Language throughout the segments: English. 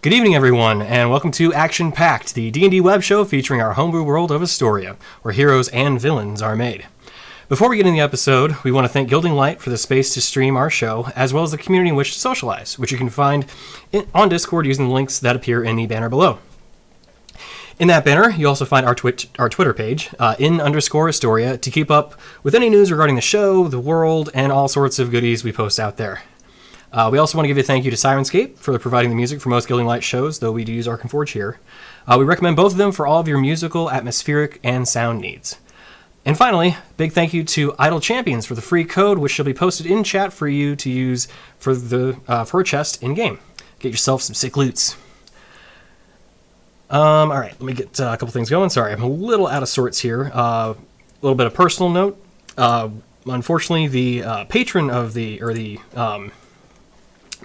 Good evening, everyone, and welcome to Action Pact, the D&D web show featuring our homebrew world of Istoria, where heroes and villains are made. Before we get into the episode, we want to thank Gilding for the space to stream our show, as well as the community in which to socialize, which you can find on Discord using the links that appear in the banner below. In that banner, you also find our Twitter page, _Istoria, to keep up with any news regarding the show, the world, and all sorts of goodies we post out there. We also want to give a thank you to Sirenscape for providing the music for most Gilding Light shows, though we do use Arkenforge here. We recommend both of them for all of your musical, atmospheric, and sound needs. And finally, big thank you to Idle Champions for the free code, which shall be posted in chat for you to use for a chest in-game. Get yourself some sick loots. All right, let me get a couple things going. Sorry, I'm a little out of sorts here. A little bit of personal note. Unfortunately, the patron of the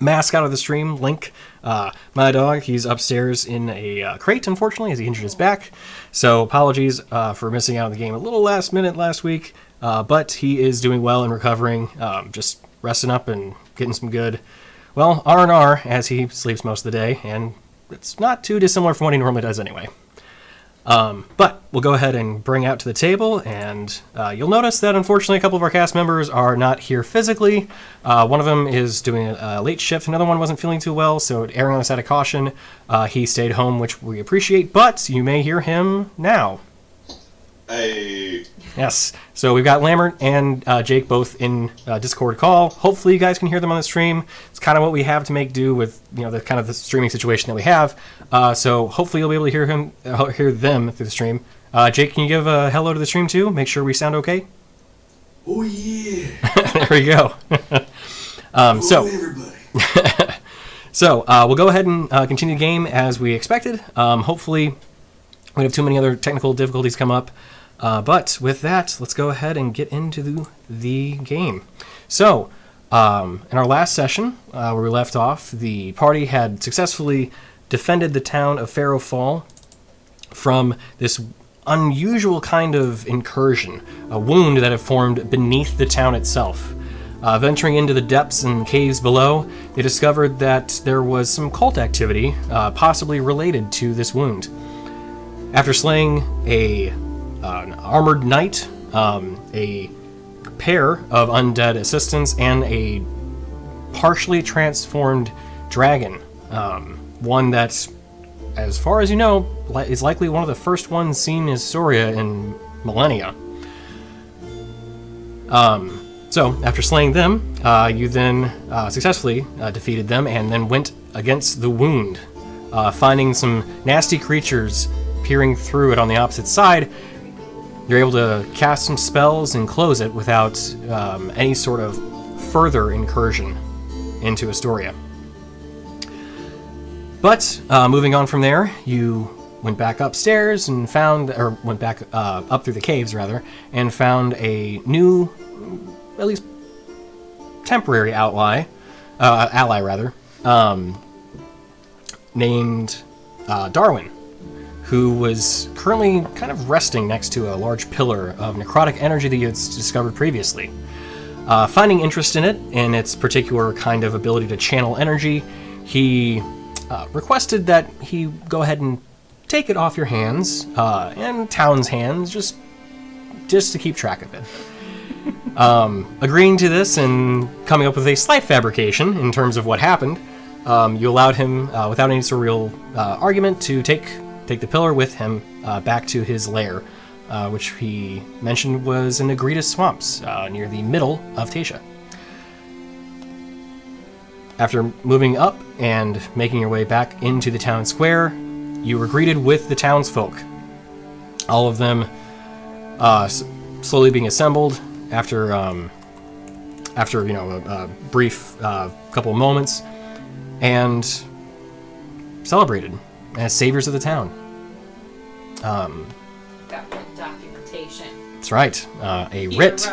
mascot of the stream, Link, my dog, he's upstairs in a crate, unfortunately, as he injured his back. So apologies for missing out on the game a little last minute last week, but he is doing well and recovering, just resting up and getting some good, well, R&R as he sleeps most of the day, and it's not too dissimilar from what he normally does anyway. But we'll go ahead and bring out to the table, and you'll notice that unfortunately a couple of our cast members are not here physically. One of them is doing a late shift, another one wasn't feeling too well, so erring on the side of caution, he stayed home, which we appreciate, but you may hear him now. Hey. Yes, so we've got Lambert and Jake both in Discord call. Hopefully you guys can hear them on the stream. It's kind of what we have to make do with, the kind of the streaming situation that we have. So hopefully you'll be able to hear them through the stream. Jake, can you give a hello to the stream too? Make sure we sound okay. Oh yeah. There we go. Everybody. So we'll go ahead and continue the game as we expected. Hopefully we don't have too many other technical difficulties come up. But with that, let's go ahead and get into the game. So, in our last session, where we left off, the party had successfully defended the town of Pharaoh Fall from this unusual kind of incursion, a wound that had formed beneath the town itself. Venturing into the depths and caves below, they discovered that there was some cult activity, possibly related to this wound. After slaying an armored knight, a pair of undead assistants, and a partially transformed dragon. One that, as far as you know, is likely one of the first ones seen in Istoria in millennia. So, after slaying them, you then successfully defeated them and then went against the wound, finding some nasty creatures peering through it on the opposite side. You're able to cast some spells and close it without any sort of further incursion into Istoria. But moving on from there, you went back upstairs and went back up through the caves rather, and found a new, at least temporary ally named Darwin, who was currently kind of resting next to a large pillar of necrotic energy that you had discovered previously. Finding interest in it and its particular kind of ability to channel energy, he requested that he go ahead and take it off your hands, and town's hands, just to keep track of it. Agreeing to this and coming up with a slight fabrication in terms of what happened, you allowed him, without any sort of real argument, to take the pillar with him back to his lair, which he mentioned was in the Greetus swamps near the middle of Tasha. After moving up and making your way back into the town square, you were greeted with the townsfolk. All of them slowly being assembled after a brief couple of moments, and celebrated as saviors of the town. Government documentation. That's right. A writ.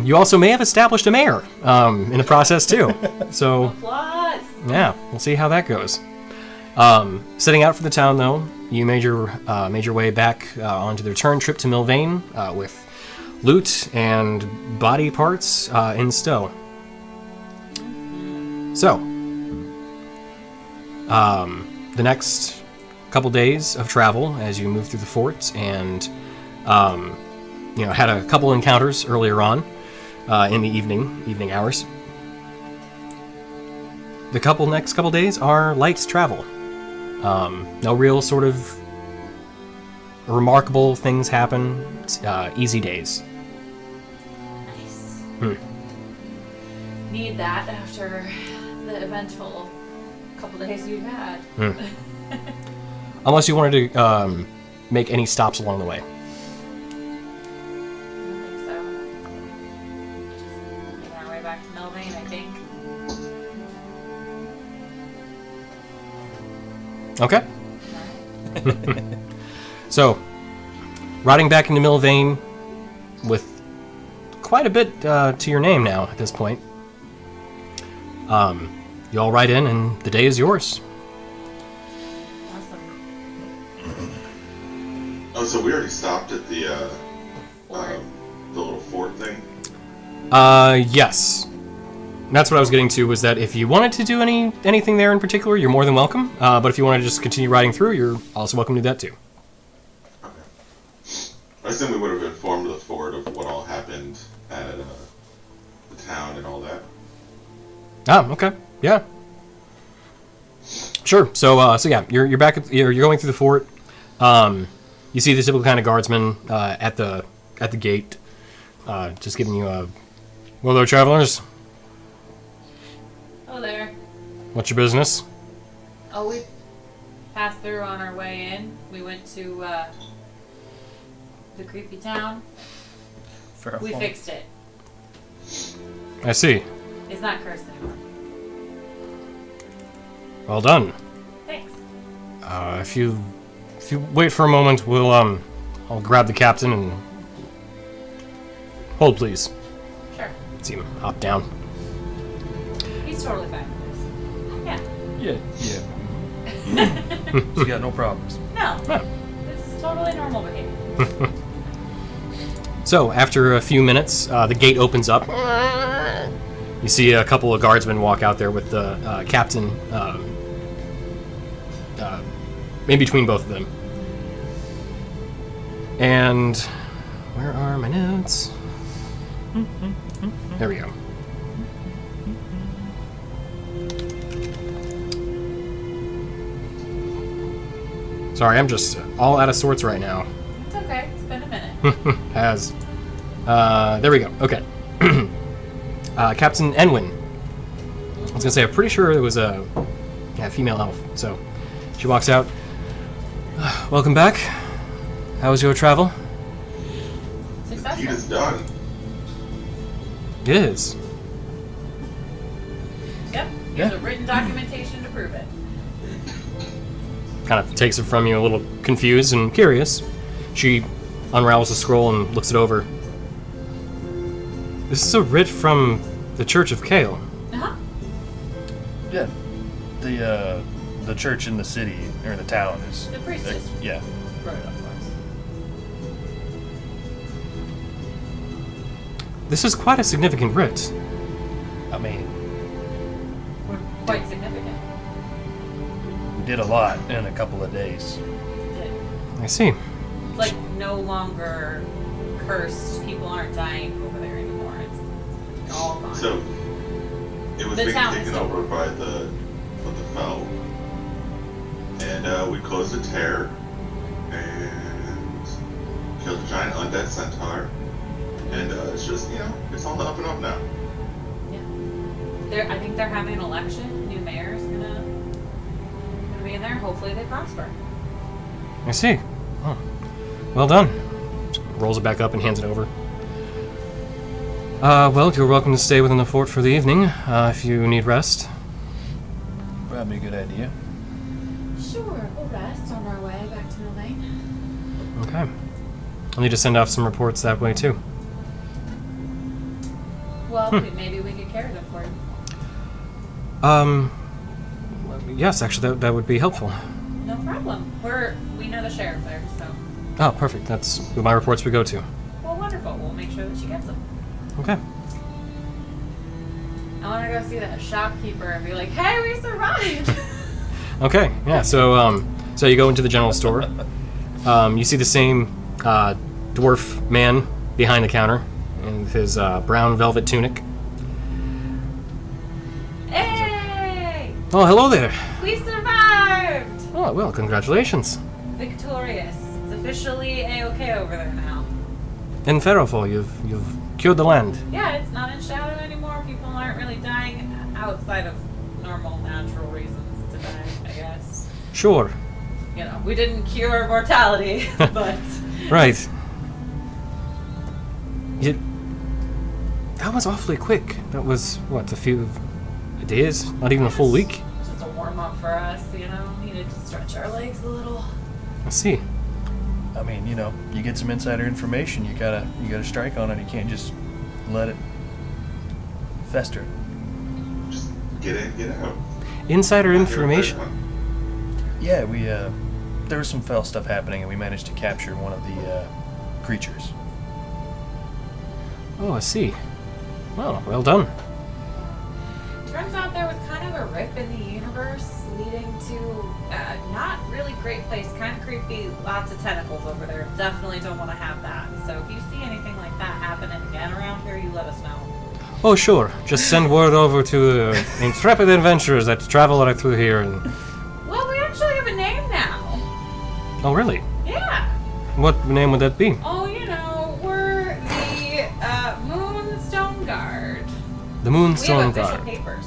You also may have established a mayor in the process too. So, Applause. yeah, we'll see how that goes. Setting out for the town, though, you made your way back onto the return trip to Milvain with loot and body parts in stow. So, the next couple days of travel as you move through the fort, and had a couple encounters earlier on in the evening hours. The next couple days are light travel. No real sort of remarkable things happen. Easy days. Nice. Need that after the eventful couple days we've had. Unless you wanted to make any stops along the way. I don't think so. Just making our way back to Melvane, I think. Okay. Alright. So, riding back into Milvane with quite a bit to your name now at this point. You all ride in, and the day is yours. Awesome. Oh, so we already stopped at the Fort. the little fort thing? Yes. That's what I was getting to, was that if you wanted to do anything there in particular, you're more than welcome. But if you want to just continue riding through, you're also welcome to do that too. Okay. I assume we would have informed the fort of what all happened at the town and all that. Ah, okay. Yeah. Sure. So yeah, you're back. You're going through the fort. You see the typical kind of guardsman at the gate, just giving you a, "Well, there, travelers. Oh, there. What's your business?" Oh, we passed through on our way in. We went to the creepy town. We fixed it. I see. It's not cursed anymore. Well done. Thanks. If you wait for a moment, I'll grab the captain and hold, please. Sure. See him hop down. He's totally fine with this. Yeah. Yeah. She got no problems. No. Yeah. This is totally normal behavior. So, after a few minutes, the gate opens up. You see a couple of guardsmen walk out there with the captain in between both of them. And where are my notes? There we go. Sorry, I'm just all out of sorts right now. It's okay. It's been a minute. There we go. Okay. Captain Enwin. I was gonna say, I'm pretty sure it was a female elf. So she walks out. Welcome back. How was your travel? The deed Successful. is done. It is. Yep. There's a written documentation to prove it. Kind of takes it from you, a little confused and curious. She unravels the scroll and looks it over. This is a writ from the Church of Kale. Uh-huh. Yeah. The church in the city or in the town is The priestess. yeah. Wrote it up for us. This is quite a significant writ. I mean, Quite significant. we did a lot in a couple of days. I see. It's like no longer cursed. People aren't dying over there anymore. It's all gone. So it was The being town taken is over by the foe, and we closed the tear and killed a giant undead centaur, and it's just it's on the up and up now. I think they're having an election. New mayor's gonna be in there. Hopefully they prosper. I see. Oh. Well done. Rolls it back up and hands it over. Well, you're welcome to stay within the fort for the evening, if you need rest. Probably a good idea. Sure, we'll rest on our way back to Milvane. Okay. I'll need to send off some reports that way, too. Well, maybe we could carry them for you. Yes, actually, that would be helpful. No problem. We know the sheriff there, so. Oh, perfect. That's who my reports would go to. Well, wonderful. We'll make sure that she gets them. Okay. I want to go see that shopkeeper and be like, "Hey, we survived." Okay, yeah. So so you go into the general store. You see the same dwarf man behind the counter in his brown velvet tunic. Hey! Oh, hello there. We survived! Oh, well, congratulations. Victorious. It's officially A-OK over there now. In Ferrofall, you've cured the land. Yeah, it's not in shadow anymore. People aren't really dying outside of normal, natural reasons to die, I guess. Sure. You know, we didn't cure mortality, but... Right. That was awfully quick. That was, what, a few days? Not even a full week? Just a warm-up for us, you know? Needed to stretch our legs a little. I see. I mean, you know, you get some insider information, you gotta strike on it. You can't just let it fester. Just get in, get out. Insider Not your information? first one. Yeah, we there was some fell stuff happening, and we managed to capture one of the creatures. Oh, I see. Well, well done. Turns out there was kind of a rip in the universe leading to not really great place, kind of creepy, lots of tentacles over there. Definitely don't want to have that. So if you see anything like that happening again around here, you let us know. Oh, sure. Just send word over to the intrepid adventurers that travel right through here. And Well, we actually have a name now. oh, really? Yeah. What name would that be? Oh, you know, we're the Moonstone Guard. The We Moonstone have official Guard. papers.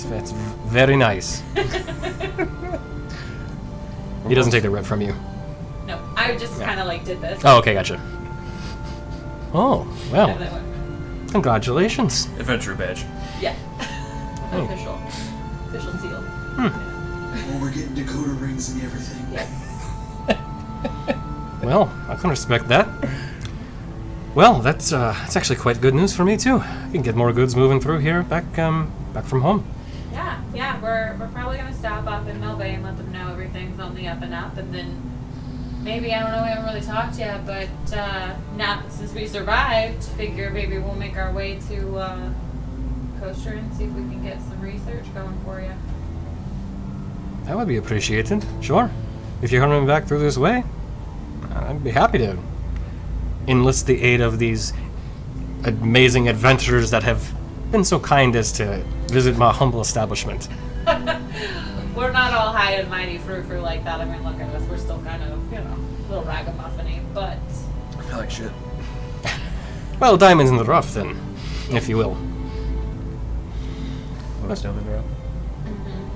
That's very nice. He doesn't take the rep from you. No, I just kind of like did this. Oh, okay, gotcha. Oh, And well, then went, congratulations. Adventurer badge. yeah. Oh. Official seal. Oh, we're getting Dakota rings and everything. Yeah. Well, I can respect that. Well, that's actually quite good news for me too. I can get more goods moving through here, back from home. Yeah, we're probably gonna stop off in Melbay and let them know everything's on the up and up, and then maybe, I don't know, we haven't really talked yet, but now since we survived, figure maybe we'll make our way to Coaster and see if we can get some research going for you. That would be appreciated. Sure. If you're coming back through this way, I'd be happy to enlist the aid of these amazing adventurers that have been so kind as to visit my humble establishment. We're not all high and mighty frou-frou like that. I mean, look at us. We're still kind of, you know, a little ragamuffin-y, but... I feel like shit. Well, diamonds in the rough, then, if you will. What's down in the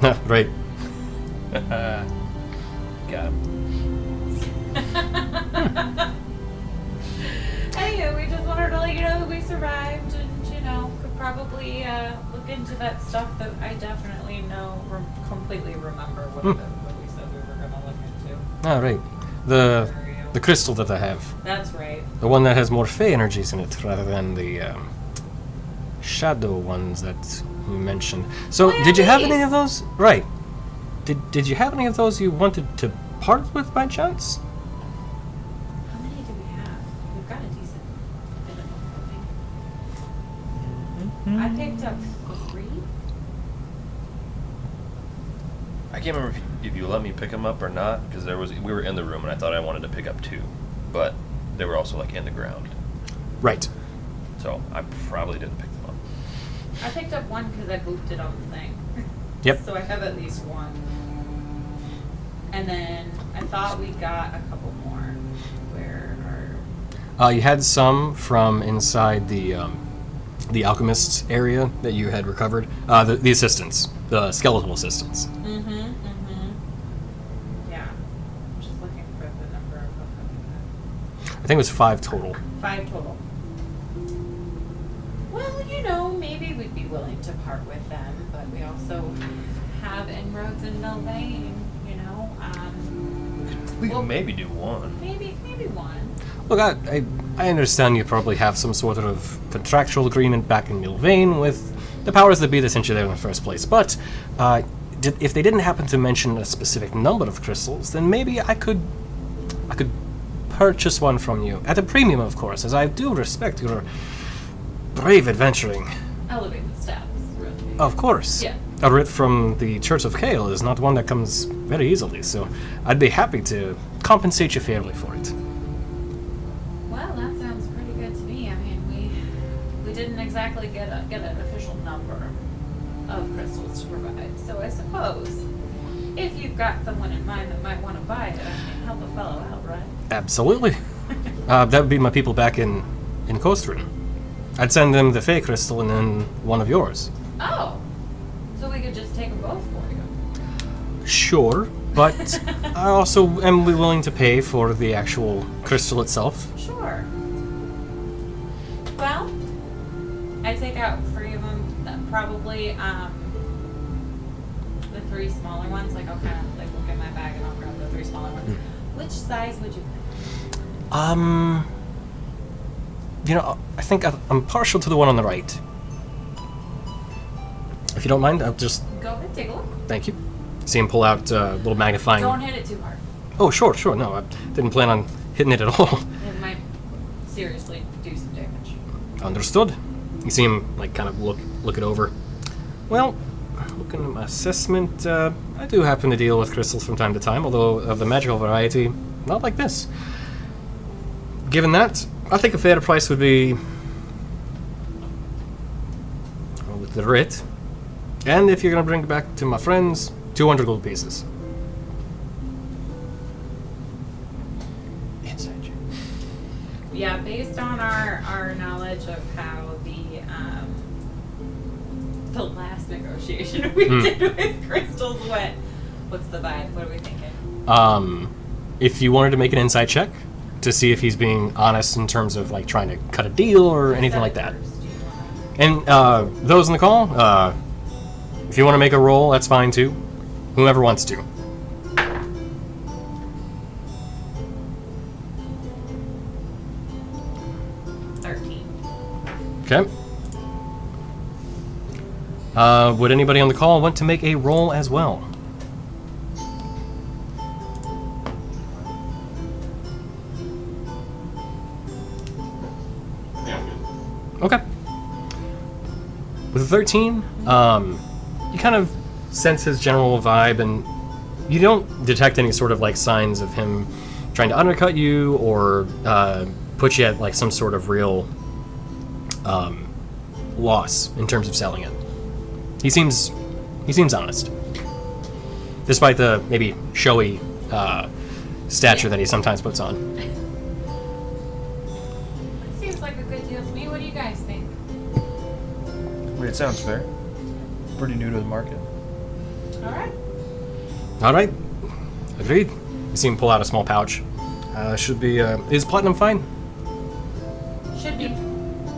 rough? Right. Got him. Anywho, we just wanted to let you know that we survived and, you know, could probably look into that stuff that I definitely know, completely remember what we said we were going to look into. Ah, right. The crystal that I have. That's right. The one that has more fey energies in it, rather than the shadow ones that you mentioned. So, Oh, yeah, did you have these. any of those? Right. Did you have any of those you wanted to part with by chance? How many do we have? We've got a decent bit of them, I think. I picked up 3. I can't remember if you let me pick them up or not, because we were in the room and I thought I wanted to pick up 2, but they were also like in the ground, Right. so I probably didn't pick them up. I picked up 1 because I booped it on the thing. Yep. So I have at least 1. And then I thought we got a couple more. Where are... You had some from inside the alchemist's area that you had recovered. The assistants, the skeletal assistants. Yeah. I'm just looking for the number of them. I think it was 5 total. 5 total. Well, you know, maybe we'd be willing to part with them, but we also have inroads in Milvain, you know. We Well, can maybe do 1. Maybe 1. Look, I understand you probably have some sort of contractual agreement back in Milvain with the powers that be that sent you there in the first place, but if they didn't happen to mention a specific number of crystals, then maybe I could purchase one from you, at a premium, of course, as I do respect your brave adventuring. Elevate the status, really. Of course. Yeah. a writ from the Church of Kale is not one that comes very easily, so I'd be happy to compensate you fairly for it. Well, that sounds pretty good to me. I mean, we didn't exactly get an official number of crystals to provide, so I suppose if you've got someone in mind that might want to buy it, I can help a fellow out, right? Absolutely. That would be my people back in Kostrin. I'd send them the Fey crystal and then one of yours. Oh, so we could just take them both for you. Sure, but I also am willing to pay for the actual crystal itself. Sure. Well, I take out 3 of them, probably the 3 smaller ones. Like I'll kind of like look at my bag and I'll grab the 3 smaller ones. Which size would you pick? I think I'm partial to the one on the right. If you don't mind, I'll just... Go ahead, take a look. Thank you. See him pull out a little magnifying... Don't hit it too hard. Oh, sure. No, I didn't plan on hitting it at all. It might seriously do some damage. Understood. You see him, like, kind of look it over. Well, looking at my assessment, I do happen to deal with crystals from time to time, although of the magical variety, not like this. Given that, I think a fair price would be... well, with the writ. And if you're going to bring it back to my friends, 200 gold pieces. Inside you. Yeah, based on our knowledge of how the last negotiation we did with crystals went, what's the vibe? What are we thinking? If you wanted to make an insight check to see if he's being honest in terms of like trying to cut a deal or anything like that. And those in the call, if you want to make a roll, that's fine too. Whoever wants to. Okay. Would anybody on the call want to make a roll as well? Yeah, I'm good. Okay. With a 13, you kind of sense his general vibe, and you don't detect any sort of like signs of him trying to undercut you or put you at like some sort of real loss in terms of selling it. He seems honest, despite the maybe showy stature that he sometimes puts on. Seems like a good deal to me. What do you guys think? I mean, it sounds fair. Pretty new to the market. All right. All right, agreed. You see him pull out a small pouch. Should be is platinum fine? Should be.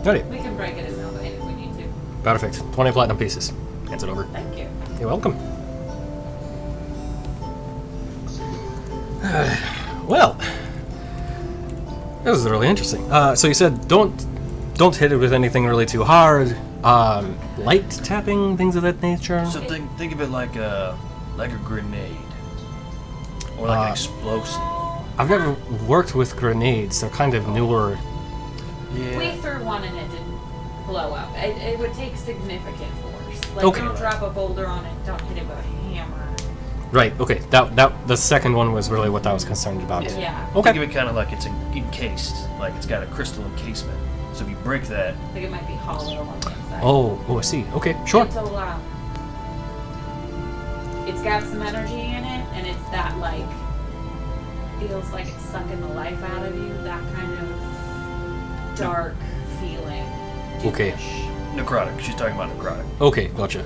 Alright, We can break it in Melbourne if we need to. perfect. 20 platinum pieces. Hands it over. Thank you. You're welcome. Well, this is really interesting. So you said don't hit it with anything really too hard. Light tapping, things of that nature. So think of it like a grenade, or like an explosive. I've never worked with grenades. They're kind of newer. Yeah. We threw one and it didn't blow up. It would take significant force. Like, Okay. don't drop a boulder on it. Don't hit it with a hammer. Right. Okay. That the second one was really what I was concerned about. Yeah. Okay. Think of it kind of like it's encased, like it's got a crystal encasement. So if you break that, I think it might be hollow on the inside. Oh, I see. Okay. Sure. It's it's got some energy in it, and it's that like feels like it's sucking the life out of you. That kind of dark feeling. Okay. Doomish. necrotic. She's talking about necrotic. Okay, gotcha.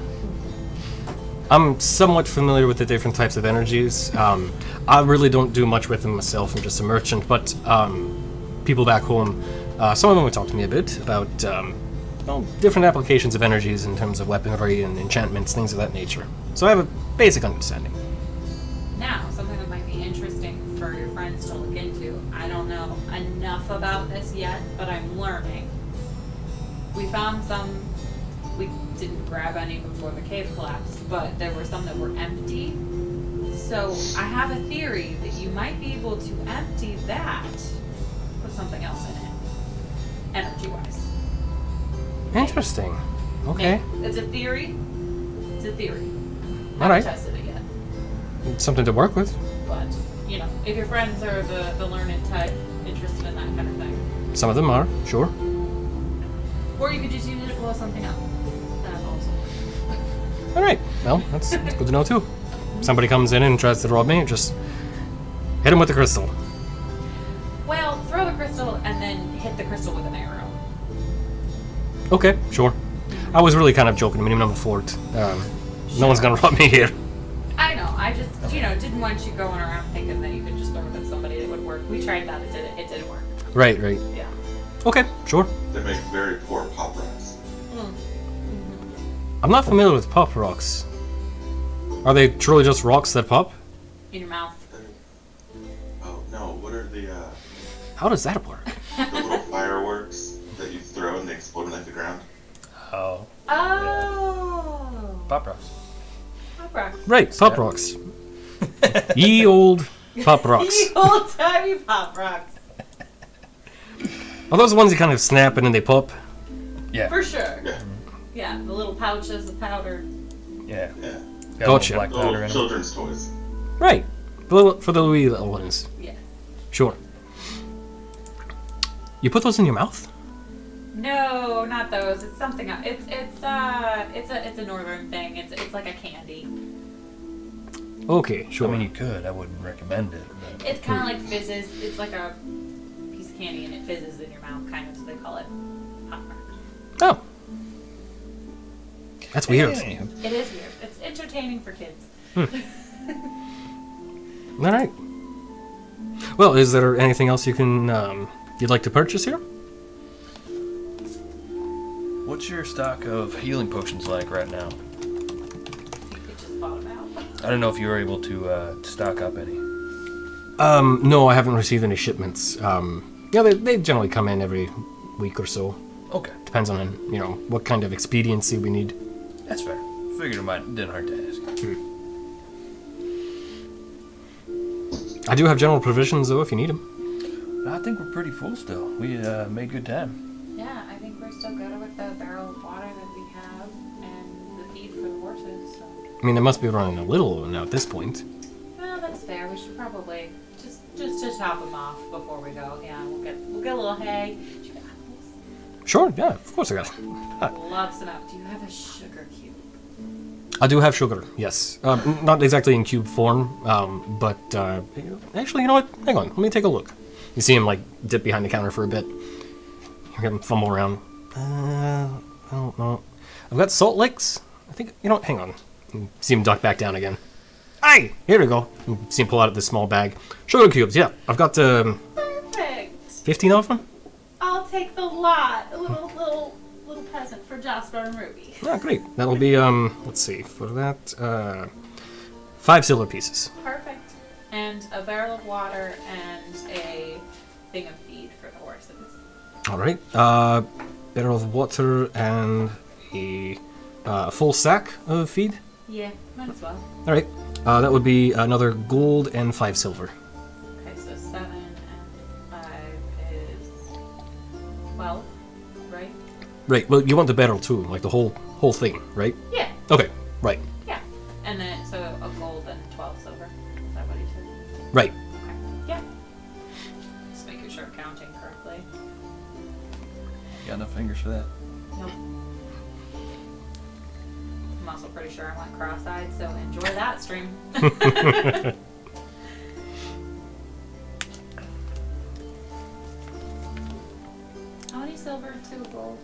I'm somewhat familiar with the different types of energies. I really don't do much with them myself. I'm just a merchant, but people back home, some of them would talk to me a bit about different applications of energies in terms of weaponry and enchantments, things of that nature. So I have a basic understanding. Now, something that might be interesting for your friends to look into. I don't know enough about this yet, but I'm learning. We found some. We didn't grab any before the cave collapsed, but there were some that were empty. So I have a theory that you might be able to empty that, put something else in it, energy-wise. Interesting. Okay. It's a theory. It's a theory. All Haven't right. tested it yet. It's something to work with. But, you know, if your friends are the learned type, interested in that kind of thing. Some of them are, sure. Or you could just use it to blow something up. That also works. All right. Well, that's good to know too. Somebody comes in and tries to rob me, just hit him with the crystal. Well, throw the crystal and then hit the crystal with an arrow. Okay, sure. I was really kind of joking. I mean, even on the fort. No one's gonna rob me here. I know. I just, didn't want you going around thinking that you could just throw it at somebody that would work. We tried that. It didn't work. Right. Yeah. Okay, sure. They make very poor pop rocks. I'm not familiar with pop rocks. Are they truly just rocks that pop? In your mouth. Oh no! What are the How does that work? little fireworks that you throw and they explode and hit the ground? Oh. Oh. Pop rocks. Pop rocks. Right, pop rocks. Ye old pop rocks. The old timey pop rocks. Are those the ones you kind of snap and then they pop? Yeah. For sure. Yeah. Yeah, the little pouches of powder. Yeah. Yeah. Got a Gotcha. little black powder Little in 'em. children's toys. Right. For the wee little ones. Yes. Sure. You put those in your mouth? No, not those. It's something else. It's a northern thing. It's like a candy. Okay, I sure. mean, you could. I wouldn't recommend it. But It kind of like fizzes. It's like a piece of candy and it fizzes in your mouth, kind of. So they call it pop rock. Oh. That's weird. Anywho. It is weird. It's entertaining for kids. All right. Well, is there anything else you'd like to purchase here? What's your stock of healing potions like right now? It just bought them out. I don't know if you were able to stock up any. No, I haven't received any shipments. They generally come in every week or so. Okay, Depends on, what kind of expediency we need. that's fair. Figured it didn't hurt to ask. I do have general provisions, though, if you need them. I think we're pretty full still. We made good time. Yeah, I think we're still good with the barrel of water that we have and the feed for the horses. So. I mean, they must be running a little now at this point. Well, that's fair. We should probably just to top them off before we go. Yeah, we'll get a little hay. Do you have apples? Sure, yeah, of course I got it. Love some apples. Do you have a sugar cube? I do have sugar, yes. Not exactly in cube form, but actually, you know what? Hang on, let me take a look. You see him, dip behind the counter for a bit. You hear him fumble around. I don't know. I've got salt licks. I think, hang on. You see him duck back down again. Aye! Here we go. You see him pull out this small bag. Sugar cubes, yeah. I've got Perfect. 15 of them. I'll take the lot. A little present for Jasper and Ruby. Ah, great. That'll be, let's see, for that, 5 silver pieces. Perfect. And a barrel of water and a thing of feed for the horses. All right. Barrel of water and a full sack of feed. Yeah, might as well. All right. That would be another gold and 5 silver. Okay, so 7 and 5 is 12, right? Right. Well, you want the barrel too, like the whole thing, right? Yeah, Okay. Right. yeah. And then, so a gold and 12 silver. Is that what you said? Right. Okay, yeah. Just making sure I'm counting correctly. Got enough fingers for that. Nope. I'm also pretty sure I went cross-eyed, so enjoy that stream. How many silver to a gold?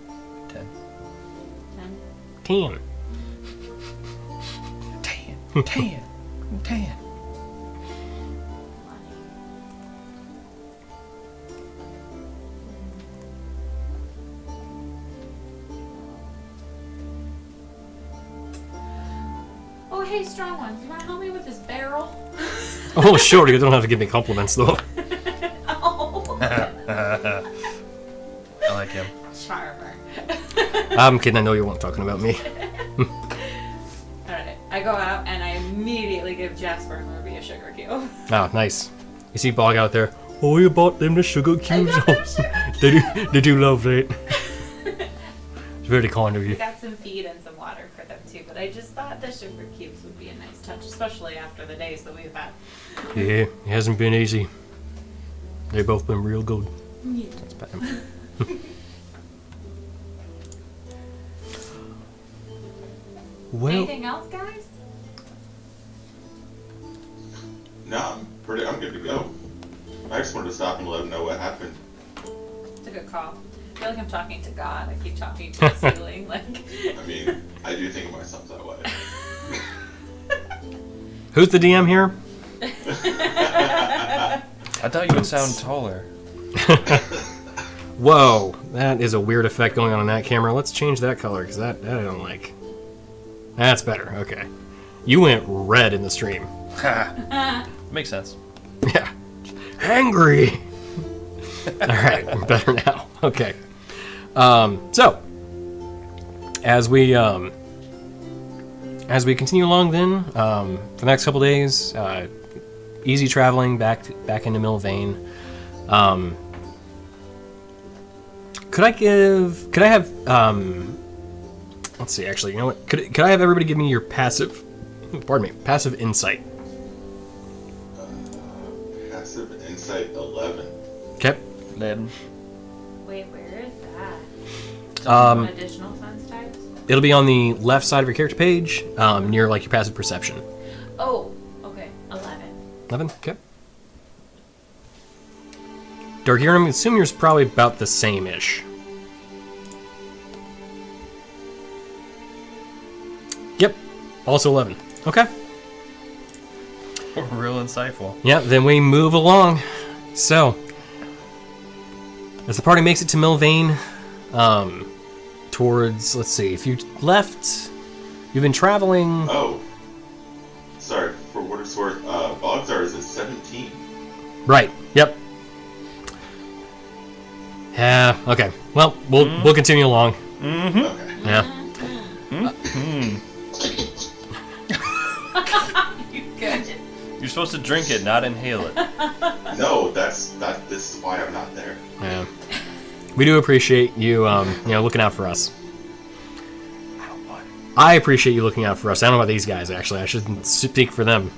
10. 10? 10. 10. 10. 10. Money. Oh, hey, strong ones. You want to help me with this barrel? Oh, sure. You don't have to give me compliments though. Oh. I like him. Charmer. I'm kidding. I know you weren't talking about me. Alright, I go out and I immediately give Jasper and Ruby a sugar cube. Ah, nice. You see Bog out there. Oh, you bought them the sugar cubes. got them sugar They do love that. very kind of I you. got some feed and some water for them too, but I just thought the sugar cubes would be a nice touch, especially after the days that we've had. Yeah, it hasn't been easy. They've both been real good. Yeah. Let's pet him. Well, Anything else, guys? No, I'm good to go. I just wanted to stop and let them know what happened. It's a good call. I feel like I'm talking to God. I keep talking to the ceiling. Like, I mean, I do think of myself that way. who's the DM here? I thought you would sound taller. Whoa, that is a weird effect going on in that camera. Let's change that color, because that I don't like. That's better, okay. You went red in the stream. Ha! Makes sense. Yeah. Angry! Alright, we're better now. Okay. So, as we continue along then, for the next couple days, easy traveling back into Milvain. Could I have, let's see, actually, you know what? Could I have everybody give me your passive insight? Passive insight 11. Okay. 11. wait, where is that? Um, Additional sense types? It'll be on the left side of your character page, near like your passive perception. Oh, okay. 11. 11? Okay. Dark Hero, I'm assuming yours probably about the same-ish. Yep. Also 11. Okay. Real insightful. Yeah, then we move along. So, as the party makes it to Milvain, towards, let's see, if you left, you've been traveling... Oh. Sorry, for what it's worth, Bogzar is at 17. Right, yep. Yeah, okay. Well, we'll continue along. Mm-hmm. Okay. Yeah. You good? You're supposed to drink it, not inhale it. No, this is why I'm not there. Yeah. We do appreciate you, looking out for us. I appreciate you looking out for us. I don't know about these guys, actually. I shouldn't speak for them.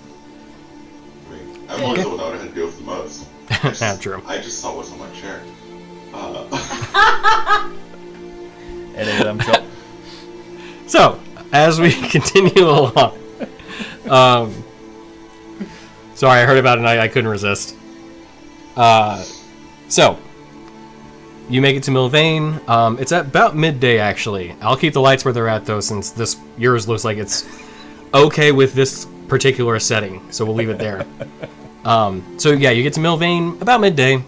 I mean, I'm always the one that had to deal with the most. Yeah, true. I just saw what's on my chair. And I'm sure. So, as we continue along, sorry, I heard about it and I couldn't resist. So, you make it to Milvain. It's at about midday, actually. I'll keep the lights where they're at, though, since yours looks like it's okay with this particular setting, so we'll leave it there. So, yeah, you get to Milvain about midday,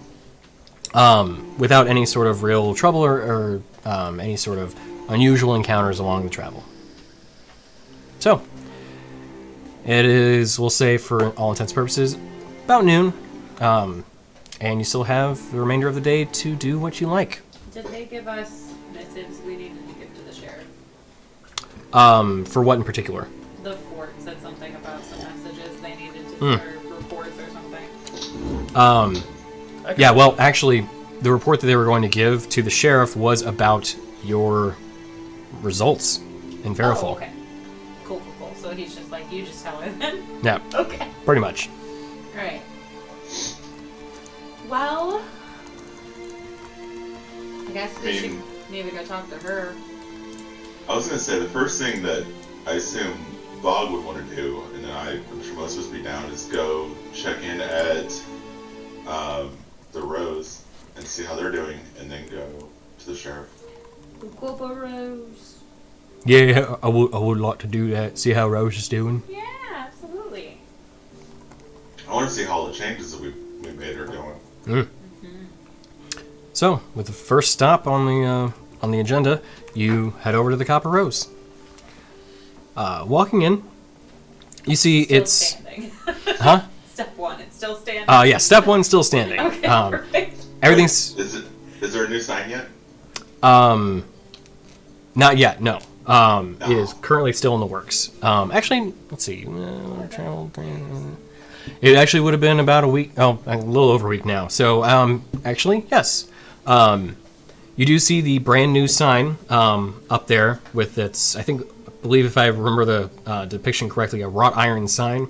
without any sort of real trouble or any sort of unusual encounters along the travel. So, it is, we'll say, for all intents and purposes, about noon, and you still have the remainder of the day to do what you like. Did they give us missives we needed to give to the sheriff? For what in particular? The fort said something about some messages they needed to or reports or something. Yeah, well, actually, the report that they were going to give to the sheriff was about your results in Verifol. Oh, okay. Cool. So he's just like, you just tell her then? Yeah, Okay. pretty much. Right. Well, I guess we should maybe go talk to her. I was going to say, the first thing that I assume Bog would want to do, and then I'm sure most of us be down, is go check in at the Rose and see how they're doing, and then go to the sheriff. Ukopa Rose. Yeah, I would like to do that. See how Rose is doing. Yeah, absolutely. I want to see how all the changes that we made are going. So, with the first stop on the agenda, you head over to the Copper Rose. Walking in, you see Still it's standing. huh? Step 1, it's still standing. Yeah, step 1 still standing. Okay, perfect. Everything's Is there a new sign yet? not yet. No. It is currently still in the works. Actually, let's see. It actually would have been about a week. Oh, a little over a week now. So, actually, yes. You do see the brand new sign up there with its, I believe if I remember the depiction correctly, a wrought iron sign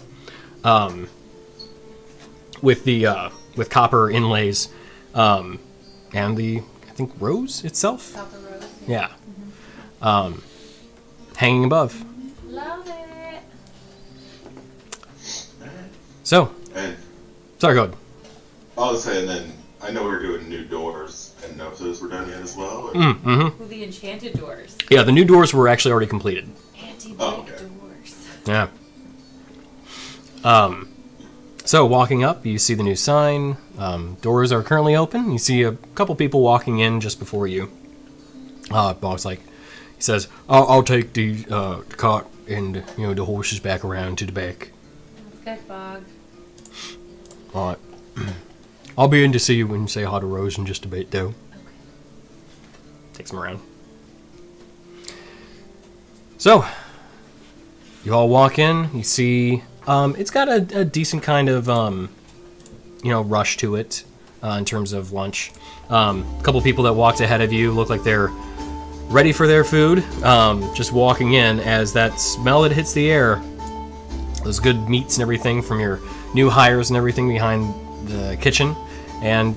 with the with copper inlays and the, I think, rose itself. Copper rose. Yeah. Hanging above. Love it. So, And sorry, go ahead. I was saying, then I know we were doing new doors. I didn't know if those were done yet as well. Or... Mm-hmm. Ooh, the enchanted doors. Yeah, the new doors were actually already completed. Anti-break okay. doors. Yeah. So walking up, you see the new sign. Doors are currently open. You see a couple people walking in just before you. Bog's like, he says, "I'll take the cart and the horses back around to the back." That's good, Bog. All right. I'll be in to see you and say hi to Rose in just a bit, though. Okay. Takes him around. So, you all walk in. You see, it's got a decent kind of, rush to it in terms of lunch. A couple people that walked ahead of you look like they're ready for their food. Just walking in as that smell that hits the air, those good meats and everything from your new hires and everything behind the kitchen, and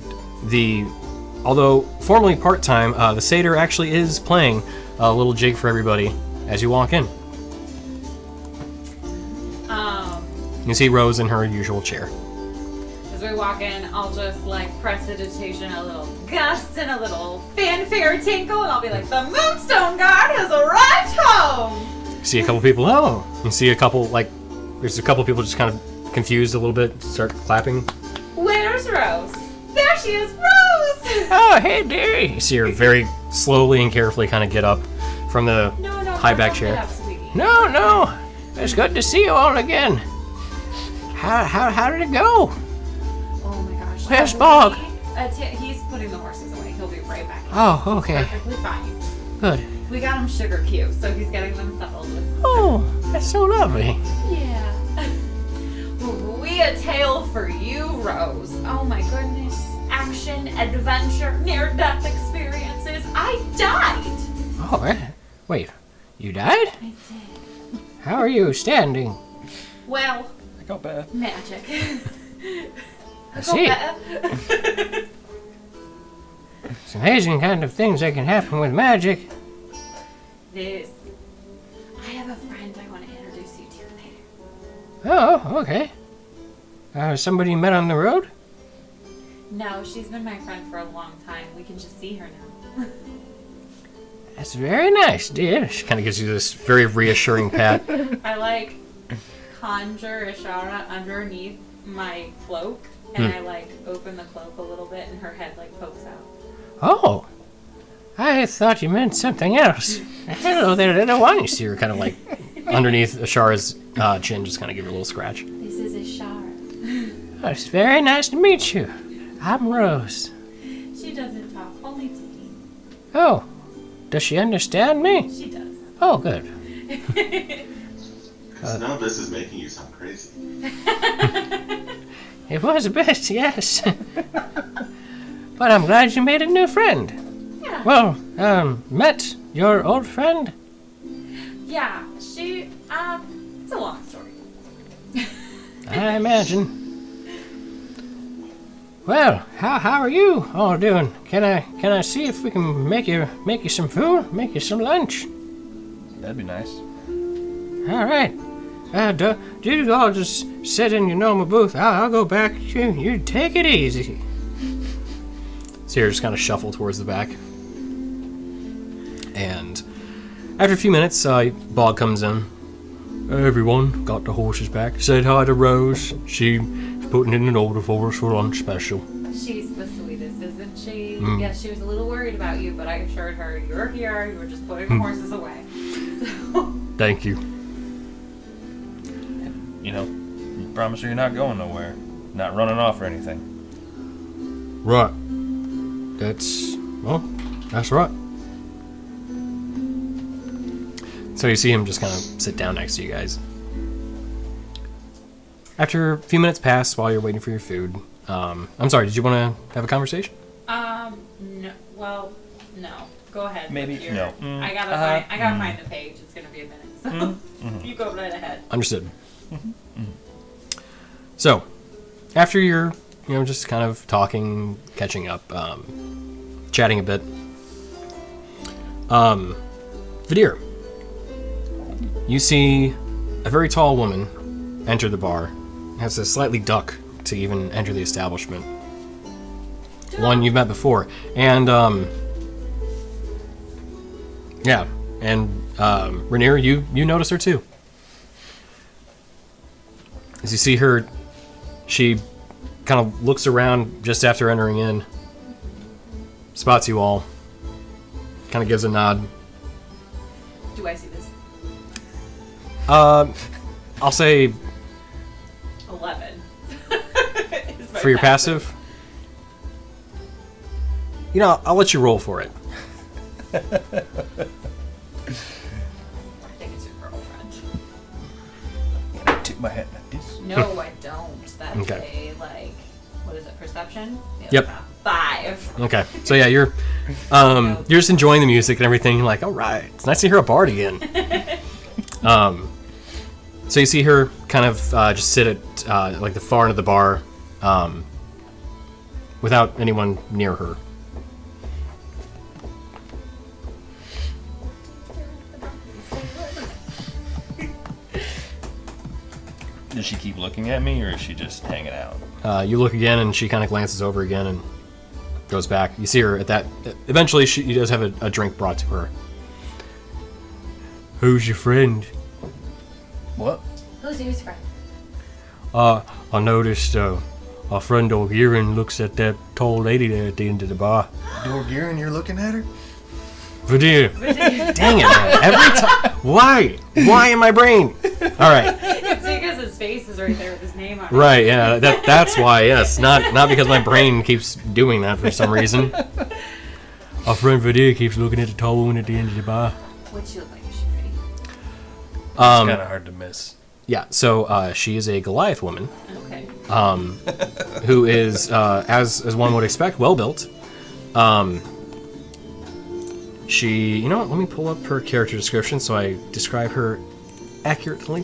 although formerly part-time, the satyr actually is playing a little jig for everybody as you walk in. You see Rose in her usual chair. As we walk in, I'll just prestidigitation, a little gust and a little fanfare tinkle, and I'll be like, "The Moonstone Guard has arrived home!" You see a couple people, you see a couple, there's a couple people just kind of confused a little bit, start clapping. Where's Rose? There she is, Rose! Oh, hey, dearie! You see her very slowly and carefully kind of get up from the No, high back don't chair. get up, sweetie. No, it's good to see you all again. How did it go? Oh my gosh. Where's Bog? He's putting the horses away. He'll be right back. Oh, okay, Perfectly fine. good. We got him sugar cubes, so he's getting them settled with. Oh, that's so lovely. Yeah. We a tale for you, Rose. Oh my goodness. Action, adventure, near-death experiences. I died. Oh, wait, you died? I did. How are you standing? Well, I got bad. magic. I see. It's amazing kind of things that can happen with magic. This. I have a friend I want to introduce you to later. Oh, okay. Somebody you met on the road? No, she's been my friend for a long time. We can just see her now. That's very nice, dear. She kind of gives you this very reassuring pat. I conjure Ishara underneath my cloak, and I open the cloak a little bit, and her head pokes out. Oh, I thought you meant something else. Hello there, little one. You see her kind of underneath Ashara's chin, just kind of give her a little scratch. This is Ishara. Oh, it's very nice to meet you. I'm Rose. She doesn't talk, only to me. Oh, does she understand me? She does. Oh, good. Because none of this is making you sound crazy. It was a bit, yes. But I'm glad you made a new friend. Yeah. Well, met your old friend? Yeah, she, it's a long story. I imagine. Well, how are you all doing? Can I see if we can make you some food, make you some lunch? That'd be nice. All right. Do you all just sit in your normal booth? I'll go back. You take it easy. So you just kind of shuffle towards the back. And after a few minutes, Bog comes in. Everyone got the horses back. Said hi to Rose. She's putting in an order for us for lunch special. She's the sweetest, isn't she? Yes, she was a little worried about you, but I assured her you're here. You were just putting the horses away. So. Thank you. You promise her you're not going nowhere. Not running off or anything. Right. That's right. So you see him just kind of sit down next to you guys. After a few minutes pass while you're waiting for your food, I'm sorry, did you want to have a conversation? No. Well, no. Go ahead. Maybe- with your- no. I gotta find the page. It's gonna be a minute. So you go right ahead. Understood. So, after you're, just kind of talking, catching up, chatting a bit, Vidir, you see a very tall woman enter the bar. Has to slightly duck to even enter the establishment. One you've met before, and yeah, and Rainier, you notice her too. As you see her, she kind of looks around just after entering in, spots you all, kind of gives a nod. Do I see this? I'll say 11. Is my for your passive. I'll let you roll for it. I think it's your girlfriend. Tip my hat like this. No, I don't. That's Okay. what is it, perception? Yeah, Yep. that's a 5. Okay, so yeah, you're just enjoying the music and everything. You're like, all right, it's nice to hear a bard again. So you see her kind of just sit at the far end of the bar, without anyone near her. Does she keep looking at me, or is she just hanging out? You look again, and she kind of glances over again and goes back. You see her at that. Eventually, she does have a drink brought to her. Who's your friend? What? Who's your friend? I noticed our friend O'Gearin looks at that tall lady there at the end of the bar. Dorgirin, you're looking at her? Vidir. Dang it, man. Every time. Why? Why in my brain? All right. It's because his face is right there with his name on it. Right, yeah. That's why, yes. Not because my brain keeps doing that for some reason. Our friend Vidir keeps looking at the tall woman at the end of the bar. What she look like? Is she pretty? It's kind of hard to miss. Yeah, so she is a Goliath woman. Okay. Who is, as one would expect, well built. She, you know what? Let me pull up her character description so I describe her accurately.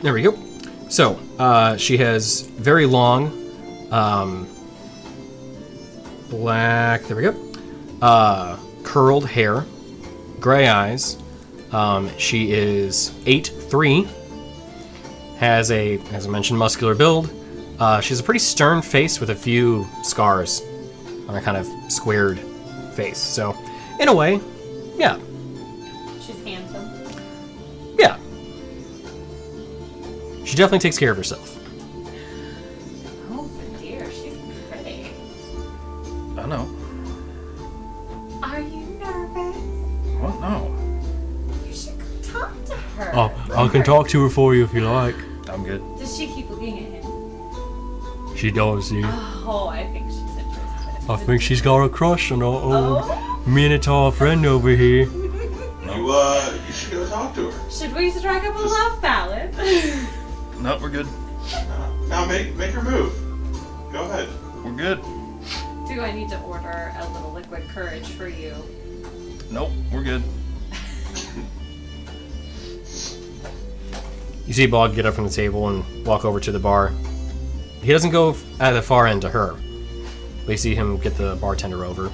There we go. So she has very long, black. There we go. Curled hair, gray eyes. She is 8'3". Has a, as I mentioned, muscular build. She has a pretty stern face with a few scars on a kind of squared face. So, in a way, yeah. She's handsome. Yeah. She definitely takes care of herself. Oh, dear, she's pretty. I know. Are you nervous? What? No. You should go talk to her. I can talk to her for you if you like. I'm good. Does she keep looking at him? She does, yeah. Oh, I think she's interested. I think she's got a crush on our old Oh? Minotaur friend over here. You should go talk to her. Should we strike up a love ballad? No, we're good. Now make her move. Go ahead. We're good. Do I need to order a little liquid courage for you? Nope, we're good. You see Bog get up from the table and walk over to the bar. He doesn't go at the far end to her. But you see him get the bartender over,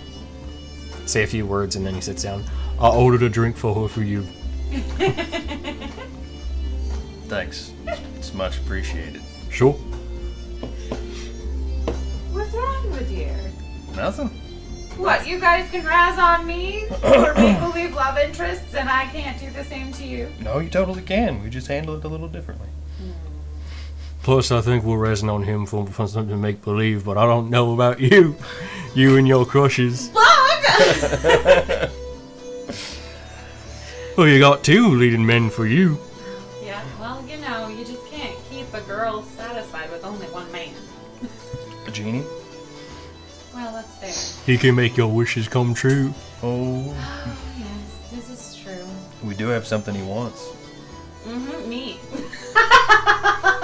say a few words, and then he sits down. I ordered a drink for her for you. Thanks. It's much appreciated. Sure. What's wrong with you? Nothing. What, you guys can razz on me for make-believe love interests and I can't do the same to you? No, you totally can. We just handle it a little differently. Plus, I think we're raising on him for something to make believe, but I don't know about you. You and your crushes. Look! Well, you got two leading men for you. Yeah, well, you just can't keep a girl satisfied with only one man. A genie? Well, that's fair. He can make your wishes come true. Oh. Oh, yes, this is true. We do have something he wants. Mm-hmm, me.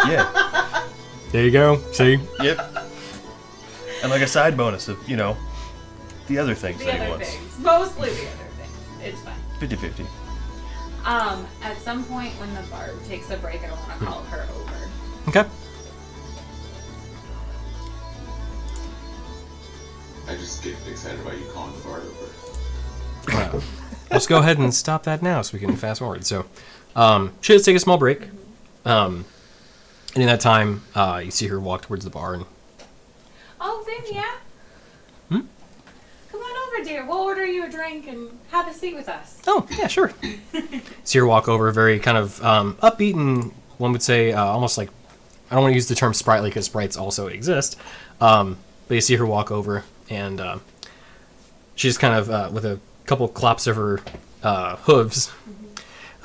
Yeah. There you go. See? Yep. And like a side bonus of, the other things The that he other wants. things. Mostly the other things. It's fine. 50-50. At some point when the bard takes a break, I don't want to call her over. Okay. I just get excited about you calling the bard over. Let's go ahead and stop that now so we can fast forward. So, she does take a small break. And in that time, you see her walk towards the bar. And, Oh, Vin, yeah? Hmm? Come on over, dear. We'll order you a drink and have a seat with us. oh, yeah, sure. See her walk over, very kind of upbeat and one would say almost like, I don't want to use the term sprightly because sprites also exist. But you see her walk over and she's kind of, with a couple claps of her hooves.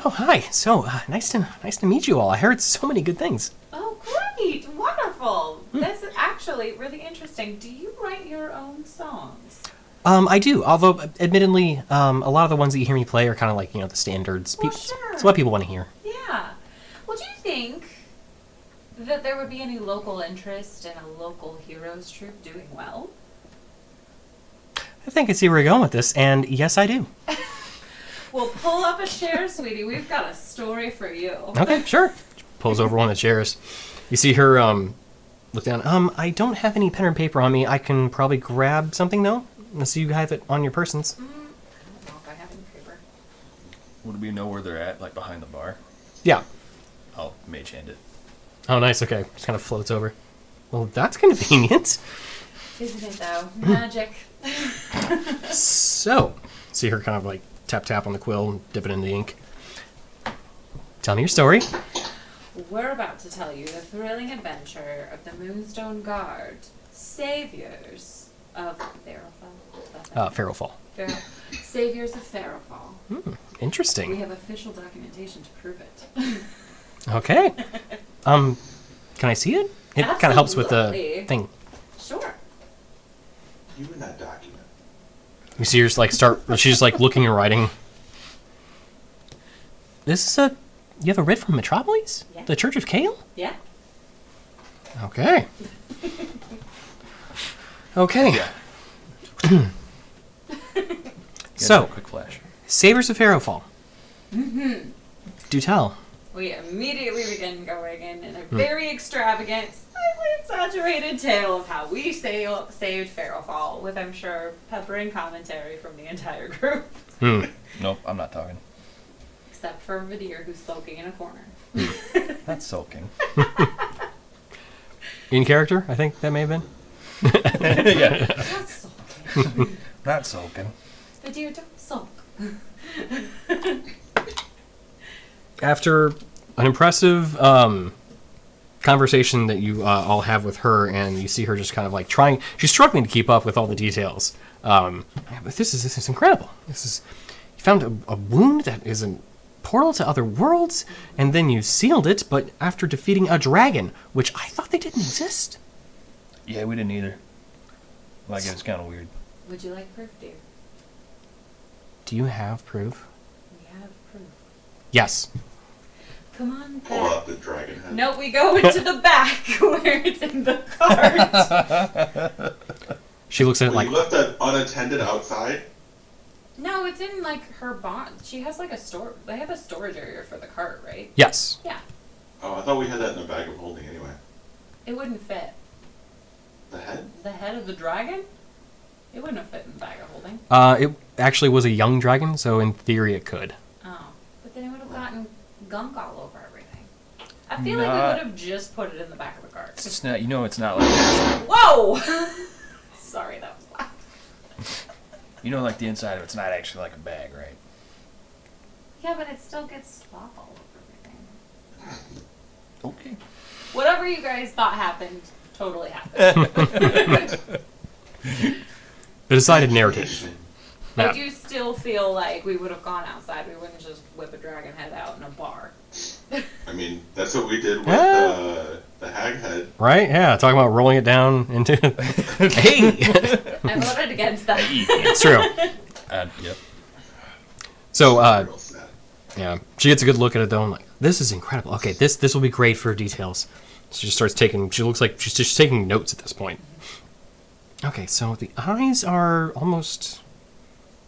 Oh, hi. So, nice to meet you all. I heard so many good things. Oh, great. Wonderful. This is actually really interesting. Do you write your own songs? I do, although admittedly, a lot of the ones that you hear me play are kind of like, the standards. Well, sure. It's what people want to hear. Yeah. Well, do you think that there would be any local interest in a local heroes troupe doing well? I think I see where you're going with this, and yes, I do. Well, pull up a chair, sweetie. We've got a story for you. Okay, sure. She pulls over one of the chairs. You see her look down. I don't have any pen or paper on me. I can probably grab something, though, unless you have it on your persons. I don't know if I have any paper. Would we know where they're at, like behind the bar? Yeah. I'll mage hand it. Oh, nice. Okay. Just kind of floats over. Well, that's convenient. Isn't it, though? Magic. So, see her kind of like tap on the quill and dip it in the ink. Tell me your story. We're about to tell you the thrilling adventure of the Moonstone Guard, saviors of Farrowfall. Farrowfall. Saviors of Farrowfall. We Interesting. have official documentation to prove it. Okay. Can I see it? It kind of helps with the Absolutely. thing. Sure. You in that document. You see her just like she's just like looking and writing. This is you have a writ from Metropolis? Yeah. The Church of Kale? Yeah. Okay. Okay. Yeah. So, quick flash. Savers of Farrowfall. Do tell. We immediately begin going in a very extravagant, slightly exaggerated tale of how we saved Farrowfall, with, I'm sure, peppering commentary from the entire group. Nope, I'm not talking. Except for Vadir, who's sulking in a corner. Not sulking. In character, I think that may have been. Yeah. Not sulking. Not sulking. Vadir, don't sulk. After an impressive conversation that you all have with her, and you see her just kind of like she's struggling to keep up with all the details. But this is incredible. You found a wound that is a portal to other worlds, and then you sealed it, but after defeating a dragon, which I thought they didn't exist. Yeah, we didn't either. Like, it was kind of weird. Would you like proof, dear? Do you have proof? We have proof. Yes. Come on Pull back. up the dragon head. No, we go into the back where it's in the cart. She looks at it Well, like, you left that unattended outside? No, it's in like her bond. She has like a store. They have a storage area for the cart, right? yes. Yeah. Oh, I thought we had that in the bag of holding anyway. It wouldn't fit. The head? The head of the dragon? It wouldn't have fit in the bag of holding. It actually was a young dragon, so in theory it could. Oh. But then it would have gotten gunk all over everything. I feel like we Nah. would have just put it in the back of the cart. It's not, it's not like that. Whoa! Sorry, that was loud. Like the inside of it's not actually like a bag, right? Yeah, but it still gets slop all over everything. Okay. Whatever you guys thought happened, totally happened. The decided narrative. I Yeah. do still feel like we would have gone outside. We wouldn't just whip a dragon head out in a bar. I mean, that's what we did with the hag head. Right? Yeah, talking about rolling it down into... Hey! I voted against that. It's true. Yep. So, Real sad. yeah, she gets a good look at it, though, and like, this is incredible. Okay, this will be great for details. She just starts she looks like she's just taking notes at this point. Okay, so the eyes are almost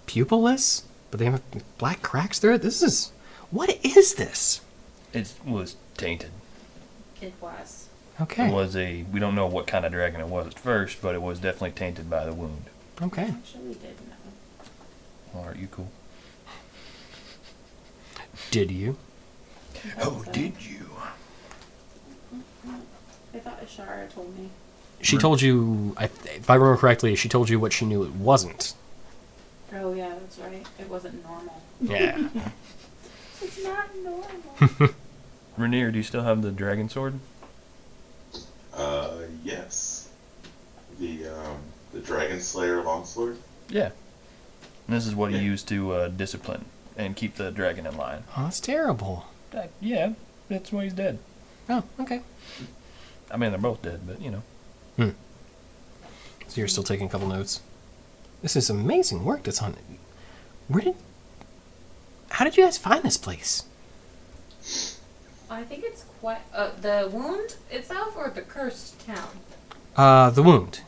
pupilless, but they have black cracks through it. What is this? It was tainted. It was. Okay. It was we don't know what kind of dragon it was at first, but it was definitely tainted by the wound. Okay. Actually, we did know. Well, aren't you cool? Did you? Oh, did you? I thought Ishara told me. She told you, if I remember correctly, she told you what she knew it wasn't. Oh yeah, that's right. It wasn't normal. Yeah. It's not normal. Rainier, do you still have the dragon sword? Yes. The Dragon Slayer longsword. Yeah. And this is what he Yeah. used to discipline and keep the dragon in line. Oh, that's terrible. Yeah, that's why he's dead. Oh, okay. I mean, they're both dead, but you know. So you're still taking a couple notes. This is amazing work that's on it. How did you guys find this place? I think it's quite the wound itself or the cursed town. The wound.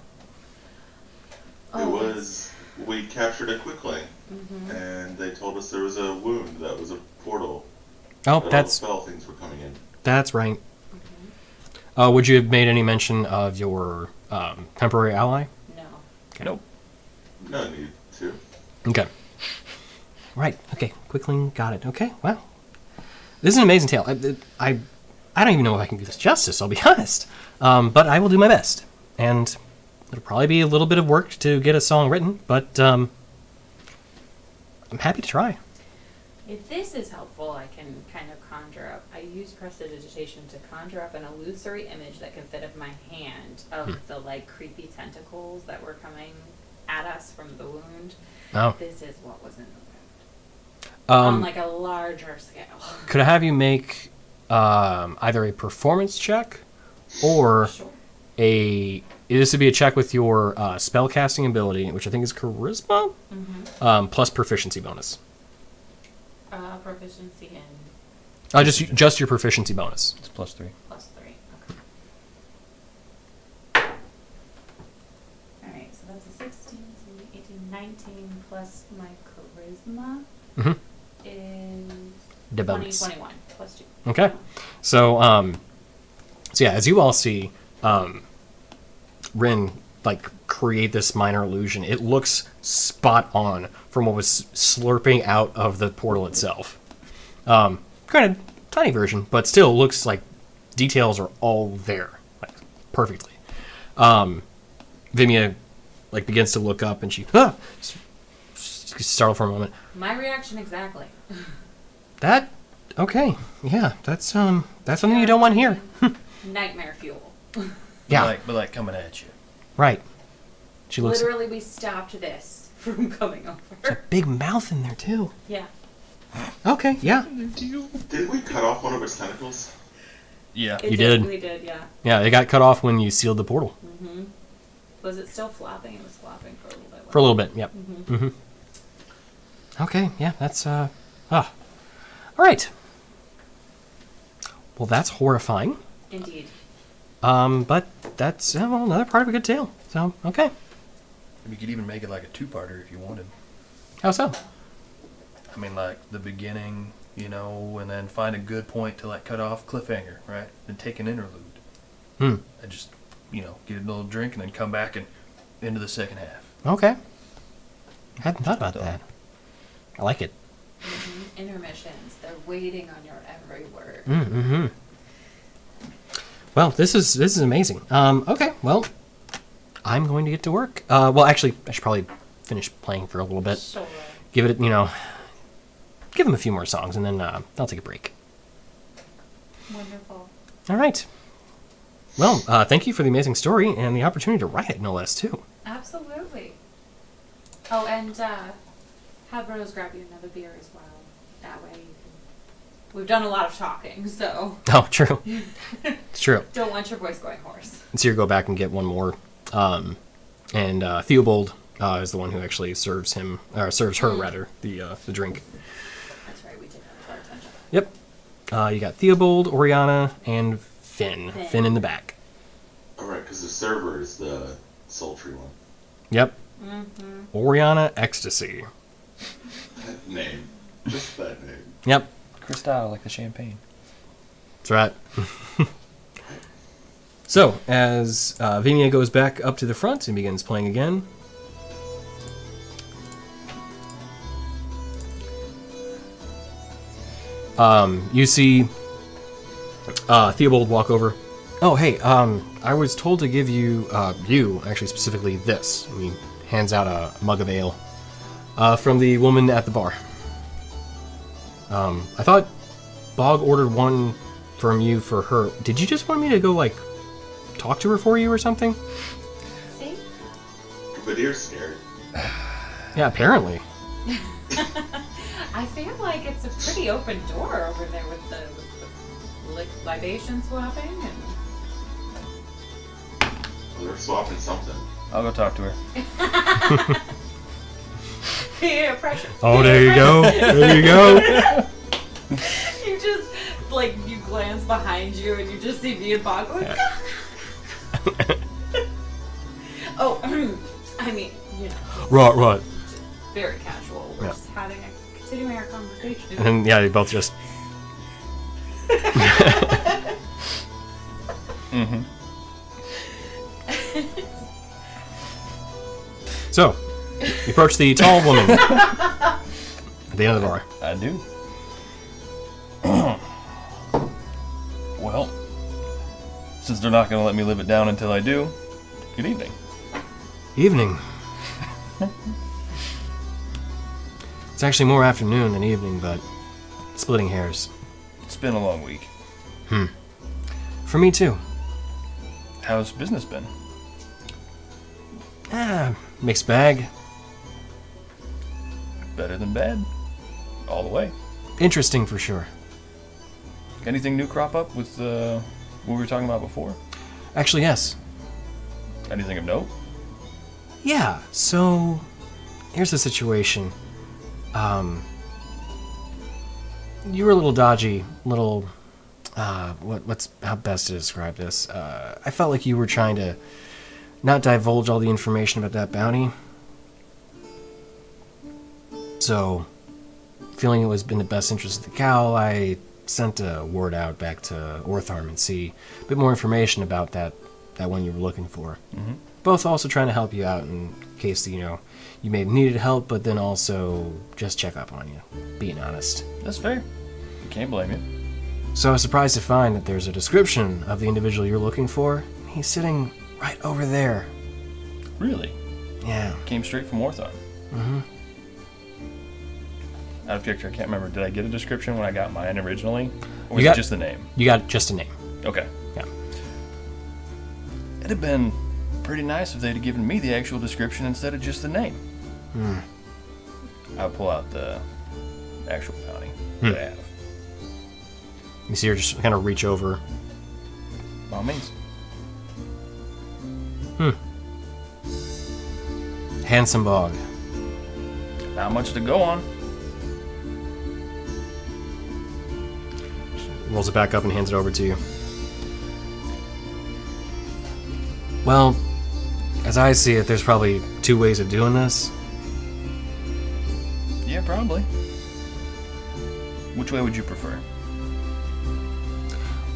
We captured a quickling, Mm-hmm. and they told us there was a wound that was a portal. Oh, That all the that's spell things were coming in. right. Mm-hmm. Would you have made any mention of your temporary ally? No. Okay. Nope. No need to. Okay. Right. Okay. Quickling. Got it. Okay. Wow. This is an amazing tale. I don't even know if I can do this justice. I'll be honest. But I will do my best, and it'll probably be a little bit of work to get a song written. But I'm happy to try. If this is helpful, I can kind of conjure up. I use prestidigitation to conjure up an illusory image that can fit in my hand of the like creepy tentacles that were coming at us from the wound. Oh. This is what was in the wound. On like a larger scale. Could I have you make either a performance check or Sure. this would be a check with your spell casting ability, which I think is charisma, Mm-hmm. plus proficiency bonus. Proficiency in Just your proficiency bonus. It's +3. +3. Okay. Alright, so that's a 16, 17, 18, 19 plus my charisma Mhm. is The 20, bonus. 21 plus 2. Okay. So yeah, as you all see, Rin create this minor illusion. It looks spot on from what was slurping out of the portal itself. Granted, tiny version, but still looks like details are all there, perfectly. Vimia begins to look up and she startled for a moment. My reaction exactly. Okay, yeah, that's something you don't want to hear. Nightmare fuel. Yeah, But coming at you. right. She looks. Literally, we stopped this from coming There's over. a big mouth in there too. Yeah. Okay, yeah, Didn't we cut off one of its tentacles? Yeah. It You did. We did, yeah. yeah. It got cut off when you sealed the portal Mm-hmm. Was it still flopping? It was flopping for a little bit. for a little bit. Yep. Mm-hmm. Okay, yeah, that's all right. Well, that's horrifying. Indeed. But that's another part of a good tale. So okay, You could even make it like a two-parter if you wanted. how so? I mean, the beginning, and then find a good point to cut off cliffhanger, right? And take an interlude. And just, get a little drink and then come back and into the second half. Okay. I hadn't thought about that. I like it. Mm-hmm. Intermissions. They're waiting on your every word. Mm-hmm. Well, this is amazing. Okay, well, I'm going to get to work. Well, actually, I should probably finish playing for a little bit. Sure. Give it, give them a few more songs, and then I'll take a break. Wonderful. All right. Well, thank you for the amazing story and the opportunity to write it, no less, too. Absolutely. Oh, and have Rose grab you another beer as well. That way you can... We've done a lot of talking, so... Oh, true. It's true. Don't want your voice going hoarse. So you go back and get one more. And Theobald is the one who actually serves him, or serves her, rather, the drink. That's right, we did have a bartender. Yep. You got Theobald, Oriana, and Finn. Finn. Finn in the back. Alright, because the server is the sultry one. Yep. Oriana Ecstasy. That name. Just that name. Yep. Cristal, like the champagne. That's right. So, as Vimia goes back up to the front and begins playing again, you see Theobald walk over. Oh, hey, I was told to give you, actually specifically this. And he hands out a mug of ale from the woman at the bar. I thought Bog ordered one from you for her. Did you just want me to go, like, talk to her for you or something? See? But you're scared. Yeah, apparently. I feel like it's a pretty open door over there with the libation swapping and. Well, they're swapping something. I'll go talk to her. Peer pressure. Oh, there you go. There you go. You just, like, you glance behind you and you just see me and Bob going, oh, I mean, you know. Right. Very casual. We're Yeah. just continuing our conversation. And then, yeah, they both just... Mm-hmm. So, you approach the tall woman at the end of the bar. I do. Well, since they're not going to let me live it down until I do, good evening. Evening. It's actually more afternoon than evening, but splitting hairs. It's been a long week. For me, too. How's business been? Mixed bag. Better than bad? All the way. Interesting for sure. Anything new crop up with what we were talking about before? Actually, yes. Anything of note? Yeah, so here's the situation. You were a little dodgy, little what's how best to describe this? I felt like you were trying to not divulge all the information about that bounty. So, feeling it was in the best interest of the cow, I sent a word out back to Ortharm and see a bit more information about that one you were looking for. Mm-hmm. Both also trying to help you out in case, you may have needed help, but then also just check up on you, being honest. That's fair. You can't blame you. So I was surprised to find that there's a description of the individual you're looking for. He's sitting right over there. Really? Yeah. Came straight from Orthon. Mm-hmm. Out of character, I can't remember. Did I get a description when I got mine originally? Or was You it got- just the name? You got just a name. Okay. Yeah. It'd have been pretty nice if they'd have given me the actual description instead of just the name. I'll pull out the actual bounty that I have. You see her just kind of reach over. By all means. Handsome Bog. Not much to go on. Rolls it back up and hands it over to you. Well, as I see it, there's probably two ways of doing this. Yeah, probably. Which way would you prefer?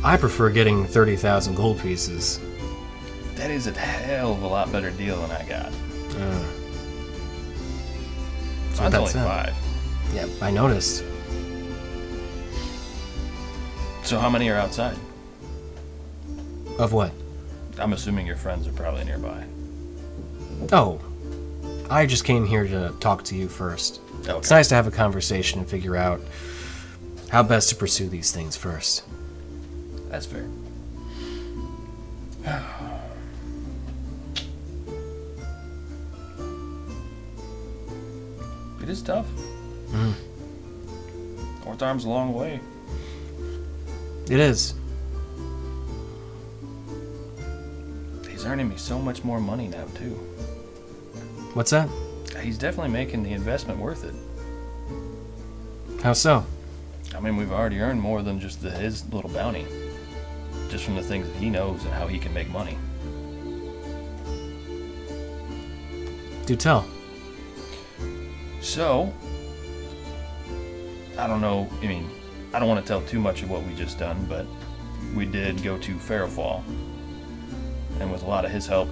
I prefer getting 30,000 gold pieces. That is a hell of a lot better deal than I got. That's Mine's what that only said. 5. Yeah, I noticed. So how many are outside? Of what? I'm assuming your friends are probably nearby. Oh, I just came here to talk to you first. Okay. It's nice to have a conversation and figure out how best to pursue these things first. That's fair. It is tough. Ortharm's a long way. It is. He's earning me so much more money now, too. What's that? He's definitely making the investment worth it. How so? I mean, we've already earned more than just his little bounty. Just from the things that he knows and how he can make money. Do tell. So, I don't know. I mean, I don't want to tell too much of what we just done, but we did go to Farrowfall, and with a lot of his help,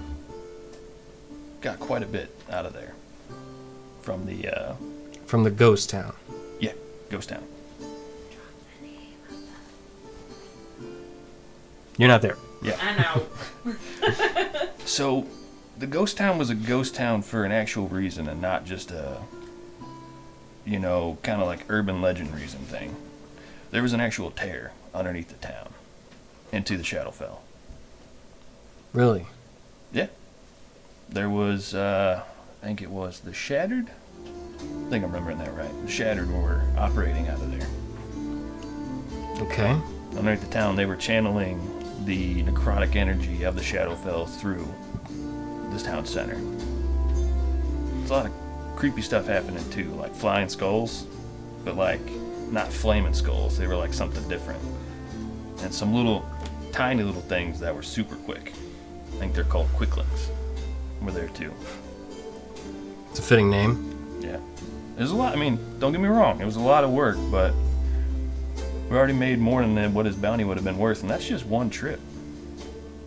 got quite a bit out of there from From the ghost town. ghost town. You're not there. Yeah. I know. So, the ghost town was a ghost town for an actual reason, and not just a, kind of like urban legend reason thing. There was an actual tear underneath the town into the Shadowfell. Really? Yeah. There was, I think it was the Shattered? I think I'm remembering that right. The Shattered were operating out of there. Okay. Underneath the town, they were channeling the necrotic energy of the Shadowfell through this town center. There's a lot of creepy stuff happening too, like flying skulls, but like not flaming skulls. They were like something different. And some little, tiny little things that were super quick. I think they're called quicklings. Were there too. It's a fitting name. Yeah. There's a lot, I mean, don't get me wrong, it was a lot of work, but we already made more than what his bounty would have been worth, and that's just one trip.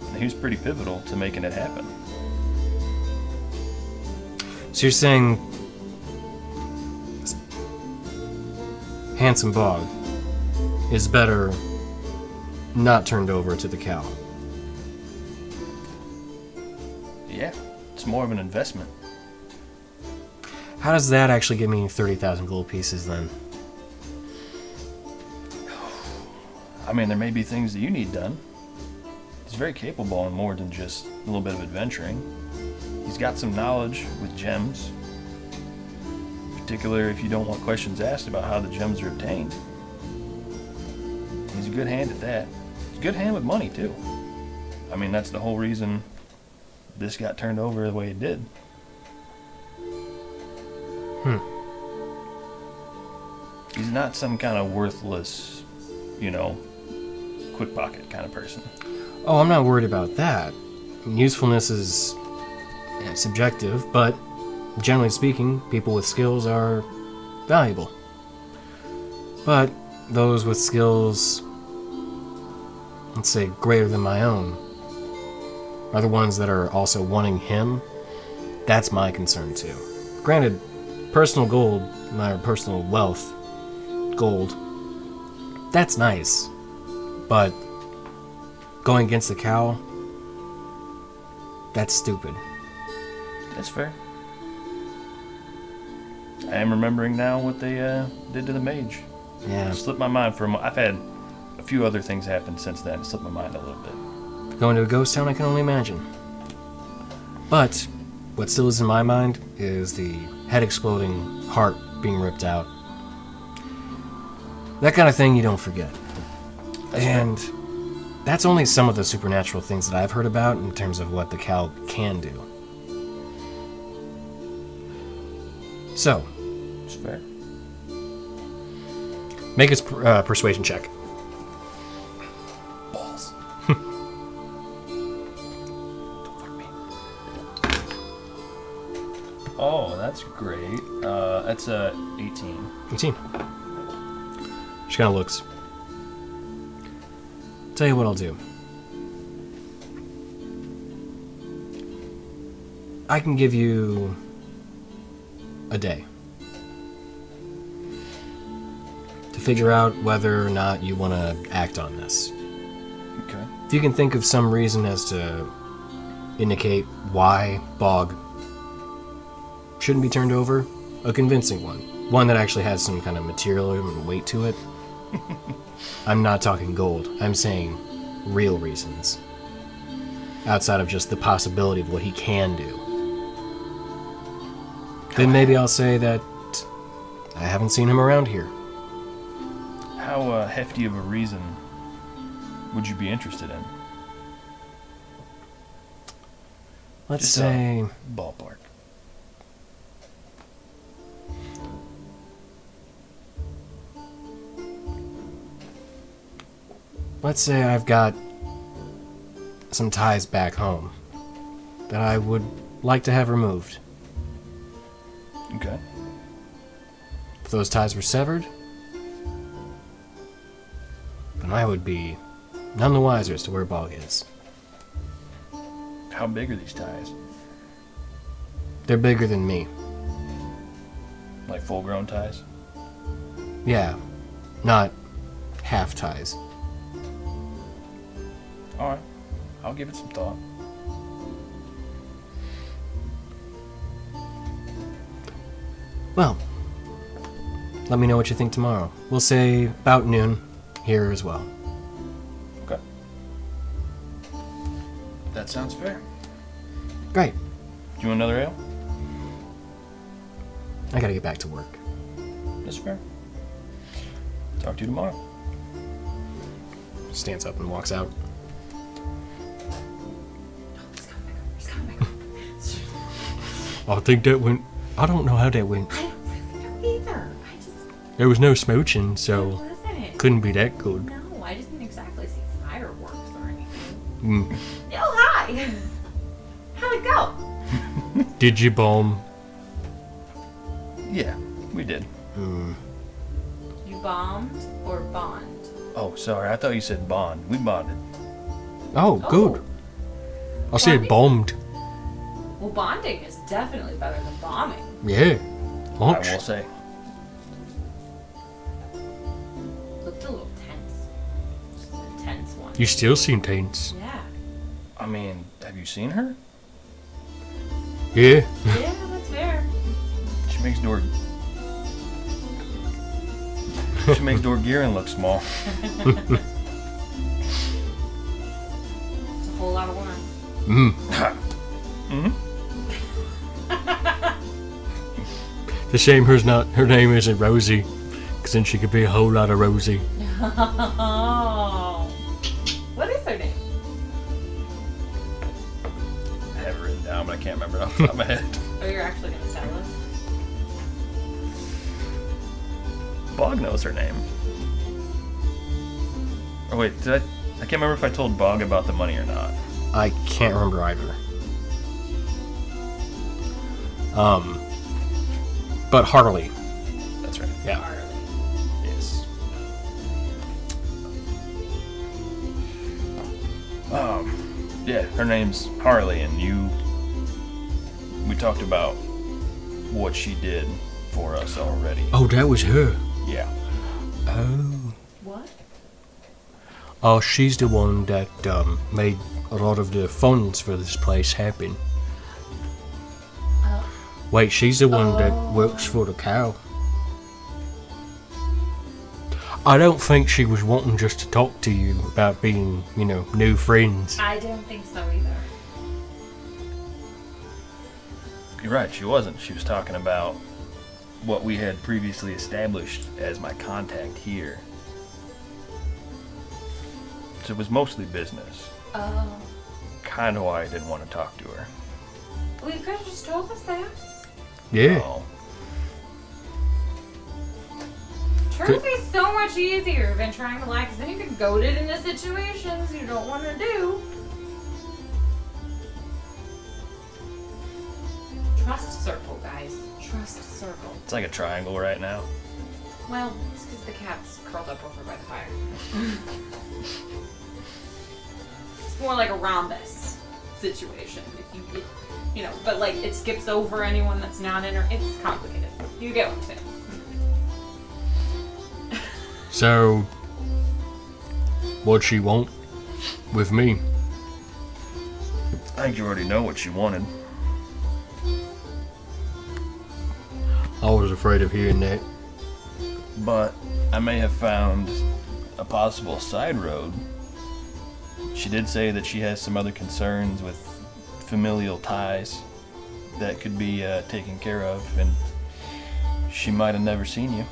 And he was pretty pivotal to making it happen. So you're saying Handsome Bog is better not turned over to the cow? Yeah, it's more of an investment. How does that actually give me 30,000 gold pieces then? I mean, there may be things that you need done. He's very capable in more than just a little bit of adventuring. He's got some knowledge with gems, particularly if you don't want questions asked about how the gems are obtained. He's a good hand at that. He's a good hand with money, too. I mean, that's the whole reason this got turned over the way it did. He's not some kind of worthless, quick pocket kind of person. Oh, I'm not worried about that. Usefulness is subjective, but generally speaking, people with skills are valuable. But those with skills, let's say, greater than my own, are the ones that are also wanting him. That's my concern too. Granted, personal gold, my personal wealth, gold, that's nice. But going against the cow, that's stupid. That's fair. I am remembering now what they did to the mage. Yeah. It slipped my mind for a moment. I've had a few other things happen since then. It slipped my mind a little bit. Going to a ghost town, I can only imagine. But what still is in my mind is the head exploding, heart being ripped out. That kind of thing you don't forget. And that's only some of the supernatural things that I've heard about in terms of what the cow can do. So, It's fair. make its persuasion check. Balls. Don't fuck me. Oh, that's great. That's 18. 18. She kind of looks. Tell you what I'll do. I can give you a day to figure out whether or not you want to act on this. Okay. If you can think of some reason as to indicate why Bog shouldn't be turned over, a convincing one. One that actually has some kind of material and weight to it. I'm not talking gold. I'm saying real reasons. Outside of just the possibility of what he can do. Then maybe I'll say that I haven't seen him around here. How hefty of a reason would you be interested in? Let's Just say... ballpark. Let's say I've got some ties back home that I would like to have removed. Okay. If those ties were severed, then I would be none the wiser as to where Bog is. How big are these ties? They're bigger than me. Like full-grown ties? Yeah, not half ties. All right. I'll give it some thought. Well, let me know what you think tomorrow. We'll say about noon here as well. Okay. That sounds fair. Great. Do you want another ale? I gotta get back to work. That's fair. Talk to you tomorrow. Stands up and walks out. He's coming back. I think that went... I don't know how that went. I don't really know either. I just There was no smooching, so wasn't. couldn't be that good. No, I didn't exactly see fireworks or anything. Mm. Oh, hi! How'd it go? Did you bomb? Yeah, we did. Mm. You bombed or bond? Oh, sorry. I thought you said bond. We bonded. Oh, good. I said bombed. Well, bonding is definitely better than bombing. Yeah. I Much. will say. Looked a little tense. Just a tense one. You still seem tense. Yeah. I mean, have you seen her? Yeah. Yeah, that's fair. She makes Door. She makes Dorgirin look small. It's a whole lot of wine. Mm. Mm-hmm. It's a shame her name isn't Rosie, because then she could be a whole lot of Rosie. Oh. What is her name? I have it written down, but I can't remember it off the top of my head. Oh, you're actually going to tell us? Bog knows her name. Oh wait, I can't remember if I told Bog about the money or not. I can't remember either. But Harley. That's right. Yeah. Harley. Yes. Yeah, her name's Harley, and we talked about what she did for us already. Oh, that was her. Yeah. Oh. What? Oh, she's the one that made a lot of the funds for this place happen. Wait, she's the one that works for the cow. I don't think she was wanting just to talk to you about being, new friends. I don't think so either. You're right, she wasn't. She was talking about what we had previously established as my contact here. So it was mostly business. Oh. Kind of why I didn't want to talk to her. Well, you could have just told us that. Yeah. Oh, Truth is so much easier than trying to lie, because then you get goaded into situations you don't want to do. Trust circle, guys. Trust circle. it's like a triangle right now. Well, it's because the cat's curled up over by the fire. It's more like a rhombus situation. If you get, but like it skips over anyone that's not in her. It's complicated. You get what I'm saying. So, what'd she want with me? I think you already know what she wanted. I was afraid of hearing that. But I may have found a possible side road. She did say that she has some other concerns with familial ties that could be taken care of, and she might have never seen you.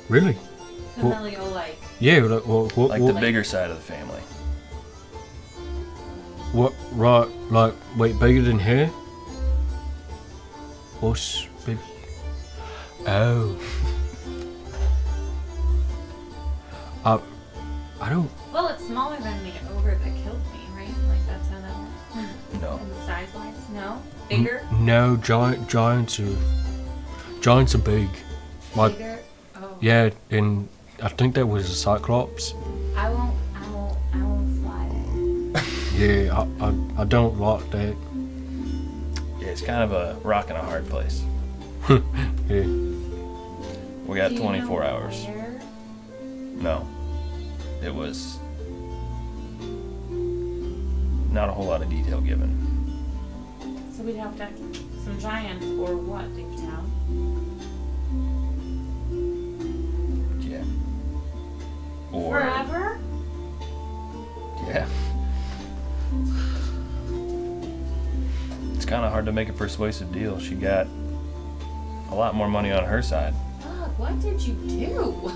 Really? Familial, like. Yeah. What? Like the bigger side of the family. What? Right? Like, wait, bigger than her? What's big? Oh. I don't. Well, it's smaller than the ogre that killed me, right? Like that's how that works. No. Size-wise, no. Bigger. No, giants are Giants are big. Like, Bigger? Oh. yeah, and I think that was a Cyclops. I won't fly there. Yeah, I don't like that. Yeah, it's kind of a rock and a hard place. Yeah. We got Do you 24 know hours. where? No. It was not a whole lot of detail given. So we'd have to some giants or what, Dick Town? Yeah. Or Forever? yeah. It's kind of hard to make a persuasive deal. She got a lot more money on her side. Fuck, what did you do?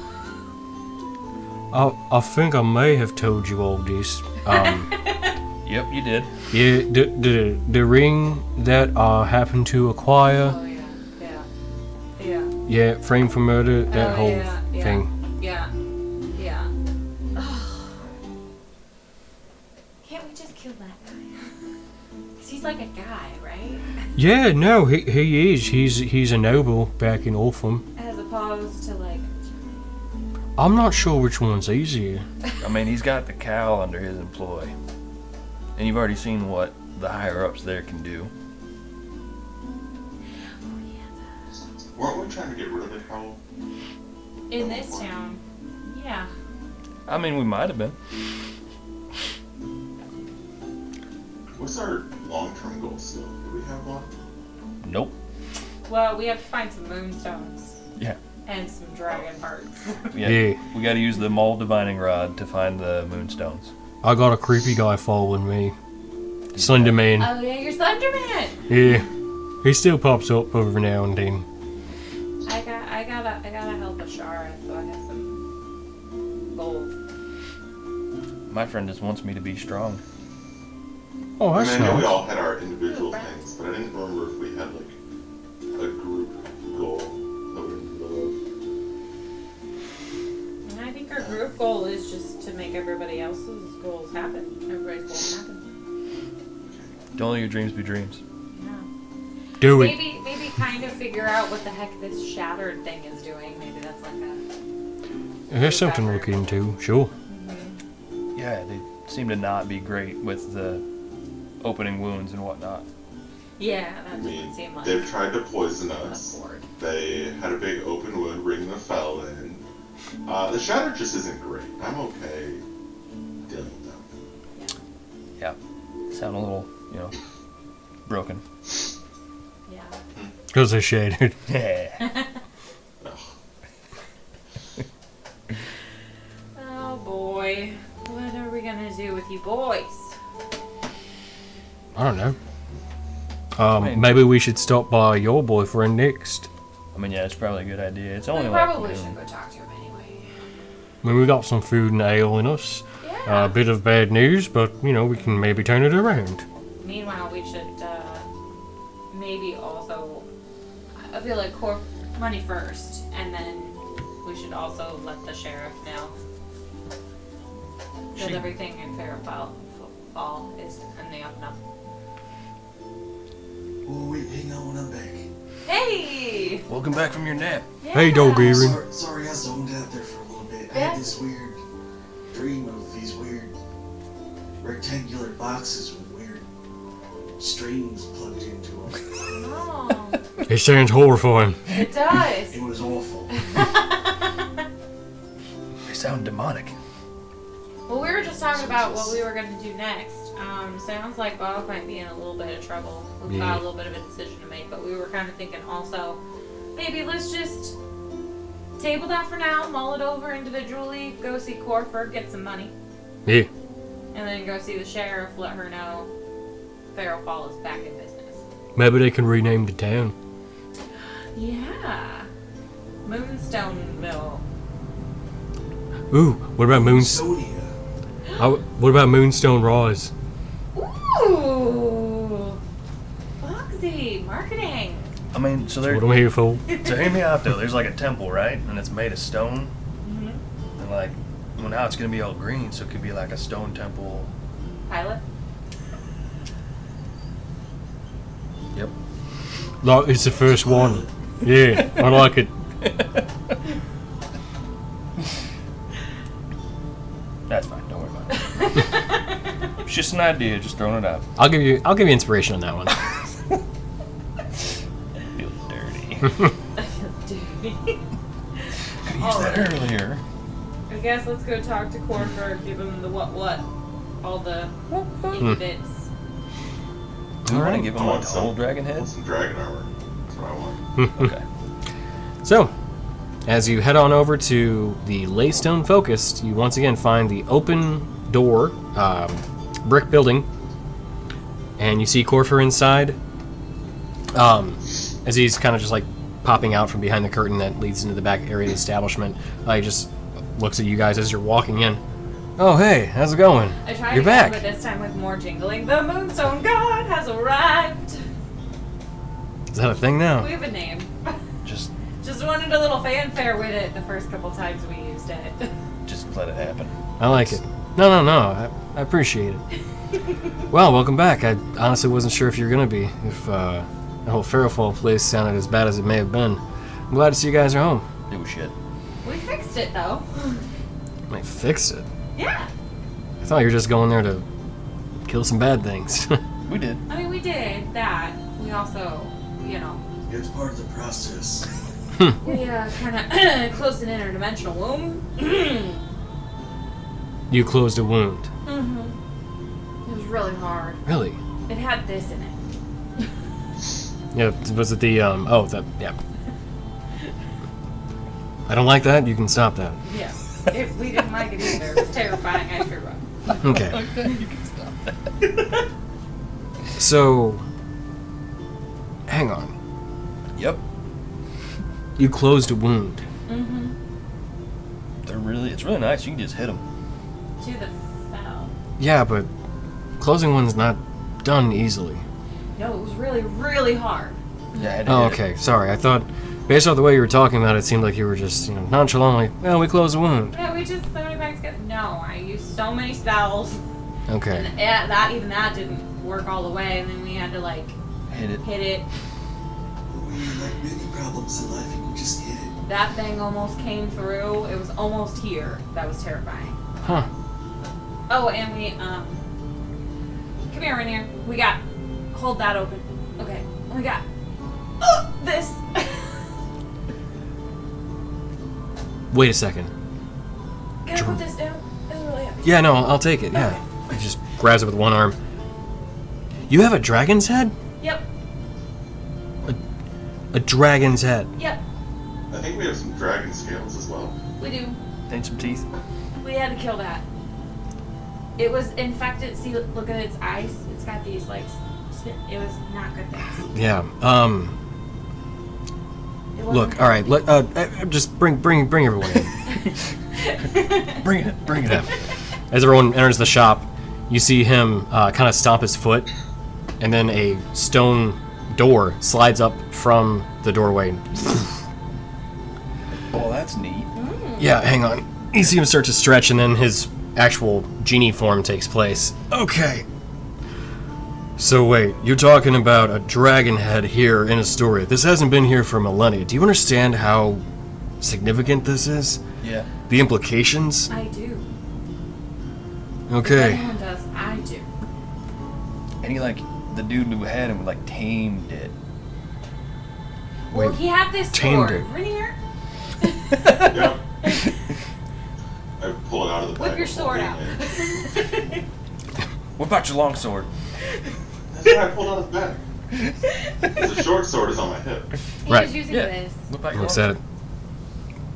I think I may have told you all this. Yep, you did. Yeah, the ring that I happened to acquire. Oh yeah. Yeah, framed for murder. That Oh, whole yeah, yeah. thing. Yeah. Can't we just kill that guy? 'Cause he's like a guy, right? Yeah, no, he is. He's a noble back in Orpham. As opposed to like. I'm not sure which one's easier. I mean, he's got the cow under his employ. And you've already seen what the higher-ups there can do. Weren't we trying to get rid of the cow? In this town. Yeah. I mean, we might have been. What's our long-term goal still? Do we have one? Nope. Well, we have to find some moonstones. Yeah. And some dragon hearts. Yeah. We got to use the mole divining rod to find the moonstones. I got a creepy guy following me. Slender Man. Oh yeah, you're Slenderman. Yeah. He still pops up every now and then. I gotta help Ashara so I have some gold. My friend just wants me to be strong. Oh, I that's mean, I know we nice. all had our individual things, but I didn't remember if we had like a group goal that we're in the middle of. And I think our group goal is just to make everybody else's goals happen. Everybody's goals happen. Don't let your dreams be dreams. Yeah. Do it. Maybe kind of figure out what the heck this shattered thing is doing. Maybe that's like a. There's something to look into, sure. Yeah, they seem to not be great with the opening wounds and whatnot. Yeah, I that mean, doesn't seem like. they've tried to poison an us. accord. They had a big open wound, ring the fell in. The shatter just isn't great. I'm okay dealing with them. Yeah. Sound a little, broken. Yeah. Because they're shattered. Yeah. Oh boy, what are we gonna do with you boys? I don't know. Maybe we should stop by your boyfriend next. I mean, yeah, it's probably a good idea. It's We only like probably noon. should go talk to him anyway. I mean, we got some food and ale in us. Yeah. A bit of bad news, but, we can maybe turn it around. Meanwhile, we should maybe also. I feel like core money first, and then we should also let the sheriff know that She- everything in Fairfall is in the up and up. Oh, wait, hang on when I'm back. Hey! Welcome back from your nap. Hey, dog Yeah. Aaron. Sorry, I zoned out there for a little bit. I Yeah. had this weird dream of these weird rectangular boxes with weird strings plugged into them. Oh, It sounds horrifying. it does. It was awful. They sound demonic. Well, we were just talking about what we were going to do next. Sounds like Bob might be in a little bit of trouble. We've got a little bit of a decision to make, but we were kind of thinking also, maybe let's just table that for now, mull it over individually, go see Corford, get some money, Yeah. and then go see the sheriff, let her know Feral Fall is back in business. Maybe they can rename the town. Yeah. Moonstone Mill. Ooh, what about Sonia. What about Moonstone Rise? Ooh. Foxy. Marketing. I mean, so That's what I'm here for. So hear me out though. There's like a temple, right? And it's made of stone. Mm-hmm. And like, well, now it's gonna be all green, so it could be like a stone temple. Pilot. Yep. Like, it's the first one. Yeah, I like it. That's fine. Don't worry about it. It's just an idea. Just throwing it out. I'll give you inspiration on that one. Feel dirty. I feel dirty. Could use that earlier. I guess let's go talk to Corford, give him the what, all the bits. Do you want to give I him want a some- whole dragon I head? want some dragon armor. That's what I want. Okay. So, as you head on over to the Laystone Focused, you once again find the open door, brick building, and you see Corfer inside. As he's kind of just like popping out from behind the curtain that leads into the back area of the establishment, he just looks at you guys as you're walking in. Oh, hey, how's it going? I tried You're again, back. but this time with more jingling. The Moonstone God has arrived. Is that a thing now? We have a name. Just Wanted a little fanfare with it the first couple times we used it. let it happen. I like it. No. I appreciate it. Well, welcome back. I honestly wasn't sure if you were going to be. If the whole Farrowfall place sounded as bad as it may have been. I'm glad to see you guys are home. It was shit. We fixed it though. I fixed it. Yeah. I thought you were just going there to kill some bad things. We did. I mean, we did that. We also, It's part of the process. we kind of closed an interdimensional womb. You closed a wound. Mm-hmm. It was really hard. Really? It had this in it. Yeah, was it the, yeah. I don't like that, you can stop that. Yeah. We didn't like it either. It was terrifying after a while. Okay. You can stop that. So, hang on. Yep. You closed a wound. Mm-hmm. It's really nice. You can just hit them. To the fell. Yeah, but closing one's not done easily. No, it was really, really hard. Yeah, I had to Oh, hit it. okay. Sorry. I thought, based off the way you were talking about it, it seemed like you were just, nonchalantly, well, we closed a wound. Yeah, we just threw it back together. No, I used so many spells. Okay. And that didn't work all the way, and then we had to, Hit it. hit it. When you like many problems in life, you can just hit it. That thing almost came through. It was almost here. That was terrifying. Huh. Oh, and we, come here, Rainier. We got, hold that open. Okay. We got, this. Wait a second. Can I put this down? It's really heavy. Yeah, no, I'll take it, yeah. He just grabs it with one arm. You have a dragon's head? Yep. A dragon's head. Yep. I think we have some dragon scales as well. We do. And some teeth. We had to kill that. It was infected. See, look at its eyes. It's got these, it was not good things. Yeah. It wasn't Look, all right. Just bring everyone in. Bring it up. As everyone enters the shop, you see him kind of stomp his foot, and then a stone door slides up from the doorway. Oh, that's neat. Yeah, hang on. You see him start to stretch, and then his actual genie form takes place. Okay. So wait, you're talking about a dragon head here in Istoria. This hasn't been here for millennia. Do you understand how significant this is? Yeah. The implications? I do. If Okay. anyone does, I do. And he the dude who had him tamed it. Well, Wait, he had this tamed sword. it. Rainier, Yep. I pull it out of the bag. whip your sword out. What about your longsword? That's why I pulled out of the bag. The short sword is on my hip. He Right. was using Yeah. this. What about your Looks at it.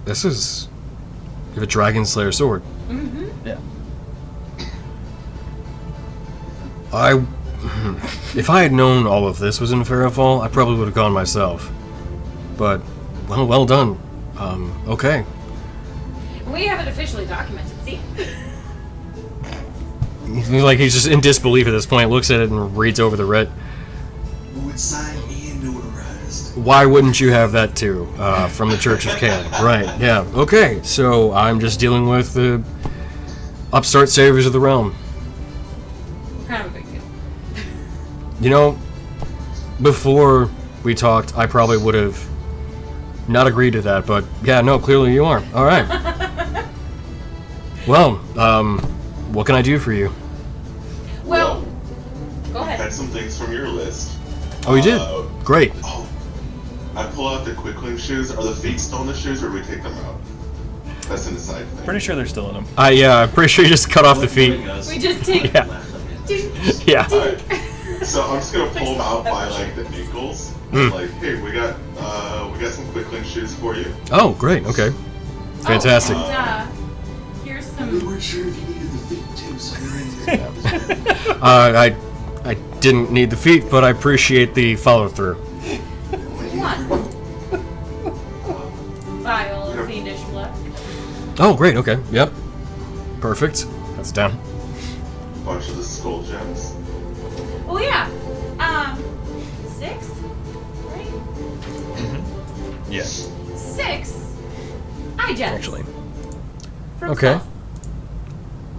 This is... You have a dragon slayer sword. Mm-hmm. Yeah. If I had known all of this was in Farrowfall, I probably would have gone myself. But, well done. Okay. We have it officially documented. See? He's just in disbelief at this point, looks at it and reads over the red. Who would sign and notarized? Why wouldn't you have that too? From the Church of Cain. Right, yeah. Okay, so I'm just dealing with the upstart saviors of the realm. Kind of a big deal. You know, before we talked, I probably would have not agree to that, but yeah, no, clearly you are. All right. Well, what can I do for you? Well, go I had ahead. some things from your list. Oh, you did? Great. Oh, I pull out the quick link shoes. Are the feet still in the shoes, or we take them out? That's an aside thing. Pretty sure they're still in them. I'm pretty sure you just cut off the feet. We just take. Yeah. Yeah. Alright. So I'm just gonna pull them out by like the ankles. Like, hey, we got some quick link shoes for you. Oh, great. Okay. Fantastic. Oh, and, here's We some. weren't sure if you needed the feet too, so we're in there. I didn't need the feet, but I appreciate the follow through. One. Vial of fiendish blood. Oh, great. Okay. Yep. Perfect. That's down. Bunch of the skull gems. Oh yeah. 6, right? Yeah. 6 eye gems. Actually. From Okay. Sauce.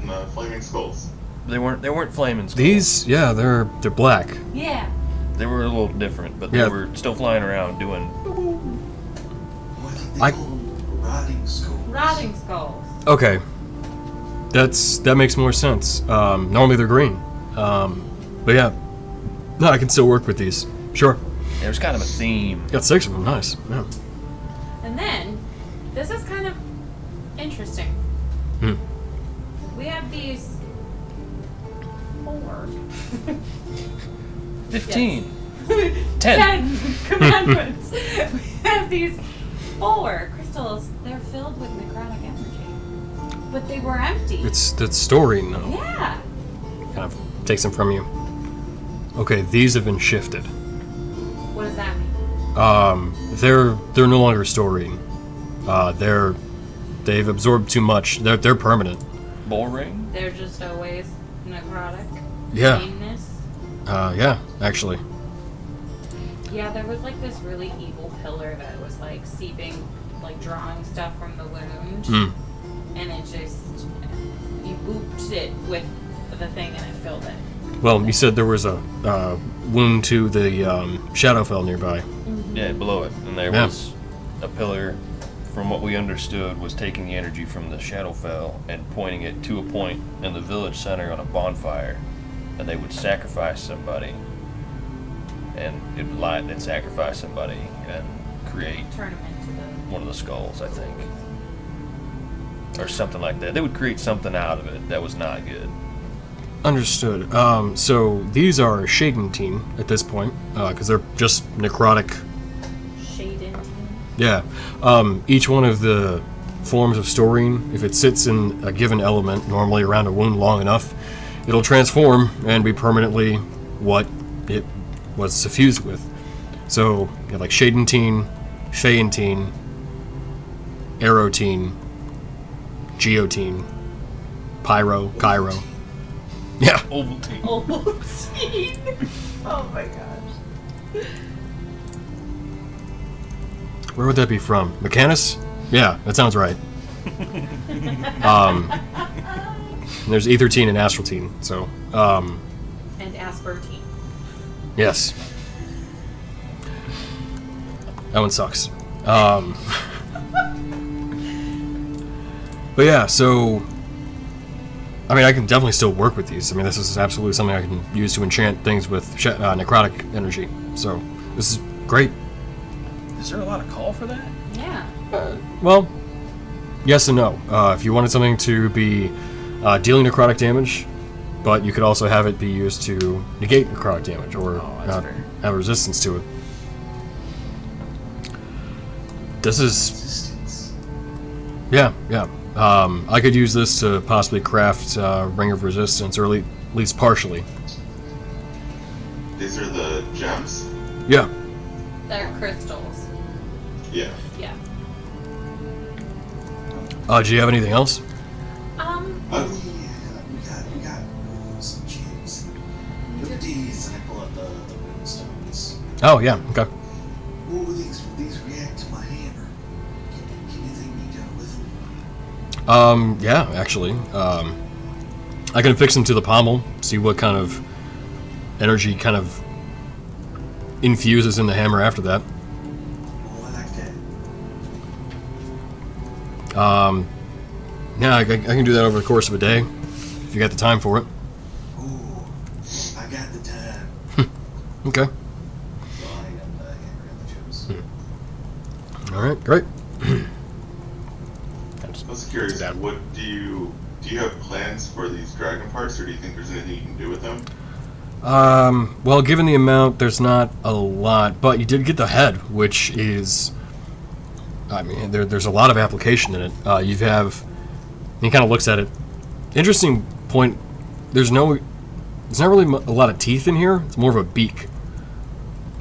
And the flaming skulls. They weren't flaming skulls. These, yeah, they're black. Yeah. They were a little different, but Yeah. they were still flying around doing. Well, I think they I- call them rotting skulls. Rotting skulls. Okay. That makes more sense. Normally they're green. But yeah. No, I can still work with these. Sure. There's kind of a theme. Got 6 of them. Nice. Yeah. And then, this is kind of interesting. Hmm. We have these 4. 15. 10. 10 commandments. We have these 4 crystals. They're filled with necrotic energy. But they were empty. It's the story now. Yeah. Kind of takes them from you. Okay, these have been shifted. What does that mean? They're no longer storing. They've absorbed too much. They're permanent. Bull ring? They're just always necrotic. Yeah. Sameness. Yeah, actually. Yeah, there was like this really evil pillar that was like seeping, like drawing stuff from the wound. Hmm. And it just, you booped it with the thing and it filled it. Well, you said there was a wound to the Shadowfell nearby. Yeah, below it. And there Yeah. was a pillar, from what we understood, was taking the energy from the Shadowfell and pointing it to a point in the village center on a bonfire. And they would sacrifice somebody. And it would light and sacrifice somebody and create Turn them into the. one of the skulls, I think. Or something like that. They would create something out of it that was not good. Understood. So these are Shadentine at this point, because they're just necrotic. Shade into. Yeah. Each one of the forms of storine, if it sits in a given element, normally around a wound long enough, it'll transform and be permanently what it was suffused with. So, you have like Shadentine, Feyentine, Aerotine, Geotine, Pyro, Cairo. Yeah. Ovaltine. Ovaltine. Oh my gosh. Where would that be from? Mechanus? Yeah, that sounds right. And there's Ethertine and Astraltine, so, And aspartine. yes. That one sucks. But yeah, so, I mean, I can definitely still work with these. I mean, this is absolutely something I can use to enchant things with necrotic energy. So, this is great. Is there a lot of call for that? Yeah. Well, yes and no. If you wanted something to be dealing necrotic damage, but you could also have it be used to negate necrotic damage or Oh, that's fair. have resistance to it. This is, Resistance. yeah. I could use this to possibly craft Ring of Resistance, or at least partially. These are the gems? Yeah. They're crystals. Yeah. Yeah. Do you have anything else? Yeah, we got some gems. Look at these, and I pull out the moonstones. Oh, yeah. Okay. What will these react to my hammer? Can anything be done with them? Yeah, actually. I can fix them to the pommel, see what kind of energy kind of infuses in the hammer after that. Oh, I like that. Yeah, I can do that over the course of a day, if you got the time for it. Ooh, I got the time. Okay. So I ain't got the hammer and the chips. All right, great. I was curious, what do you have plans for these dragon parts, or do you think there's anything you can do with them? Well, given the amount, there's not a lot, but you did get the head, which is, I mean, there's a lot of application in it. You have, he kind of looks at it. Interesting point. There's not really a lot of teeth in here. It's more of a beak.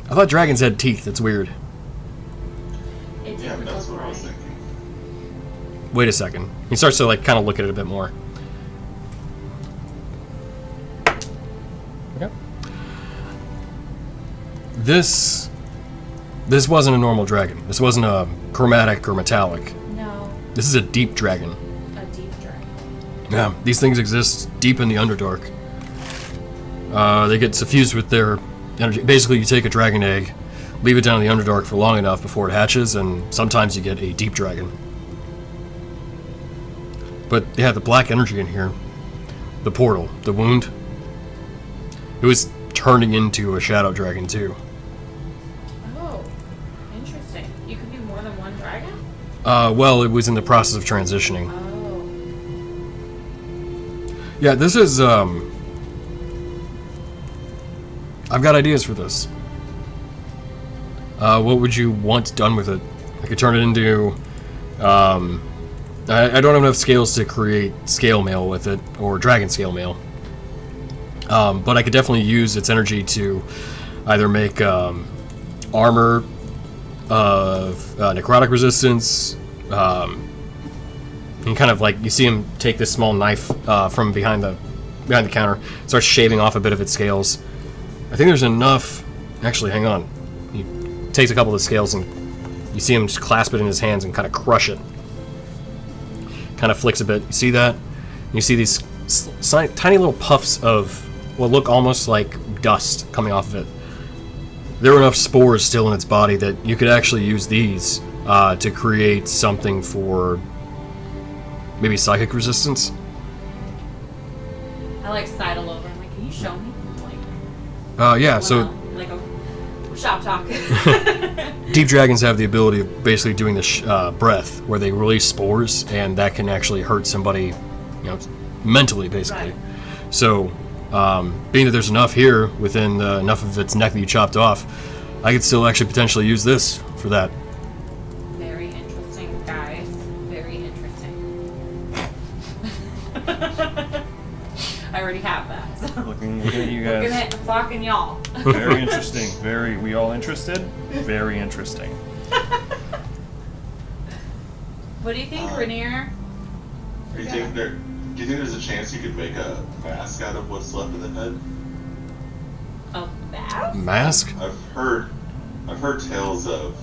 I thought dragons had teeth. That's weird. It Yeah, didn't that's look what I was right. thinking. Wait a second. He starts to like kind of look at it a bit more. Okay. This wasn't a normal dragon. This wasn't a chromatic or metallic. No, This is a deep dragon. a deep dragon. Yeah, these things exist deep in the Underdark. They get suffused with their energy. Basically, you take a dragon egg, leave it down in the Underdark for long enough before it hatches, and sometimes you get a deep dragon. But yeah, the black energy in here, the portal, the wound, it was turning into a shadow dragon too. Oh, interesting. You could be more than one dragon? Well, it was in the process of transitioning. Oh. Yeah, this is, I've got ideas for this. What would you want done with it? I could turn it into, I don't have enough scales to create scale mail with it, or dragon scale mail. But I could definitely use its energy to either make armor of necrotic resistance. And kind of like you see him take this small knife from behind the counter, starts shaving off a bit of its scales. I think there's enough. Actually, hang on. He takes a couple of the scales and you see him just clasp it in his hands and kind of crush it. Kind of flicks a bit. You see that? You see these tiny little puffs of what look almost like dust coming off of it. There are enough spores still in its body that you could actually use these to create something for maybe psychic resistance. I like sidle over. I'm like, can you show me? Like, Yeah, so like a shop talk. deep dragons have the ability of basically doing this breath, where they release spores, and that can actually hurt somebody, mentally, basically. Right. So, being that there's enough here within enough of its neck that you chopped off, I could still actually potentially use this for that. Very interesting, guys. Very interesting. I already have that. So. Looking at you Looking guys. at fucking y'all. Very interesting. We all interested? Very interesting. What do you think, Rainier? Do you think there's a chance you could make a mask out of what's left of the head? A bath? Mask? I've heard tales of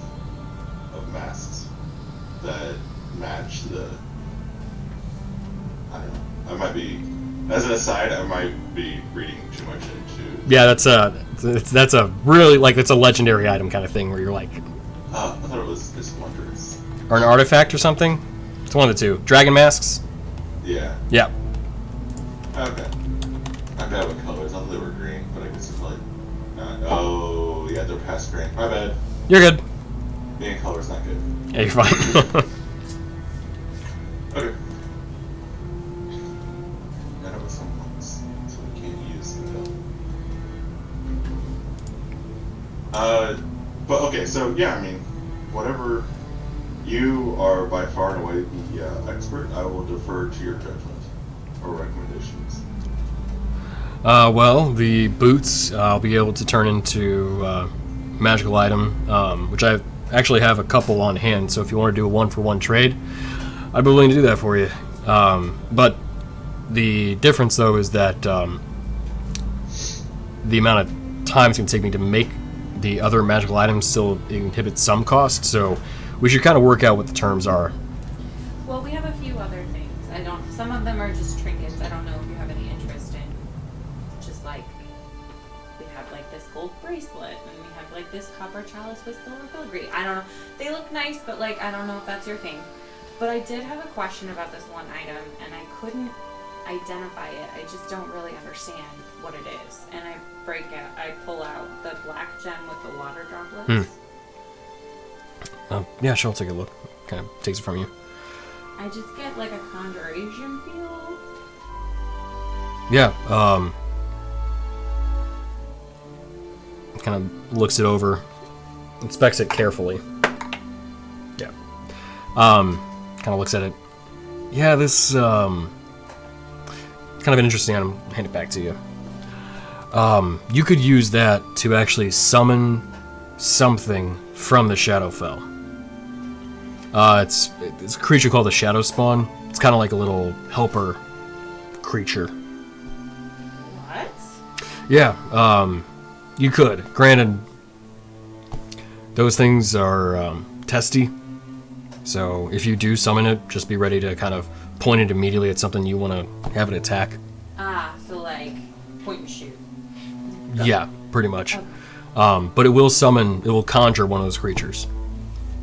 masks that match the. I don't know. I might be, as an aside, I might be reading too much into. Yeah, that's a really it's a legendary item kind of thing where you're like, I thought it was just wondrous. or an artifact or something. It's one of the two. Dragon masks. Yeah. Yeah. Okay. I'm bad with colors. I thought they were green, but I guess it's like not. Oh, yeah, they're past green. My bad. You're good. Being color's not good. Yeah, you're fine. Okay. None of us have ones, so we can't use them. But okay, so yeah, I mean, whatever. You are by far and away the expert. I will defer to your judgment or recommendations. Well, the boots I'll be able to turn into magical item, which I actually have a couple on hand. So if you want to do a 1-for-1 trade, I'd be willing to do that for you. But the difference, though, is that the amount of time it's going to take me to make the other magical items still inhibits some cost. So we should kind of work out what the terms are. Well, we have a few other things. Some of them are just trinkets. I don't know if you have any interest in. Just like, we have like this gold bracelet, and we have like this copper chalice with silver filigree. I don't know. They look nice, but like, I don't know if that's your thing. But I did have a question about this one item, and I couldn't identify it. I just don't really understand what it is. And I pull out the black gem with the water droplets. Yeah, sure, I'll take a look. Kind of takes it from you. I just get like a conjuration feel. Yeah, kind of looks it over, inspects it carefully. Yeah. Kind of looks at it. Yeah, this, kind of an interesting item. Hand it back to you. You could use that to actually summon something from the Shadowfell. It's a creature called the Shadow Spawn. It's kind of like a little helper creature. What? Yeah, you could. Granted, those things are testy. So if you do summon it, just be ready to kind of point it immediately at something you want to have it attack. So like point and shoot. Yeah, pretty much. Okay. But it will conjure one of those creatures.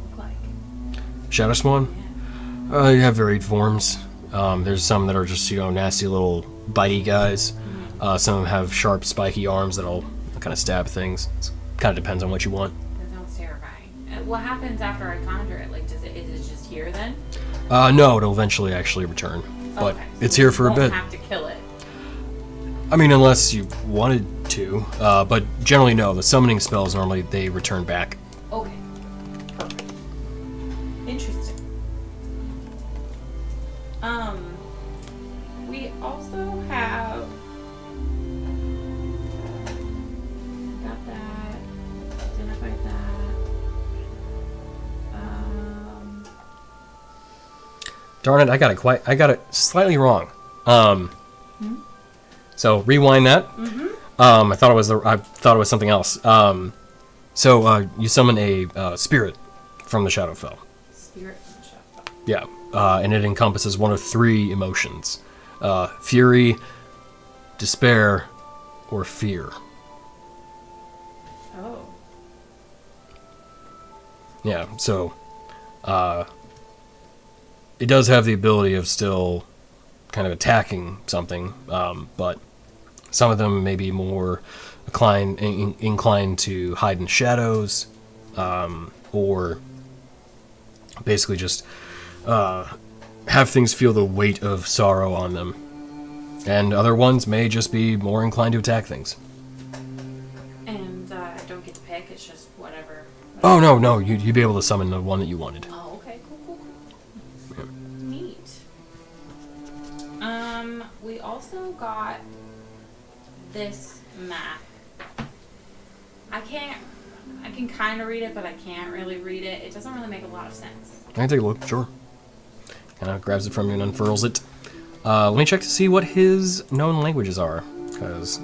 Look like. Shadow Spawn? Yeah. You have varied forms. There's some that are just, nasty little bitey guys. Some of them have sharp, spiky arms that'll kind of stab things. It kind of depends on what you want. That sounds terrifying. What happens after I conjure it? Like, is it just here then? No, it'll eventually actually return. But Okay, so it's here for a won't bit. Have to kill it. I mean, unless you wanted to. But generally, no. The summoning spells, normally, they return back. Okay. Perfect. Interesting. We also have. Got that. Identified that. Darn it! I got it slightly wrong. So rewind that. I thought it was something else. So you summon a spirit from the Shadowfell. Spirit from the Shadowfell. Yeah, and it encompasses one of three emotions: fury, despair, or fear. Oh. Yeah, so it does have the ability of still kind of attacking something, but some of them may be more inclined to hide in shadows, or basically just have things feel the weight of sorrow on them. And other ones may just be more inclined to attack things. And I don't get to pick, it's just whatever. Oh, no, you'd be able to summon the one that you wanted. Oh, okay, cool. Neat. We also got this map. I can kind of read it, but I can't really read it. It doesn't really make a lot of sense. I can take a look, sure. Kind of grabs it from you and unfurls it. Let me check to see what his known languages are, because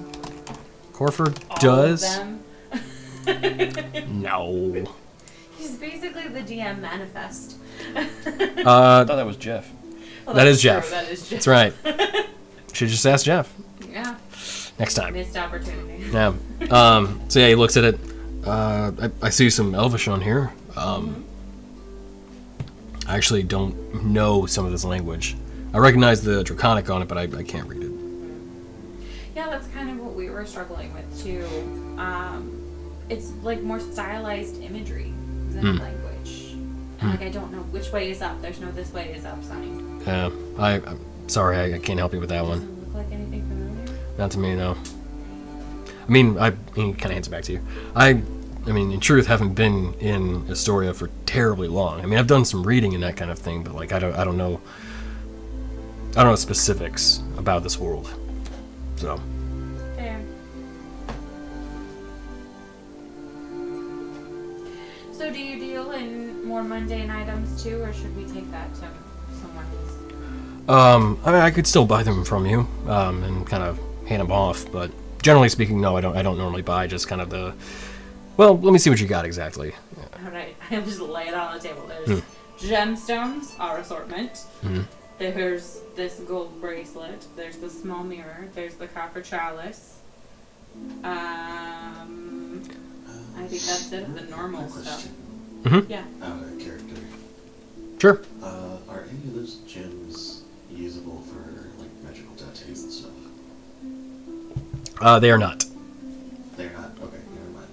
Corford does. All of them. No. He's basically the DM manifest. I thought that was Jeff. Well, That is true, Jeff. That is Jeff. That's right. Should just ask Jeff Yeah. next time. Missed opportunity. Yeah. So yeah, he looks at it. I see some Elvish on here. I actually don't know some of this language. I recognize the Draconic on it, but I can't read it. Yeah, that's kind of what we were struggling with too. It's like more stylized imagery than language. And like I don't know which way is up. There's no this way is up sign. Yeah. I'm sorry, I can't help you with that one. Doesn't look like anything familiar. Not to me, no. I mean, he kind of hands it back to you. I mean, in truth, haven't been in Istoria for terribly long. I mean, I've done some reading and that kind of thing, but like, I don't know specifics about this world. So. Fair. So do you deal in more mundane items too, or should we take that to someone else? I mean, I could still buy them from you, and kind of hand them off, but generally speaking, no, I don't normally buy just kind of the. Well, let me see what you got exactly. Alright, I'll just lay it on the table. There's gemstones, our assortment. There's this gold bracelet. There's the small mirror. There's the copper chalice. I think that's it of the normal stuff. Question. Yeah. Out of character. Sure. Are They are not. They're not. Okay, never mind.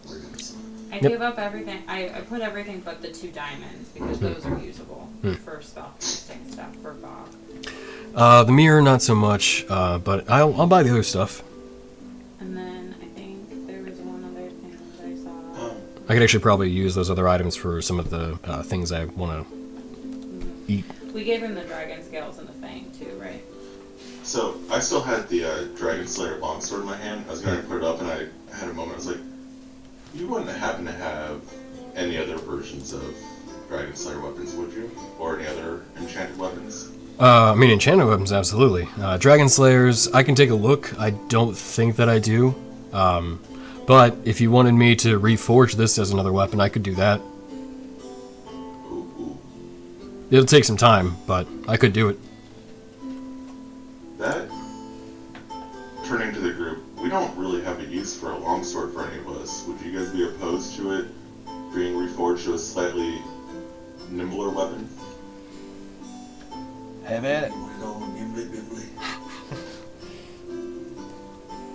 We're good. I Yep. give up everything. I put everything but the 2 diamonds because those are usable for spell casting stuff for Bob. The mirror, not so much, but I'll buy the other stuff. And then I think there was one other thing that I saw. I could actually probably use those other items for some of the things I want to eat. We gave him the dragon scales and the fang too, right? So I still had the Dragon Slayer longsword in my hand. I was going to put it up, and I had a moment. I was like, "You wouldn't happen to have any other versions of Dragon Slayer weapons, would you? Or any other enchanted weapons?" I mean, enchanted weapons, absolutely. Dragon Slayers, I can take a look. I don't think that I do. But if you wanted me to reforge this as another weapon, I could do that. Ooh. It'll take some time, but I could do it. That, turning to the group, we don't really have a use for a longsword for any of us. Would you guys be opposed to it being reforged to a slightly nimbler weapon? Have at it. You want it all nimbly bimbly.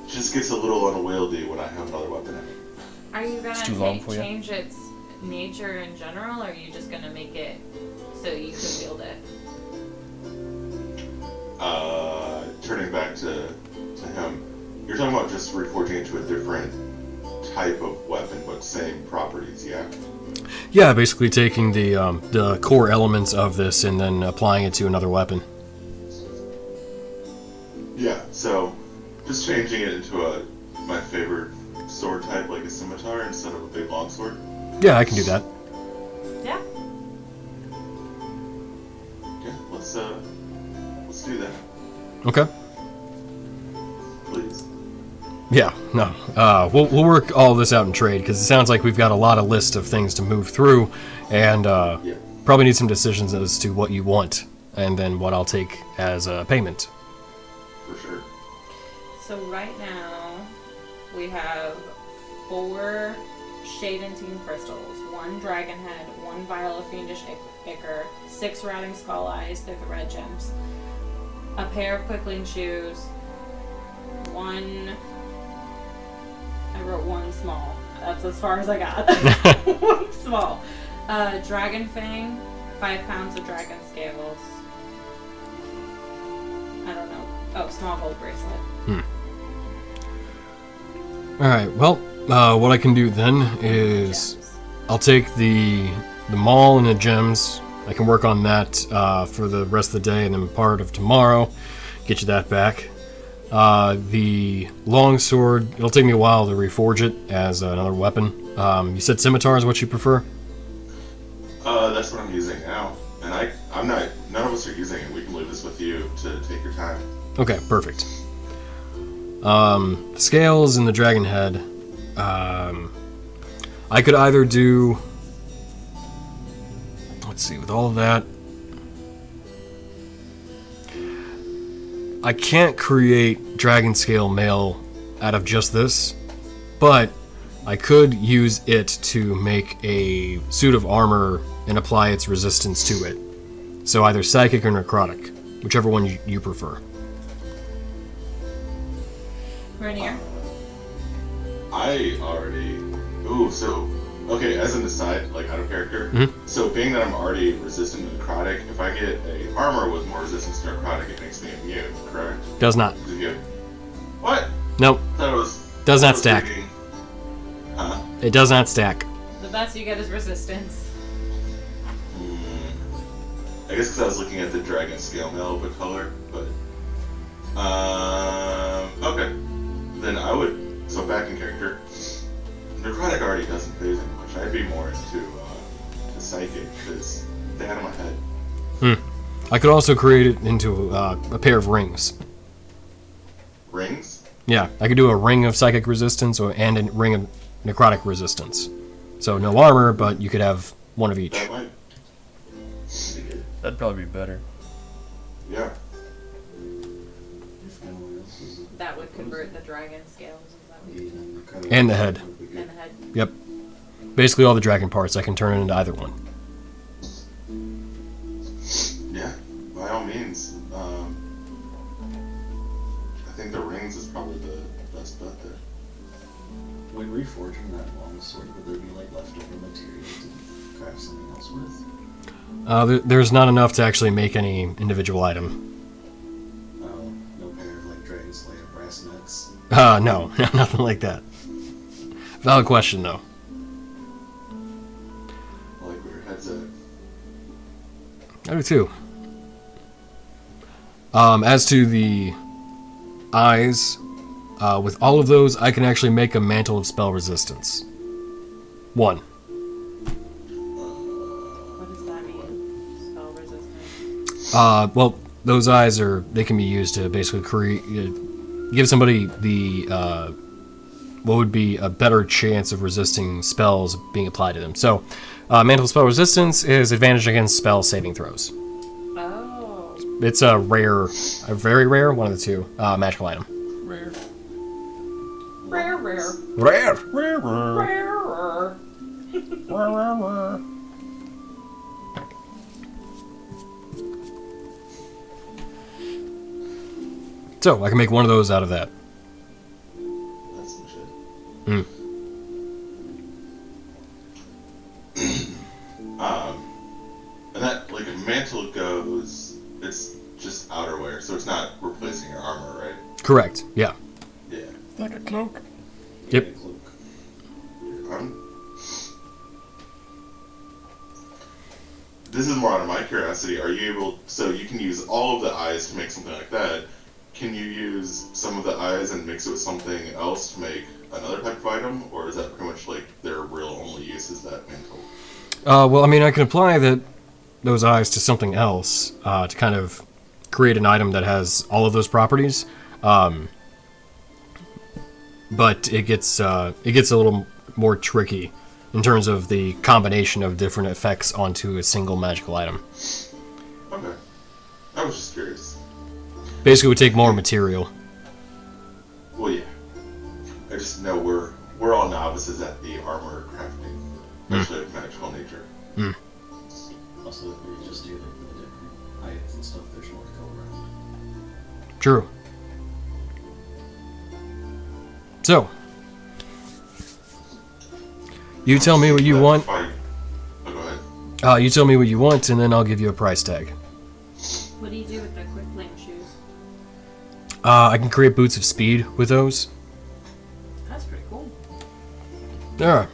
Just gets a little unwieldy when I have another weapon out. Are you gonna too long for you? change its nature in general, or are you just gonna make it so you can wield it? Turning back to him, you're talking about just reforging it to a different type of weapon, but same properties, yeah? Yeah, basically taking the core elements of this and then applying it to another weapon. Yeah, so just changing it into my favorite sword type, like a scimitar instead of a big longsword. Yeah, I can do that. Yeah. Yeah, let's do that, Okay. please. Yeah, no. We'll work all this out in trade, because it sounds like we've got a lot of list of things to move through, and Yeah. probably need some decisions as to what you want, and then what I'll take as a payment. For sure. So right now we have 4 Shadentine crystals, 1 dragon head, 1 vial of fiendish ichor, 6 rotting skull eyes, they're the red gems, a pair of quickling shoes, 1. I wrote 1 small. That's as far as I got. 1 small. Dragon fang, 5 pounds of dragon scales. I don't know. Oh, small gold bracelet. Alright, well, what I can do then is Gems. I'll take the maul and the gems. I can work on that for the rest of the day, and then part of tomorrow, get you that back. The longsword, it'll take me a while to reforge it as another weapon. You said scimitar is what you prefer? That's what I'm using now. And I'm not, none of us are using it. We can leave this with you to take your time. Okay, perfect. The scales and the dragon head. I could either do... Let's see, with all of that... I can't create dragon scale mail out of just this, but I could use it to make a suit of armor and apply its resistance to it. So either psychic or necrotic, whichever one you prefer. Rainier. I already. Ooh, so. Okay, as an aside, like out of character. So, being that I'm already resistant to necrotic, if I get a armor with more resistance to necrotic, it makes me immune, correct? Does not. Is it good? What? Nope. Thought it was. Does I not was stack. thinking- Huh? It does not stack. The best you get is resistance. I guess because I was looking at the dragon scale mail of a color, but. Okay. Then I would. So, back in character. Necrotic already doesn't phase me much. I'd be more into the psychic because they had in my head. I could also create it into a pair of rings. Rings? Yeah, I could do a ring of psychic resistance and a ring of necrotic resistance. So no armor, but you could have one of each. That might be good. That'd probably be better. Yeah. If no one else is That would convert the dragon scales. Is that what you said? And the head. And the head. Yep. Basically all the dragon parts, I can turn it into either one. Yeah, by all means. I think the rings is probably the That's about that. When reforging that long sword, would there be like leftover material to craft something else with? There's not enough to actually make any individual item. Oh, no pair of like Dragon Slayer brass knucks. No, nothing like that. Valid question, though. I like where your head's at. I do too. As to the eyes, with all of those, I can actually make a mantle of spell resistance. 1. What does that mean? Spell resistance? Well, those eyes they can be used to basically give somebody the what would be a better chance of resisting spells being applied to them. So, mantle spell resistance is advantage against spell saving throws. Oh. It's a very rare, one of the two, magical item. Rare. Rare. Rare. Rare. So I can make one of those out of that. That's some shit. Mm. And that, like, a mantle goes, it's just outerwear, so it's not replacing your armor, right? Correct. Yeah. Yeah. Like a cloak. Yep. Yeah, cloak. This is more out of my curiosity. Are you able, so you can use all of the eyes to make something like that. Can you use some of the eyes and mix it with something else to make another type of item? Or is that pretty much like their real only use is that mantle? Well, I mean, I can apply those eyes to something else to kind of create an item that has all of those properties. But it gets a little more tricky in terms of the combination of different effects onto a single magical item. Okay. I was just curious. Basically, it would take more material. Well, yeah. I just know we're all novices at the armor crafting, especially of magical nature. Also, if we just do like the different items and stuff, there's more to go around. True. So, you tell me what you want. Oh, go ahead. You tell me what you want, and then I'll give you a price tag. What do you do with the quick link shoes? I can create boots of speed with those. That's pretty cool. Yeah.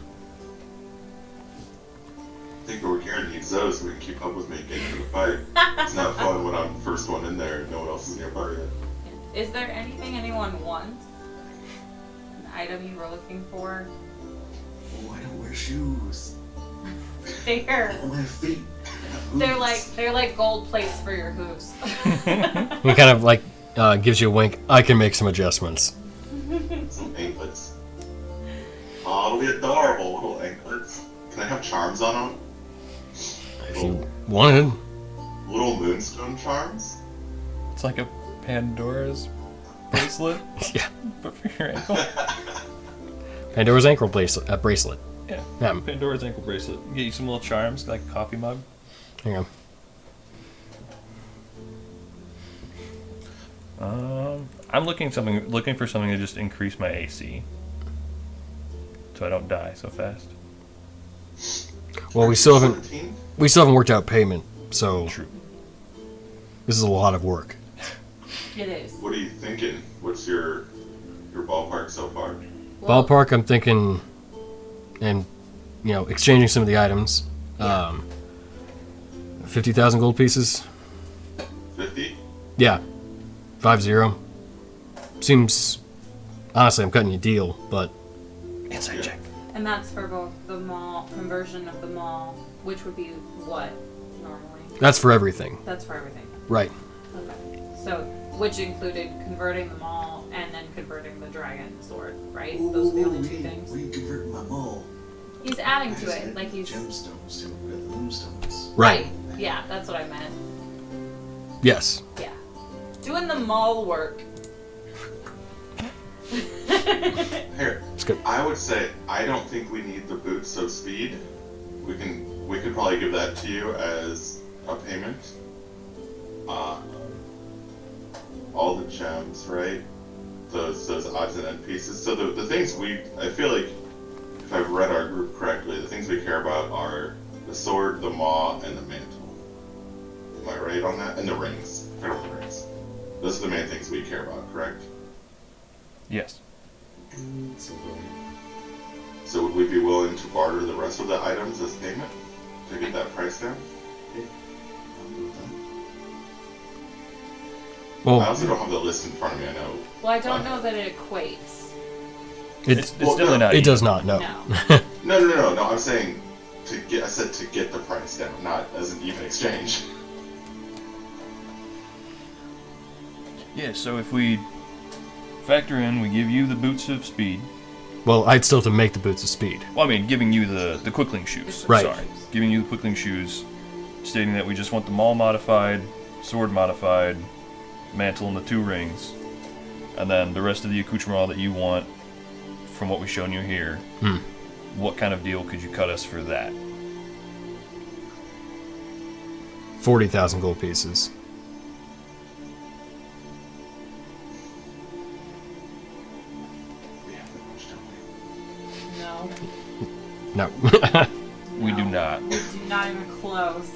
I think Orgaren needs those so we can keep up with me getting into the fight. It's not fun when I'm the first one in there and no one else is nearby yet. Is there anything anyone wants? An item you were looking for? Oh, I don't wear shoes. I There. don't have feet. I have They're like gold plates for your hooves. He kind of like gives you a wink. I can make some adjustments. Some anklets. Oh, it'll be adorable, little anklets. Can I have charms on them? If you wanted. Little moonstone charms? It's like a Pandora's bracelet, Yeah. but for your ankle. Pandora's ankle bracelet. Yeah. Yeah. Pandora's ankle bracelet. Get you some little charms, like a coffee mug. Hang on. I'm looking for something to just increase my AC, so I don't die so fast. Well, we still haven't 17? worked out payment, so True. this is a lot of work. It is. What are you thinking? What's your ballpark so far? Well, Ballpark, I'm thinking, and exchanging some of the items. 50,000 gold pieces. 50? Yeah, 50. Seems honestly, I'm cutting you a deal, but Inside check. and that's for both the mall conversion of the mall, which would be what normally? that's for everything, That's for everything. right? Okay. So, which included converting the mall and then converting the dragon sword, right? Those are the only two things. We convert my mall. He's adding I to just it, add like he's gemstones to it with the moonstones. Right. Yeah, that's what I meant. Yes. Yeah, doing the mall work. Here, It's good. I would say I don't think we need the boots of speed. We could probably give that to you as a payment. All the gems, right? those odds and end pieces. So the things I feel like, if I've read our group correctly, the things we care about are the sword, the maw, and the mantle. Am I right on that? And the rings. I don't know the rings. Those are the main things we care about, correct? Yes. So would we be willing to barter the rest of the items as payment to get that price down? Well, I also don't have the list in front of me. I know. Well, I don't know that it equates. It's definitely not. It equal. does not. No. No. No. I'm saying I said to get the price down, not as an even exchange. Yeah. So if we factor in, we give you the boots of speed. Well, I'd still have to make the boots of speed. Well, I mean, giving you the quickling shoes. Right. Sorry. Giving you the quickling shoes, stating that we just want the maul modified, sword modified, mantle and the 2 rings, and then the rest of the accoutrement that you want from what we've shown you here. What kind of deal could you cut us for that? 40,000 gold pieces. We have that much, don't we? No. No. We do No. not. We do not even close.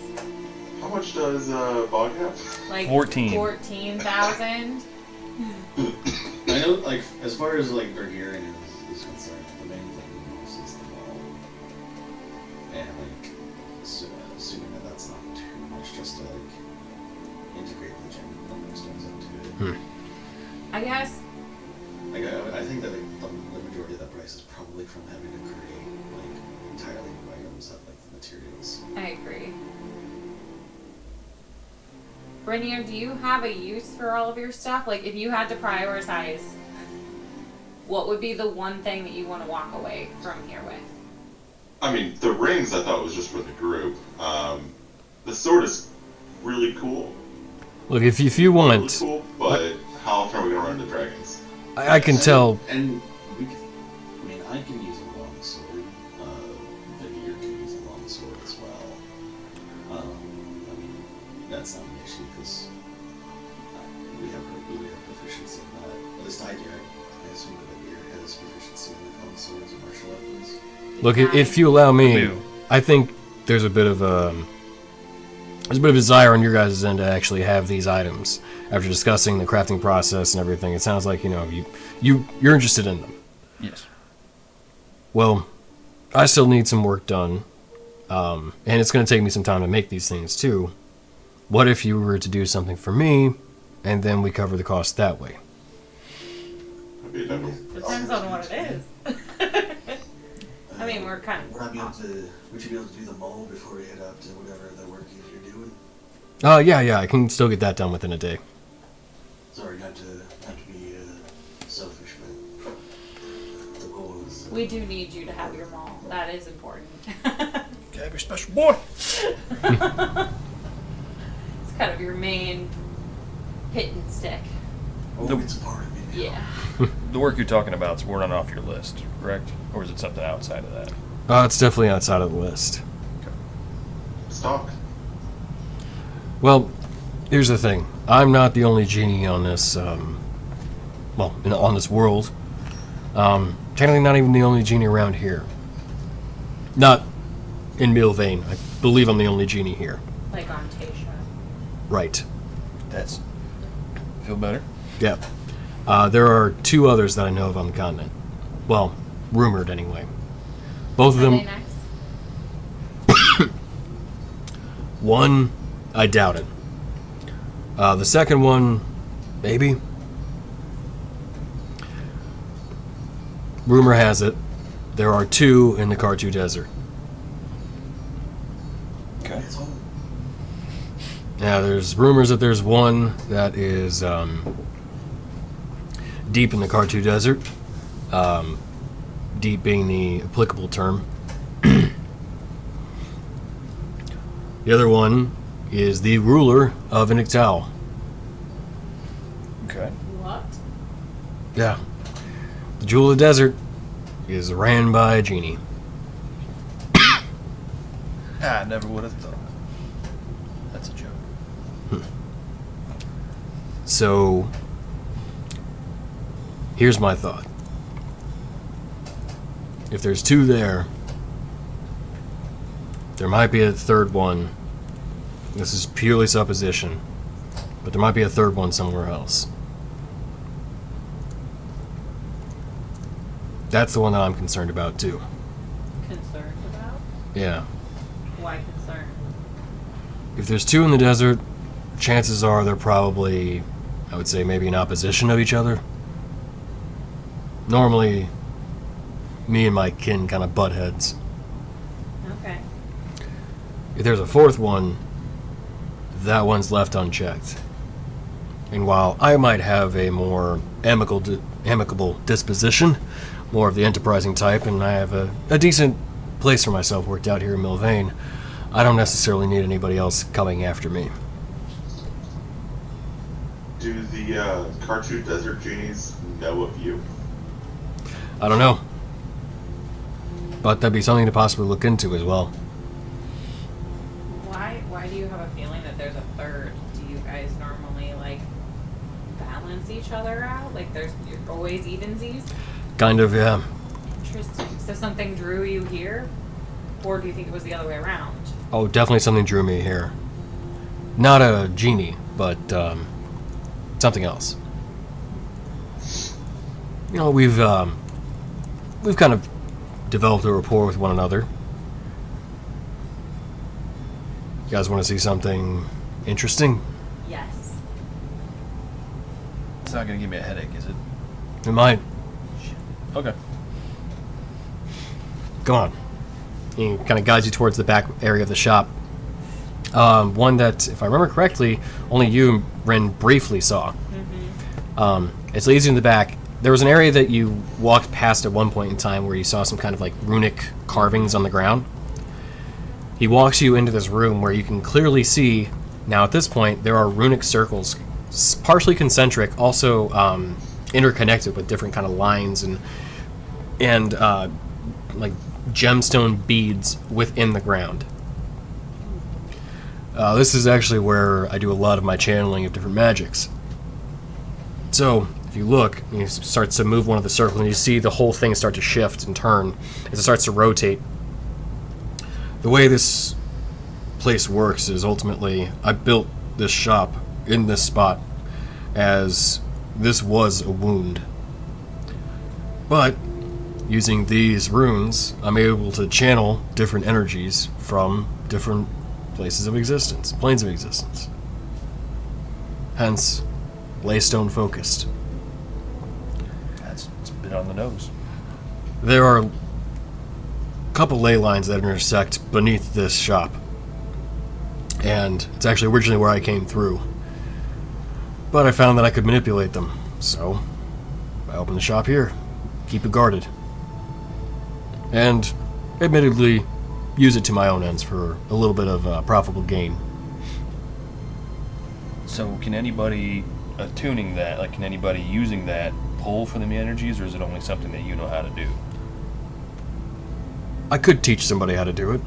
How much does Bog have? Like 14. 14,000. I know, like, as far as like Burgarian is concerned, the main thing he knows is the ball. And like, assuming that that's not too much, just to like integrate the gem stones into it. I guess. Like, I think that the majority of that price is probably from having to create like entirely new items that like the materials. I agree. Rainier, do you have a use for all of your stuff? Like, if you had to prioritize, what would be the one thing that you want to walk away from here with? I mean, the rings I thought was just for the group. The sword is really cool. Look, if you Really want, cool, but how often are we gonna run into dragons? I can tell. And we can, I mean, I can use a long sword. Vigier can use a long sword as well. I mean, that's not an issue because we have proficiency in that. At least I do. I assume that Vigier has proficiency in the long swords and martial weapons. Look, if you allow me, do. I think there's a bit of desire on your guys' end to actually have these items. After discussing the crafting process and everything, it sounds like you're interested in them. Yes. Well, I still need some work done, and it's going to take me some time to make these things too. What if you were to do something for me, and then we cover the cost that way? That'd be double. Depends on what it is. I mean, we're kind of. Would you be able to do the mold before we head up to whatever the work is you're doing? Yeah, I can still get that done within a day. Sorry, not to be selfish, but the goal is. We do need you to have your mall. That is important. Okay, have your special boy. It's kind of your main hit and stick. It's a part of me now. Yeah. The work you're talking about is not off your list, correct? Or is it something outside of that? It's definitely outside of the list. Stock. Well, here's the thing. I'm not the only genie on this, on this world. Technically not even the only genie around here. Not in Milvain. I believe I'm the only genie here. Like on Tasha. Right. That's... Feel better? Yep. There are 2 others that I know of on the continent. Well, rumored anyway. Both of Are they them... next? One, I doubt it. The second one, maybe. Rumor has it, there are 2 in the Kartu Desert. Okay. It's home. Yeah, there's rumors that there's one that is deep in the Kartu Desert. Deep being the applicable term. The other one is the ruler of Iniktal. Okay. What? Yeah. The Jewel of the Desert is ran by a genie. I never would have thought. That's a joke. So, Here's my thought. If there's two there might be a third one. This is purely supposition, but there might be a third one somewhere else. That's the one that I'm concerned about too. Concerned about? Yeah. Why concerned? If there's two in the desert, chances are they're probably, I would say, maybe in opposition of each other. Normally, me and my kin kind of butt heads. Okay. If there's a fourth one, that one's left unchecked. And while I might have a more amicable disposition, more of the enterprising type, and I have a decent place for myself worked out here in Milvain, I don't necessarily need anybody else coming after me. Do the cartoon desert genies know of you? I don't know. But that'd be something to possibly look into as well. Why do you have a feeling that there's a third? Do you guys normally like balance each other out? Like you're always evensies? Kind of, yeah. Interesting. So something drew you here? Or do you think it was the other way around? Oh, definitely something drew me here. Not a genie, but something else. You know, we've kind of developed a rapport with one another. You guys want to see something interesting? Yes. It's not gonna give me a headache, is it? It might. Okay. Go on. He kind of guides you towards the back area of the shop. One that, if I remember correctly, only you and Ren briefly saw. It's leads you in the back. There was an area that you walked past at one point in time where you saw some kind of like runic carvings on the ground. He walks you into this room where you can clearly see, now at this point, there are runic circles, partially concentric, also interconnected with different kind of lines and like gemstone beads within the ground. This is actually where I do a lot of my channeling of different magics. So, if you look, he starts to move one of the circles, and you see the whole thing start to shift and turn as it starts to rotate. The way this place works is ultimately, I built this shop in this spot as this was a wound. But, using these runes, I'm able to channel different energies from different places of existence, planes of existence. Hence, laystone focused. It's a bit on the nose. There are a couple ley lines that intersect beneath this shop. And it's actually originally where I came through. But I found that I could manipulate them, so I opened the shop here. Keep it guarded. And, admittedly, use it to my own ends for a little bit of profitable gain. So can anybody attuning that, like can anybody using that pull for the energies, or is it only something that you know how to do? I could teach somebody how to do it.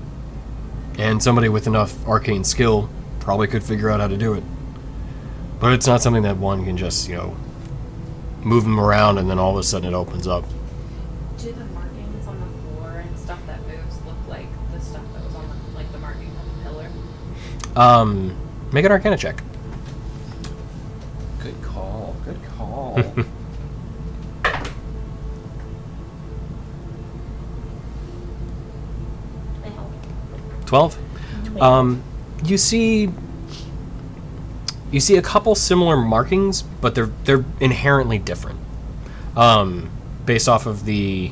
And somebody with enough arcane skill probably could figure out how to do it. But it's not something that one can just, move them around and then all of a sudden it opens up. Do the markings on the floor and stuff that moves look like the stuff that was on the markings on the pillar? Make an Arcana check. Good call. Good call. They help. 12? You see a couple similar markings, but they're inherently different. Based off of the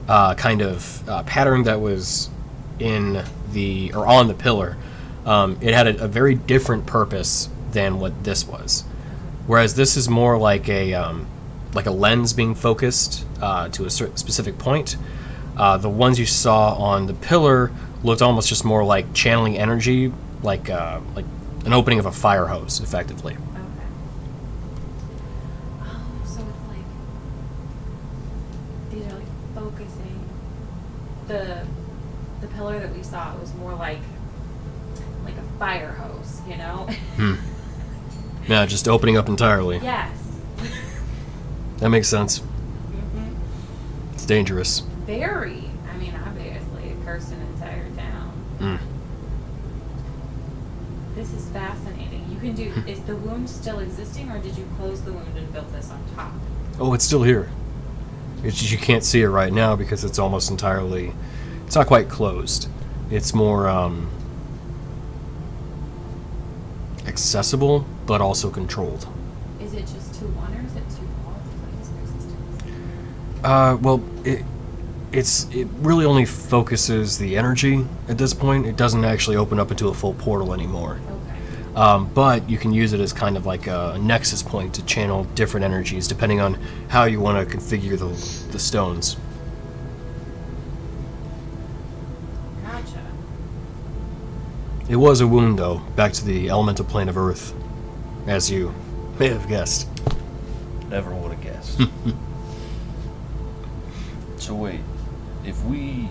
kind of pattern that was in on the pillar, it had a very different purpose than what this was. Whereas this is more like a lens being focused to a specific point. The ones you saw on the pillar looked almost just more like channeling energy, like an opening of a fire hose, effectively. Okay. Oh, so it's like these are like focusing. The pillar that we saw was more like a fire hose, Yeah, just opening up entirely. Yes. That makes sense. It's dangerous. Very. I mean, obviously, it cursed an entire town. Mm. This is fascinating. You can do. Is the wound still existing, or did you close the wound and build this on top? Oh, it's still here. It's just you can't see it right now because it's almost entirely... It's not quite closed. It's more accessible, but also controlled. Is it just too one, or is it too all? What is their existence? Well, it really only focuses the energy at this point. It doesn't actually open up into a full portal anymore. Okay. But you can use it as kind of like a nexus point to channel different energies depending on how you want to configure the stones. Gotcha. It was a wound, though, back to the elemental plane of Earth, as you may have guessed. Never would have guessed. So wait, if we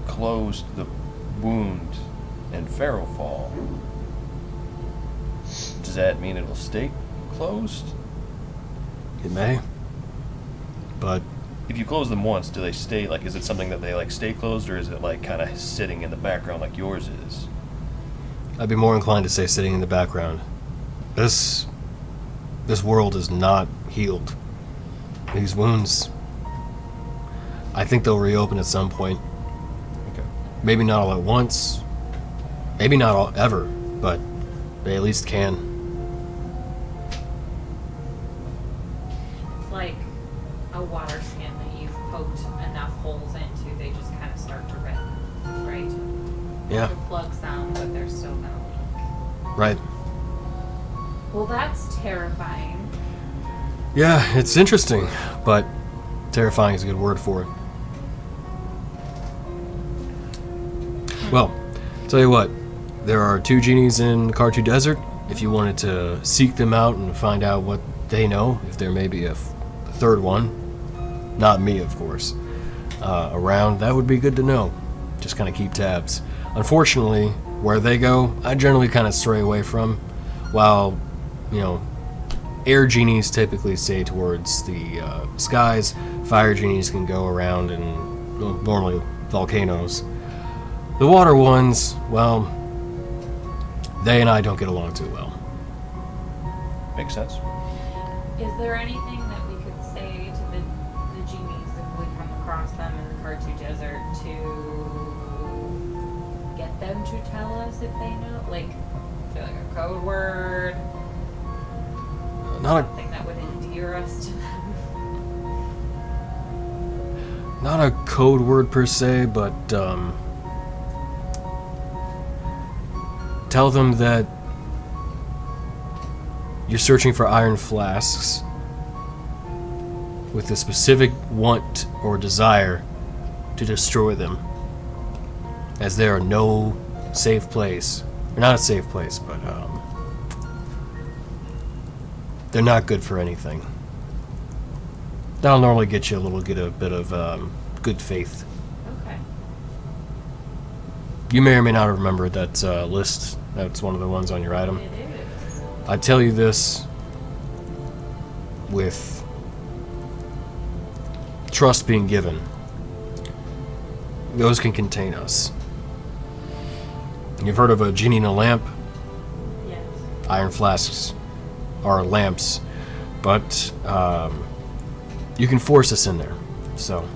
closed the wound and Pharaoh fall, does that mean it'll stay closed? It may. But If you close them once, do they stay, like, is it something that they, like, stay closed, or is it, like, kind of sitting in the background like yours is? I'd be more inclined to say sitting in the background. This world is not healed. These wounds, I think they'll reopen at some point. Okay. Maybe not all at once. Maybe not all ever, but they at least can. It's like a water skin that you've poked enough holes into, they just kind of start to rip, right? Yeah, The plug sound, but they're still gonna leak. right. Well, that's terrifying. Yeah, it's interesting, but terrifying is a good word for it. Well, tell you what, there are 2 genies in Kartu Desert. If you wanted to seek them out and find out what they know, if there may be a third one, not me, of course, around, that would be good to know. Just kind of keep tabs. Unfortunately, where they go, I generally kind of stray away from, while, air genies typically stay towards the skies. Fire genies can go around and normally volcanoes. The water ones, well, they and I don't get along too well. Makes sense. Is there anything that we could say to the genies if we come across them in the Kartu Desert to get them to tell us if they know? Like a code word? Not Something that would endear us to them? not a code word per se, but tell them that you're searching for iron flasks with a specific want or desire to destroy them, as there are no safe place, or not a safe place, but they're not good for anything. That'll normally get you a bit of good faith. Okay. You may or may not remember that list. That's one of the ones on your item. It is. I tell you this with trust being given. Those can contain us. You've heard of a genie in a lamp? Yes. Iron flasks are lamps, but you can force us in there. So,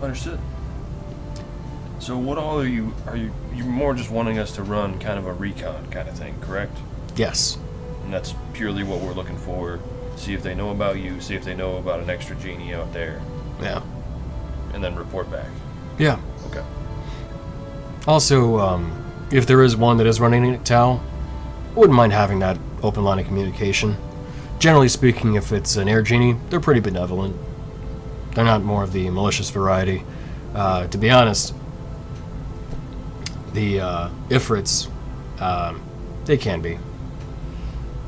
Understood. So what all are you more just wanting us to run kind of a recon kind of thing, correct? yes. And that's purely what we're looking for. See if they know about you, see if they know about an extra genie out there, Yeah. and then report back. Yeah. Okay. Also, if there is one that is running a towel, I wouldn't mind having that open line of communication. Generally speaking, if it's an air genie, they're pretty benevolent. They're not more of the malicious variety. To be honest, the Ifrits, they can be.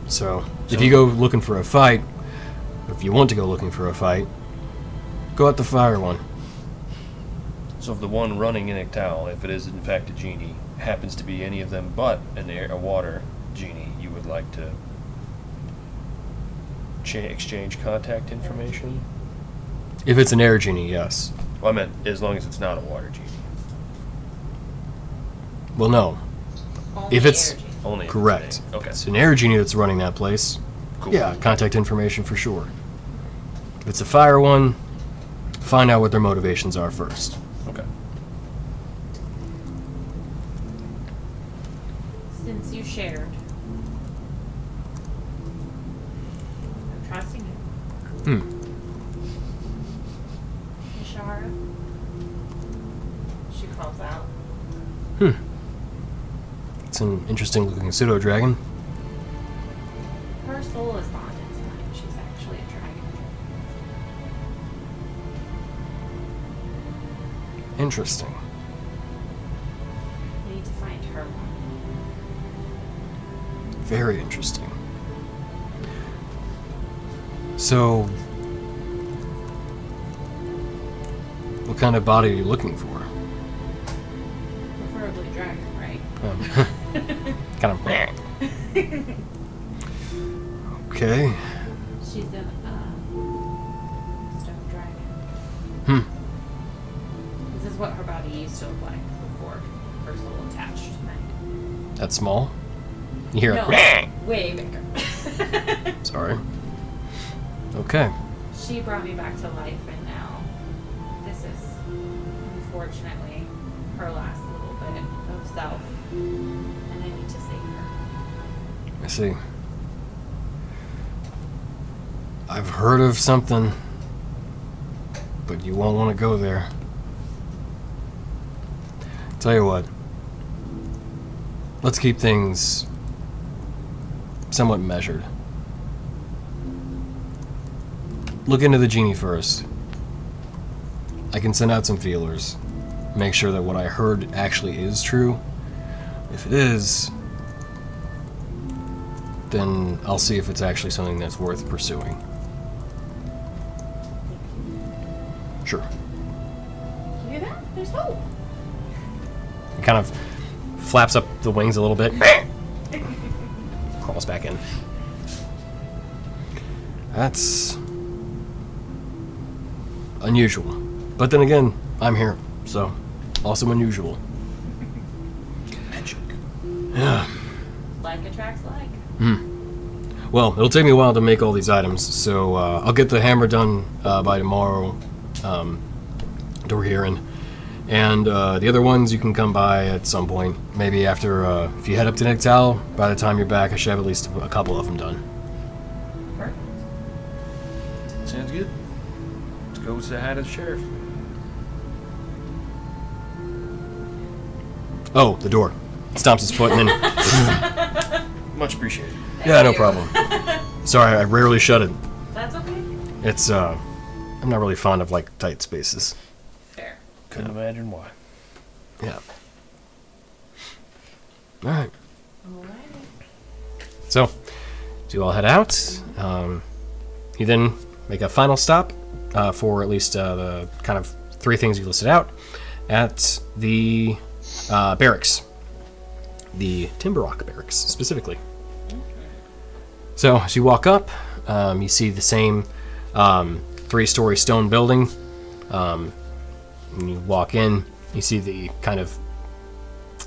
So, if you go looking for a fight, or if you want to go looking for a fight, go at the fire one. So if the one running in Ictal, if it is in fact a genie, happens to be any of them but a water genie, you would like to exchange contact information? If it's an air genie, yes. Well, I meant as long as it's not a water genie. Well, no. Only If it's- energy. Only if Correct. it's an- Okay. It's an air genie that's running that place. Cool. Yeah, contact information for sure. If it's a fire one, find out what their motivations are first. Okay. Since you shared, I'm trusting you. Hmm. Ishara. She calls out. Hmm. It's an interesting looking pseudo dragon. Her soul is bonded to mine. She's actually a dragon. Interesting. I need to find her one. Very interesting. So, what kind of body are you looking for? Preferably dragon, right? Kind of. Okay. She's a stone dragon. Hmm. This is what her body used to look like before her soul attached to mine. That small? You hear No, it? way bigger. Sorry. Okay. She brought me back to life, and now this is unfortunately her last little bit of self, and I need to save her. I see. I've heard of something, but you won't want to go there. Tell you what. Let's keep things somewhat measured. Look into the genie first. I can send out some feelers. Make sure that what I heard actually is true. If it is, then I'll see if it's actually something that's worth pursuing. Sure. You hear that? There's hope. It kind of flaps up the wings a little bit. Crawls back in. That's unusual. But then again, I'm here, so also unusual. Magic. Yeah. Like attracts like. Well, it'll take me a while to make all these items, so I'll get the hammer done by tomorrow. Door here and the other ones you can come by at some point. Maybe after, if you head up to Nictal, by the time you're back, I should have at least a couple of them done. Perfect. Sounds good. Let's go say hi to the sheriff. Oh, the door. Stomps his foot and then. Much appreciated. Yeah, no problem. Sorry, I rarely shut it. That's okay. It's, I'm not really fond of, like, tight spaces. Fair. Couldn't imagine why. Yeah. Alright. Alrighty. So, you all head out. You then make a final stop for at least the kind of three things you listed out at the barracks. The Timberrock barracks, specifically. So, as you walk up, you see the same three-story stone building. When you walk in, you see the kind of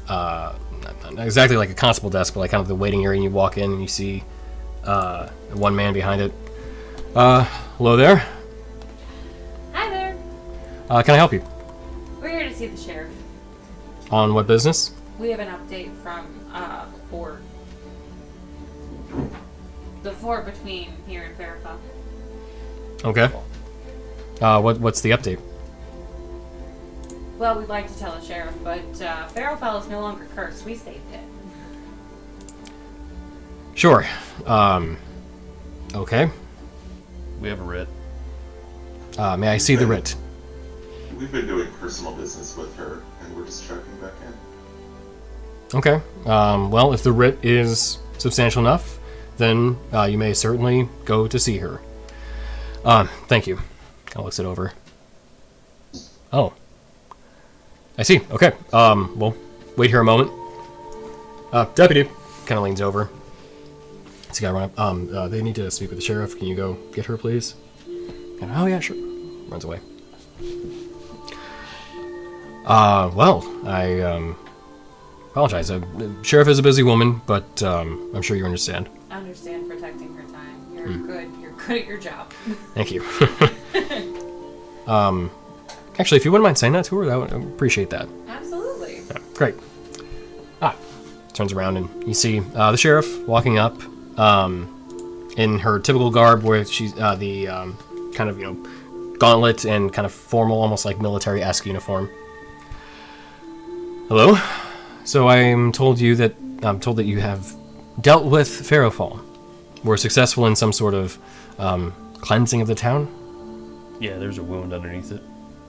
not exactly like a constable desk, but like kind of the waiting area. And you walk in and you see one man behind it. Hello there. Hi there. Can I help you? We're here to see the sheriff. On what business? We have an update from Fort. The fort between here and Farrafell. Okay. What's the update? Well, we'd like to tell the sheriff, but Farrafell is no longer cursed. We saved it. Sure. Okay. We have a writ. May I see the writ? We've been doing personal business with her, and we're just checking back in. Okay. Well, if the writ is substantial enough, then you may certainly go to see her. Thank you. I'll looks it over. Oh. I see. Okay. Well, wait here a moment. Deputy kind of leans over. This guy run up. They need to speak with the sheriff. Can you go get her, please? And, oh yeah, sure. runs away. Well, I apologize. Sheriff is a busy woman, but I'm sure you understand. I understand protecting her time. You're good. You're good at your job. Thank you. Actually, if you wouldn't mind saying that to her, I would appreciate that. Absolutely. Yeah, great. Turns around and you see the sheriff walking up in her typical garb, where she's the kind of gauntlet and kind of formal, almost like military-esque uniform. Hello. So I'm told that you have dealt with Pharaohfall. Were successful in some sort of cleansing of the town. Yeah, there's a wound underneath it.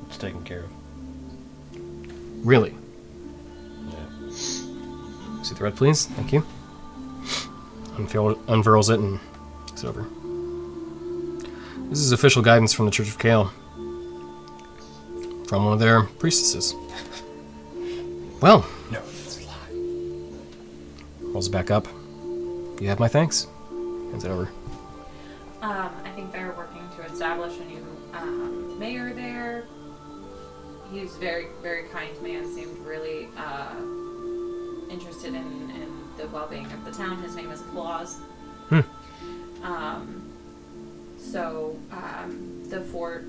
It's taken care of. Really? Yeah. See the red, please. Thank you. Unfurls it and looks it over. This is official guidance from the Church of Kale. From one of their priestesses. Well. No, it's a lie. Rolls it back up. You have my thanks. Hands it over. I think they're working to establish a new mayor there. He's very, very kind man. Seemed really interested in the well-being of the town. His name is Claus. So the fort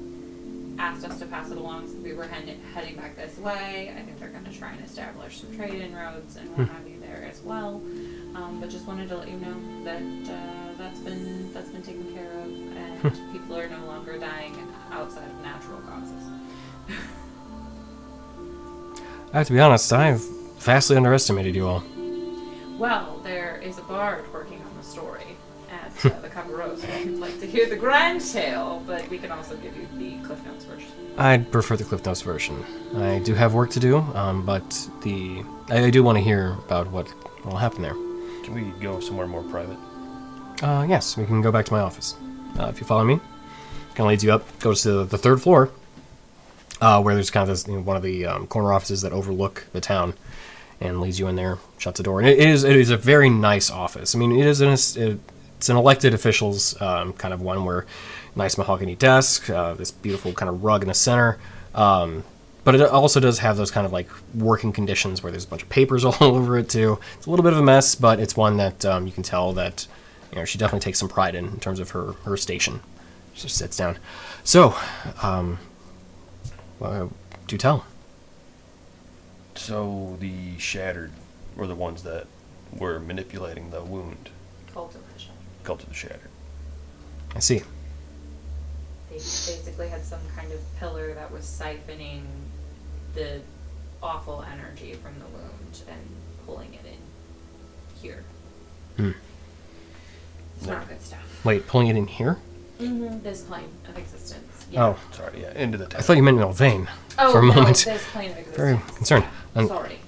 asked us to pass it along. So we were heading back this way. I think they're going to try and establish some trade inroads and what have you there as well. But just wanted to let you know that that's been taken care of, and people are no longer dying outside of natural causes. I have to be honest, I've vastly underestimated you all. Well, there is a bard working on the story at the Cabaros. If you'd like to hear the grand tale, but we can also give you the Cliff Notes version. I'd prefer the Cliff Notes version. I do have work to do, but I do want to hear about what will happen there. Can we go somewhere more private? Yes, we can go back to my office. If you follow me, kind of leads you up, goes to the third floor, where there's kind of this, one of the corner offices that overlook the town, and leads you in there, shuts the door. And it is a very nice office. I mean, it's an elected officials kind of one, where nice mahogany desk, this beautiful kind of rug in the center. But it also does have those kind of like working conditions where there's a bunch of papers all over it too. It's a little bit of a mess, but it's one that you can tell that she definitely takes some pride in terms of her station. She just sits down. So, well, do tell. So the shattered were the ones that were manipulating the wound. Cult of the Shadow. Cult of the Shattered. I see. They basically had some kind of pillar that was siphoning the awful energy from the wound and pulling it in here. It's not good stuff. Wait, pulling it in here? Mm-hmm. This plane of existence. Yeah. Oh, Sorry, yeah, into the town. I thought you meant Melvain Oh, for a no, moment. this plane of existence. Very concerned. Sorry.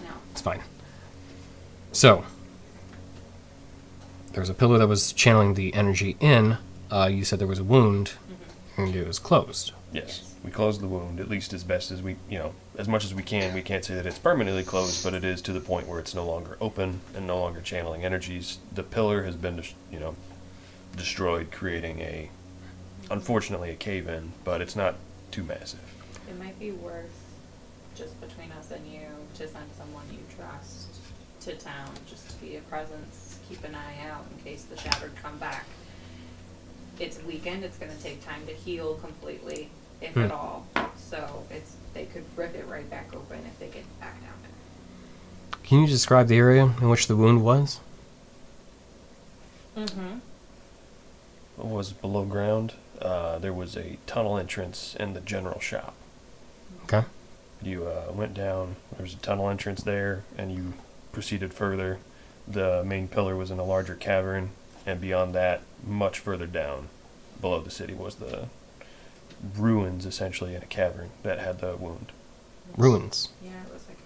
No. It's fine. So, there was a pillar that was channeling the energy in. You said there was a wound, and it was closed. Yes. We closed the wound, at least as best as we, as much as we can. We can't say that it's permanently closed, but it is to the point where it's no longer open and no longer channeling energies. The pillar has been, destroyed, creating unfortunately, a cave-in, but it's not too massive. It might be worth, just between us and you, to send someone you trust to town, just to be a presence, keep an eye out in case the Shattered come back. It's weakened, it's going to take time to heal completely, if at all. So they could rip it right back open if they get back down there. Can you describe the area in which the wound was? What was below ground? There was a tunnel entrance in the general shop. Okay. You went down, there was a tunnel entrance there, and you proceeded further. The main pillar was in a larger cavern, and beyond that, much further down, below the city, was the ruins, essentially, in a cavern that had the wound. Ruins. Yeah, it was like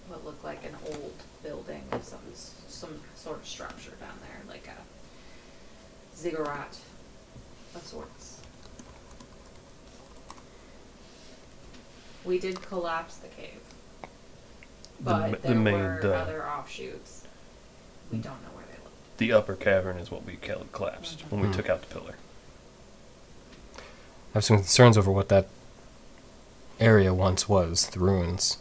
what looked like an old building with some sort of structure down there, like a ziggurat of sorts. We did collapse the cave, but there were other offshoots. We don't know where they lived. The upper cavern is what we collapsed when we took out the pillar. have some concerns over what that area once was, the ruins.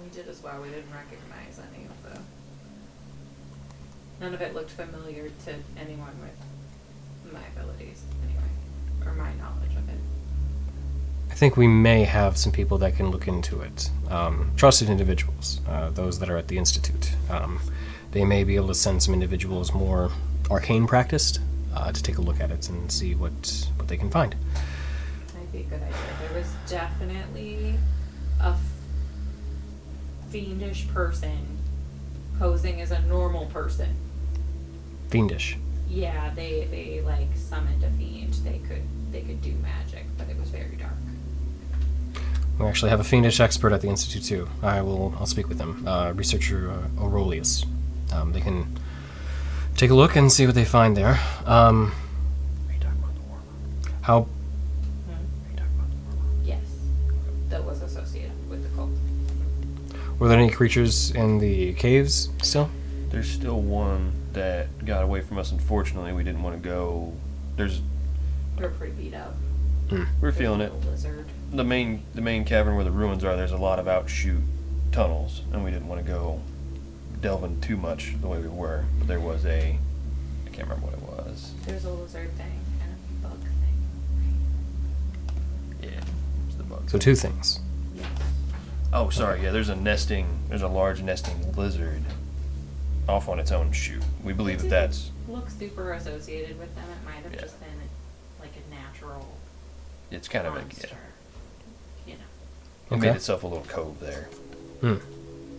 We did as well. We didn't recognize any of the. None of it looked familiar to anyone with my abilities, anyway, or my knowledge of it. I think we may have some people that can look into it. Trusted individuals, those that are at the Institute. They may be able to send some individuals more arcane practiced to take a look at it and see what they can find. Might be a good idea. There was definitely a fiendish person posing as a normal person. Fiendish. Yeah, they like summoned a fiend. They could do magic, but it was very dark. We actually have a fiendish expert at the Institute too. I'll speak with them. Researcher Aurelius. They can take a look and see what they find there. Are you talking about the warlock? How? Are you talking about the warlock? Yes, that was associated with the cult. Were there any creatures in the caves still? There's still one that got away from us. Unfortunately, we didn't want to go. We're pretty beat up. We're feeling it. There's a lizard. The main cavern where the ruins are, there's a lot of outshoot tunnels, and we didn't want to go delving too much the way we were. But there was I can't remember what it was. There's a lizard thing and a bug thing. Yeah, it's the bug. So two things. Yes. Oh, sorry. Yeah, there's a large nesting lizard off on its own chute. We believe that that's. Look super associated with them. It might have Yeah. just been like a natural It's kind of monster. You know. It Okay. made itself a little cove there.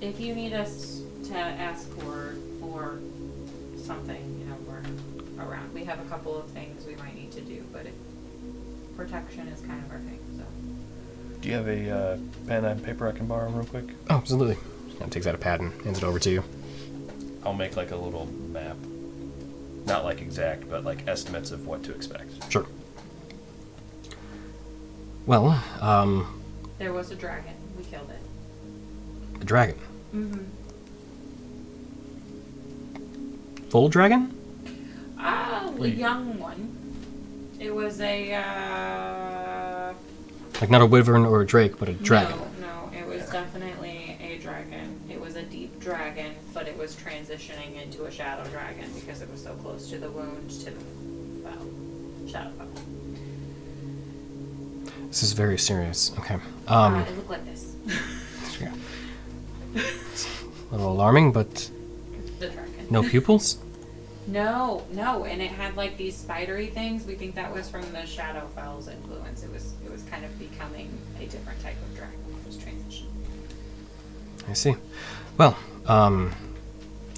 If you need us to ask for something, you know, we're around. We have a couple of things we might need to do, but protection is kind of our thing. So. Do you have a pen and paper I can borrow real quick? Oh, absolutely. Kind of takes out a pad and hands it over to you. I'll make like a little map. Not like exact, but like estimates of what to expect. Sure. Well, There was a dragon. We killed it. a dragon. Mm-hmm. Full dragon? A Wait. young one. It was a, Like not a wyvern or a drake, but a dragon. No, it was definitely a dragon. It was a deep dragon, but it was transitioning into a shadow dragon because it was so close to the wound to the shadow fowl. This is very serious. Okay. It looked like this. Yeah. A little alarming, but The dragon. no pupils? No, and it had like these spidery things. We think that was from the Shadowfell's influence. It was kind of becoming a different type of dragon. It was transitioning. I see. Well,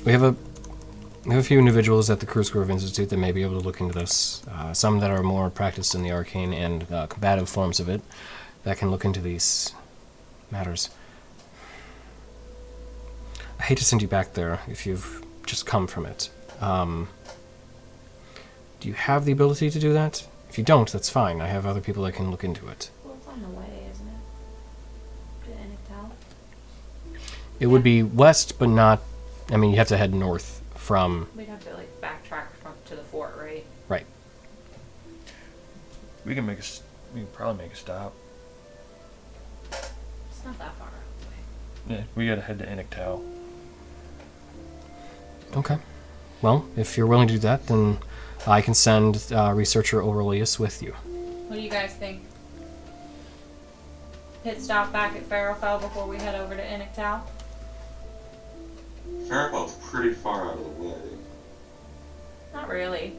we have a few individuals at the Cruise Grove Institute that may be able to look into this. Some that are more practiced in the arcane and combative forms of it that can look into these matters. I hate to send you back there if you've just come from it. Do you have the ability to do that? If you don't, that's fine. I have other people that can look into it. Well, it's on the way, isn't it? To Inictal? It would be west, but not... I mean, you have to head north from... We'd have to like backtrack to the fort, right? Right. We can probably make a stop. It's not that far out of the way. Yeah, we gotta head to Inictal. Okay. Well, if you're willing to do that, then I can send researcher Aurelius with you. What do you guys think? Pit stop back at Farrowfell before we head over to Inictal? Farrowfell's pretty far out of the way. Not really.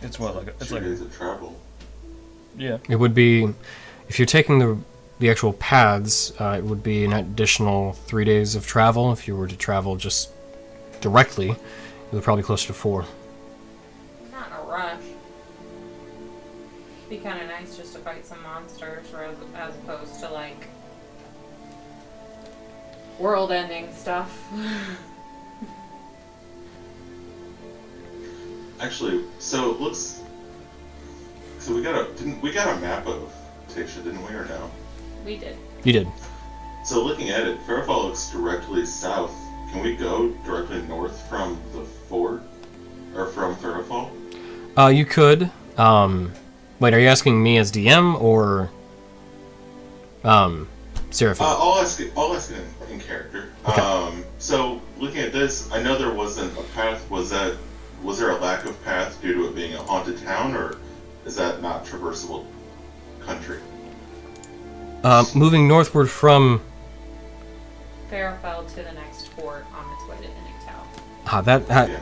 It's what like it's 2 like days of travel. yeah. It would be... If you're taking the actual paths, it would be an additional 3 days of travel. If you were to travel just directly, it would probably closer to 4. Not in a rush. Be kind of nice just to fight some monsters as opposed to like world-ending stuff. Actually, so it looks. So we got a map of Tasha, didn't we, or no? We did. You did. So looking at it, Farrowfell looks directly south. Can we go directly north from the fort? Or from Farrowfell? You could. Wait, are you asking me as DM or Seraphim? I'll ask it in character. Okay. So looking at this, I know there wasn't a path. Was there a lack of path due to it being a haunted town, or is that not traversable country? Moving northward from Farrell to the next port on its way to Iniktal. Yeah.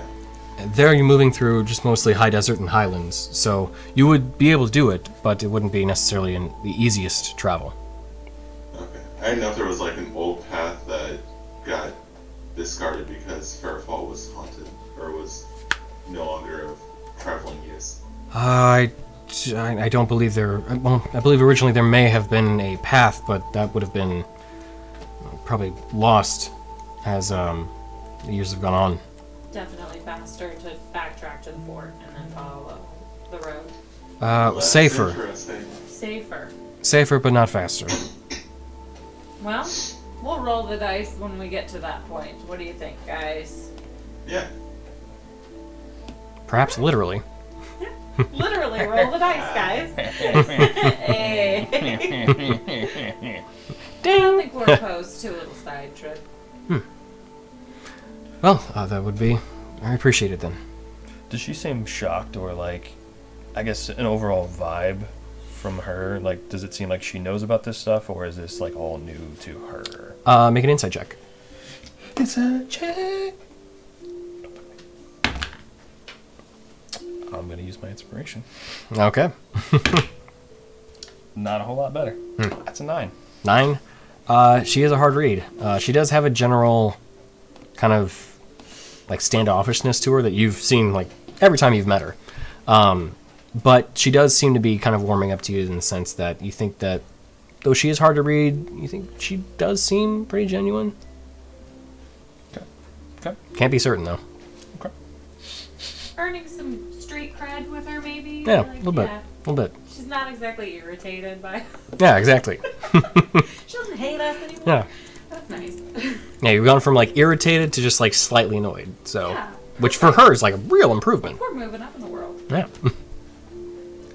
There you're moving through just mostly high desert and highlands, so you would be able to do it, but it wouldn't be necessarily the easiest travel. Okay. I didn't know if there was like an old path that got discarded because Fairfall was haunted, or was no longer of traveling use. I don't believe there. Well, I believe originally there may have been a path, but that would have been probably lost as the years have gone on. Definitely faster to backtrack to the port and then follow the road. That's Safer. Interesting. Safer, but not faster. Well, we'll roll the dice when we get to that point. What do you think, guys? Yeah. Perhaps literally. Literally roll the dice, guys. Hey. I don't think we're opposed to a little side trip. Well, that would be very appreciated then. Does she seem shocked or like, I guess an overall vibe from her? Like, does it seem like she knows about this stuff, or is this like all new to her? Make an insight check. Insight check. I'm gonna use my inspiration. Okay. Not a whole lot better. That's a 9. 9. She is a hard read. She does have a general kind of like standoffishness to her that you've seen like every time you've met her. But she does seem to be kind of warming up to you in the sense that you think that though she is hard to read, you think she does seem pretty genuine. Okay. Can't be certain though. Okay. Earning some street cred with her, maybe? Yeah, Like, a little bit. yeah. A little bit. She's not exactly irritated by... Yeah, exactly. She doesn't hate us anymore. Yeah. That's nice. Yeah, you've gone from like irritated to just like slightly annoyed. So, Yeah. which for her is like a real improvement. We're moving up in the world. Yeah.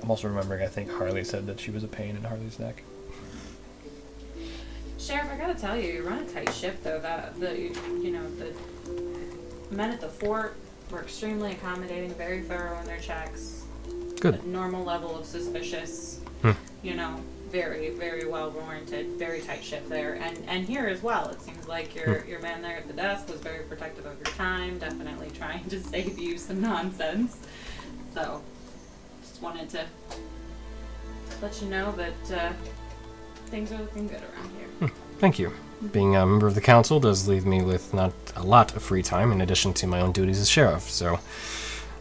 I'm also remembering, I think Harley said that she was a pain in Harley's neck. Sheriff, I gotta tell you run a tight ship though. The men at the fort were extremely accommodating, very thorough in their checks. Good. A normal level of suspicious. Very, very well warranted, very tight ship there, and here as well. It seems like your man there at the desk was very protective of your time, definitely trying to save you some nonsense. So, just wanted to let you know that things are looking good around here. Thank you. Being a member of the council does leave me with not a lot of free time in addition to my own duties as sheriff, so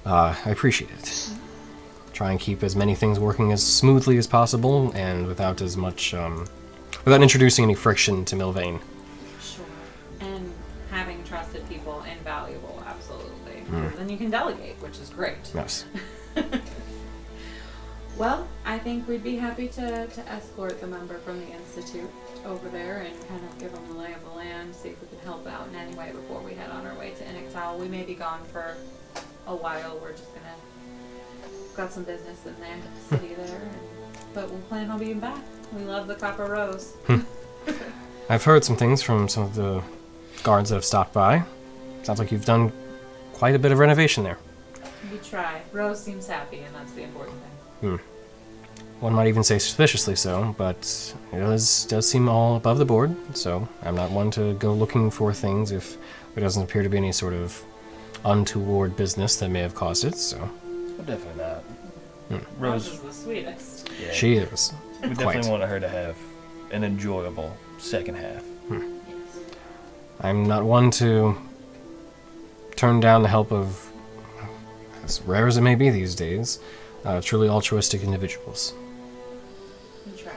I appreciate it. Try and keep as many things working as smoothly as possible and without as much, without introducing any friction to Milvain. Sure. And having trusted people invaluable, absolutely. 'Cause then you can delegate, which is great. Yes. Well, I think we'd be happy to escort the member from the Institute over there and kind of give them the lay of the land, see if we can help out in any way before we head on our way to Iniktal. We may be gone for a while. We're just gonna got some business in the city there, but we'll plan on being back. We love the Copper Rose. I've heard some things from some of the guards that have stopped by. Sounds like you've done quite a bit of renovation there. We try. Rose seems happy, and that's the important thing. One might even say suspiciously so, but it does seem all above the board, so I'm not one to go looking for things if there doesn't appear to be any sort of untoward business that may have caused it, so... Definitely not. Rose Rose, is the sweetest. yeah, She is. we Quite. definitely want her to have an enjoyable second half. Yes. I'm not one to turn down the help of, as rare as it may be these days, truly altruistic individuals. We try.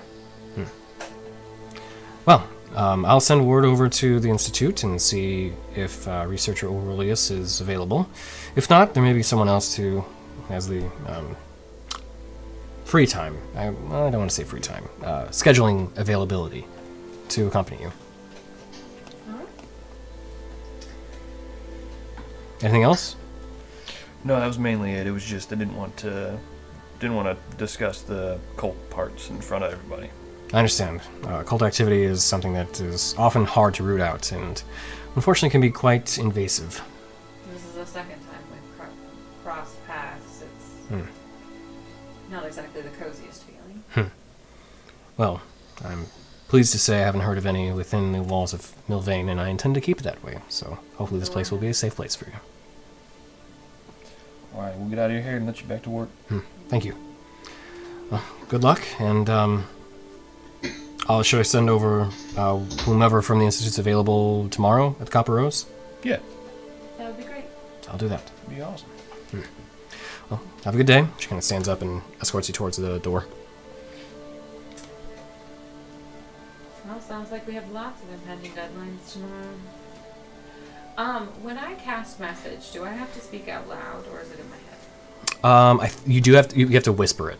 Well, I'll send word over to the Institute and see if researcher Aurelius is available. If not, there may be someone else who has the free time. I don't want to say free time. Scheduling availability to accompany you. Alright. Anything else? No, that was mainly it. It was just I didn't didn't want to discuss the cult parts in front of everybody. I understand. Cult activity is something that is often hard to root out, and unfortunately can be quite invasive. This is the second time we've crossed paths. It's not exactly the coziest feeling. Well, I'm pleased to say I haven't heard of any within the walls of Milvain, and I intend to keep it that way. So hopefully this place will be a safe place for you. All right, we'll get out of your hair and let you back to work. Thank you. Well, good luck, and should I send over whomever from the Institute's available tomorrow at the Copper Rose? Yeah, That would be great. I'll do that. that'd be awesome. Well, have a good day. She kind of stands up and escorts you towards the door. Well, sounds like we have lots of impending deadlines tomorrow. When I cast message, do I have to speak out loud or is it in my head? You have to whisper it.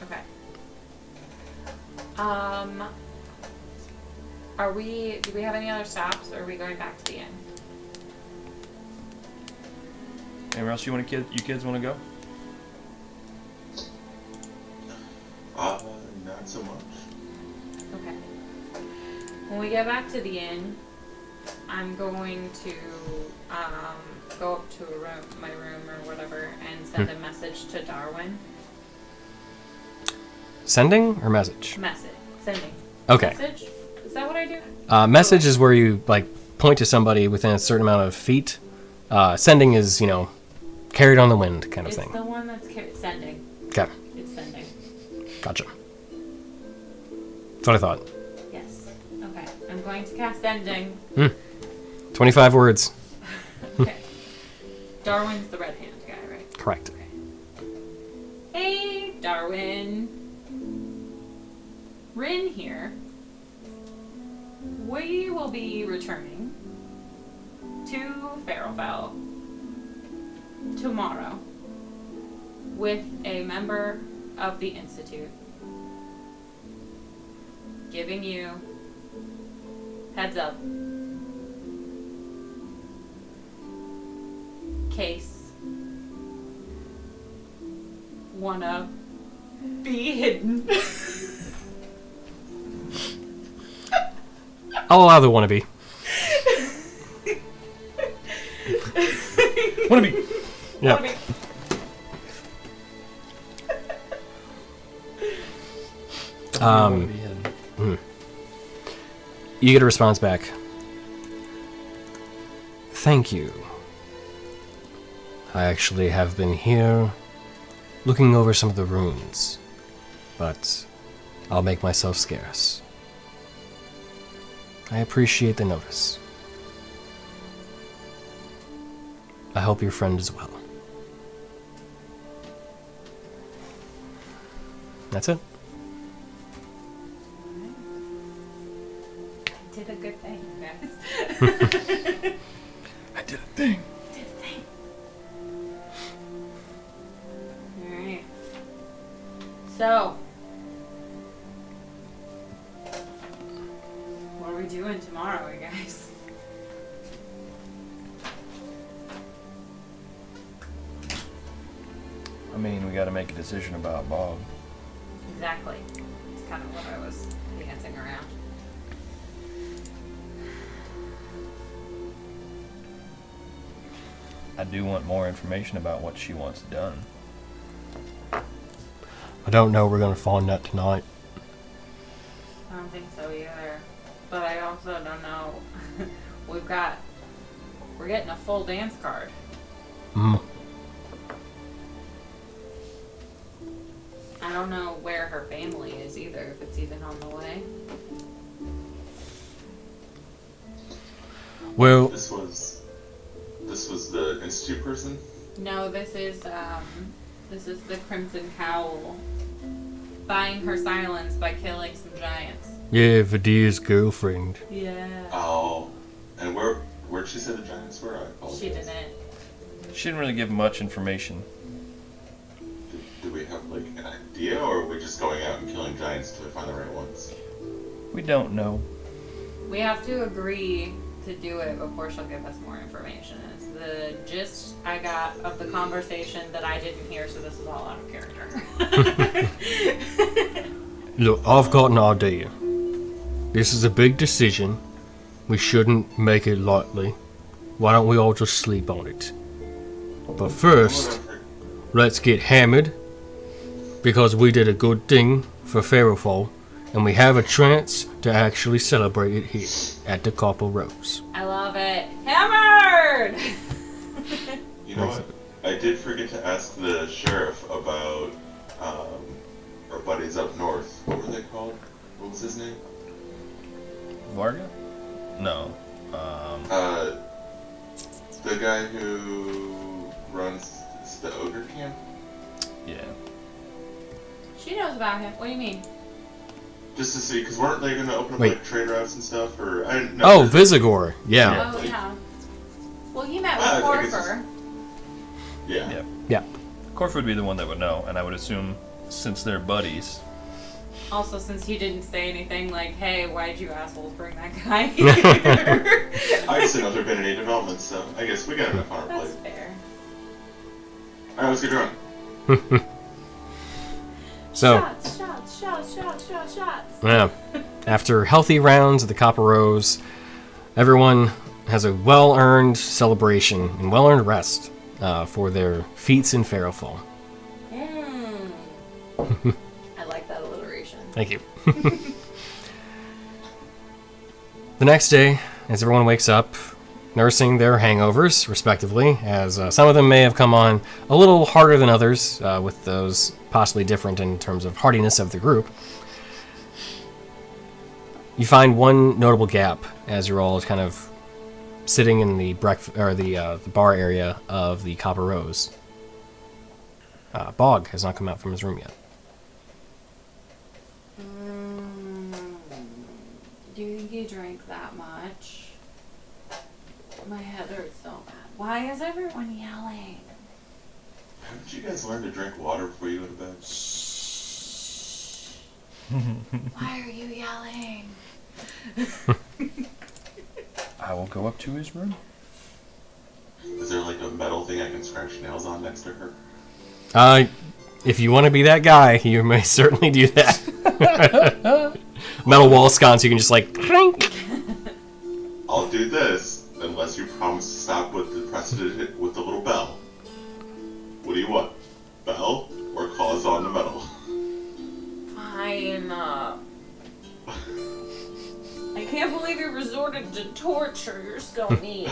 Okay. Do we have any other stops or are we going back to the inn? Anywhere else you kids want to go? Not so much. Okay. When we get back to the inn, I'm going to go up to my room or whatever, and send a message to Darwin. Sending or message? Sending. Okay. Message? Is that what I do? Message is where you point to somebody within a certain amount of feet. Sending is carried on the wind kind of It's thing. the one that's sending. Okay, It's sending. gotcha. That's what I thought. Yes. Okay. I'm going to cast sending. 25 words. Okay. Darwin's the red hand guy, right? Correct. Hey, Darwin. Rin here. We will be returning to Farrellfell tomorrow with a member of the Institute. Giving you heads up. Case wanna be hidden. I'll allow the wannabe. Wannabe. Yeah. Wanna be- You get a response back. Thank you. I actually have been here looking over some of the runes, but I'll make myself scarce. I appreciate the notice. I hope your friend is well. That's it. Did a good thing, guys. I did a thing. Did a thing. Alright. So, what are we doing tomorrow, you guys? I mean, we got to make a decision about Bob. Exactly. It's kind of what I was dancing around. I do want more information about what she wants done. I don't know we're going to find that tonight. I don't think so either. But I also don't know. We're getting a full dance card. I don't know where her family is either, if it's even on the way. Well, This was the Institute person? No, this is the Crimson Cowl buying her silence by killing some giants. yeah, Vadir's girlfriend. Yeah. Oh. And where'd she say the giants were? I apologize. She didn't. She didn't really give much information. Do we have an idea, or are we just going out and killing giants until we find the right ones? We don't know. We have to agree to do it before she'll give us more information. It's the gist I got of the conversation that I didn't hear, so this is all out of character. Look, I've got an idea. This is a big decision. We shouldn't make it lightly. Why don't we all just sleep on it? But first, let's get hammered, because we did a good thing for Pharaohfall, and we have a chance to actually celebrate it here at the Copper Rose. I love it. Hammered! You know what? I did forget to ask the sheriff about our buddies up north. What were they called? What was his name? Varga? No. The guy who runs the ogre camp. Yeah. She knows about him. What do you mean? Just to see, because weren't they going to open up Wait. like trade routes and stuff? Or I didn't know. Oh, Visagor. Yeah. Oh, yeah. Well, he met I with think it's Corfer. Yeah. Yeah. Yeah. Corf would be the one that would know, and I would assume since they're buddies. Also, since he didn't say anything like, hey, why'd you assholes bring that guy here? I just didn't know there had been any developments, so I guess we got enough on our That's plate. fair. Alright, let's get drunk. So, Shots. yeah. After healthy rounds at the Copper Rose, everyone has a well-earned celebration and well-earned rest for their feats in Pharaohfall. I like that alliteration. Thank you. The next day, as everyone wakes up, nursing their hangovers, respectively, as some of them may have come on a little harder than others, with those possibly different in terms of hardiness of the group, you find one notable gap as you're all kind of sitting in the the bar area of the Copper Rose. Bog has not come out from his room yet. Do you think you drank that much? My head hurts so bad. Why is everyone yelling? Haven't you guys learned to drink water before you go to bed? Why are you yelling? I will go up to his room. Is there like a metal thing I can scratch nails on next to her? If you want to be that guy, you may certainly do that. Metal wall sconce, you can just like clink. I'll do this unless you promise to stop with the precedent with the little bell. What do you want? Bell or claws on the metal? Fine. I can't believe you resorted to torture. You're so mean.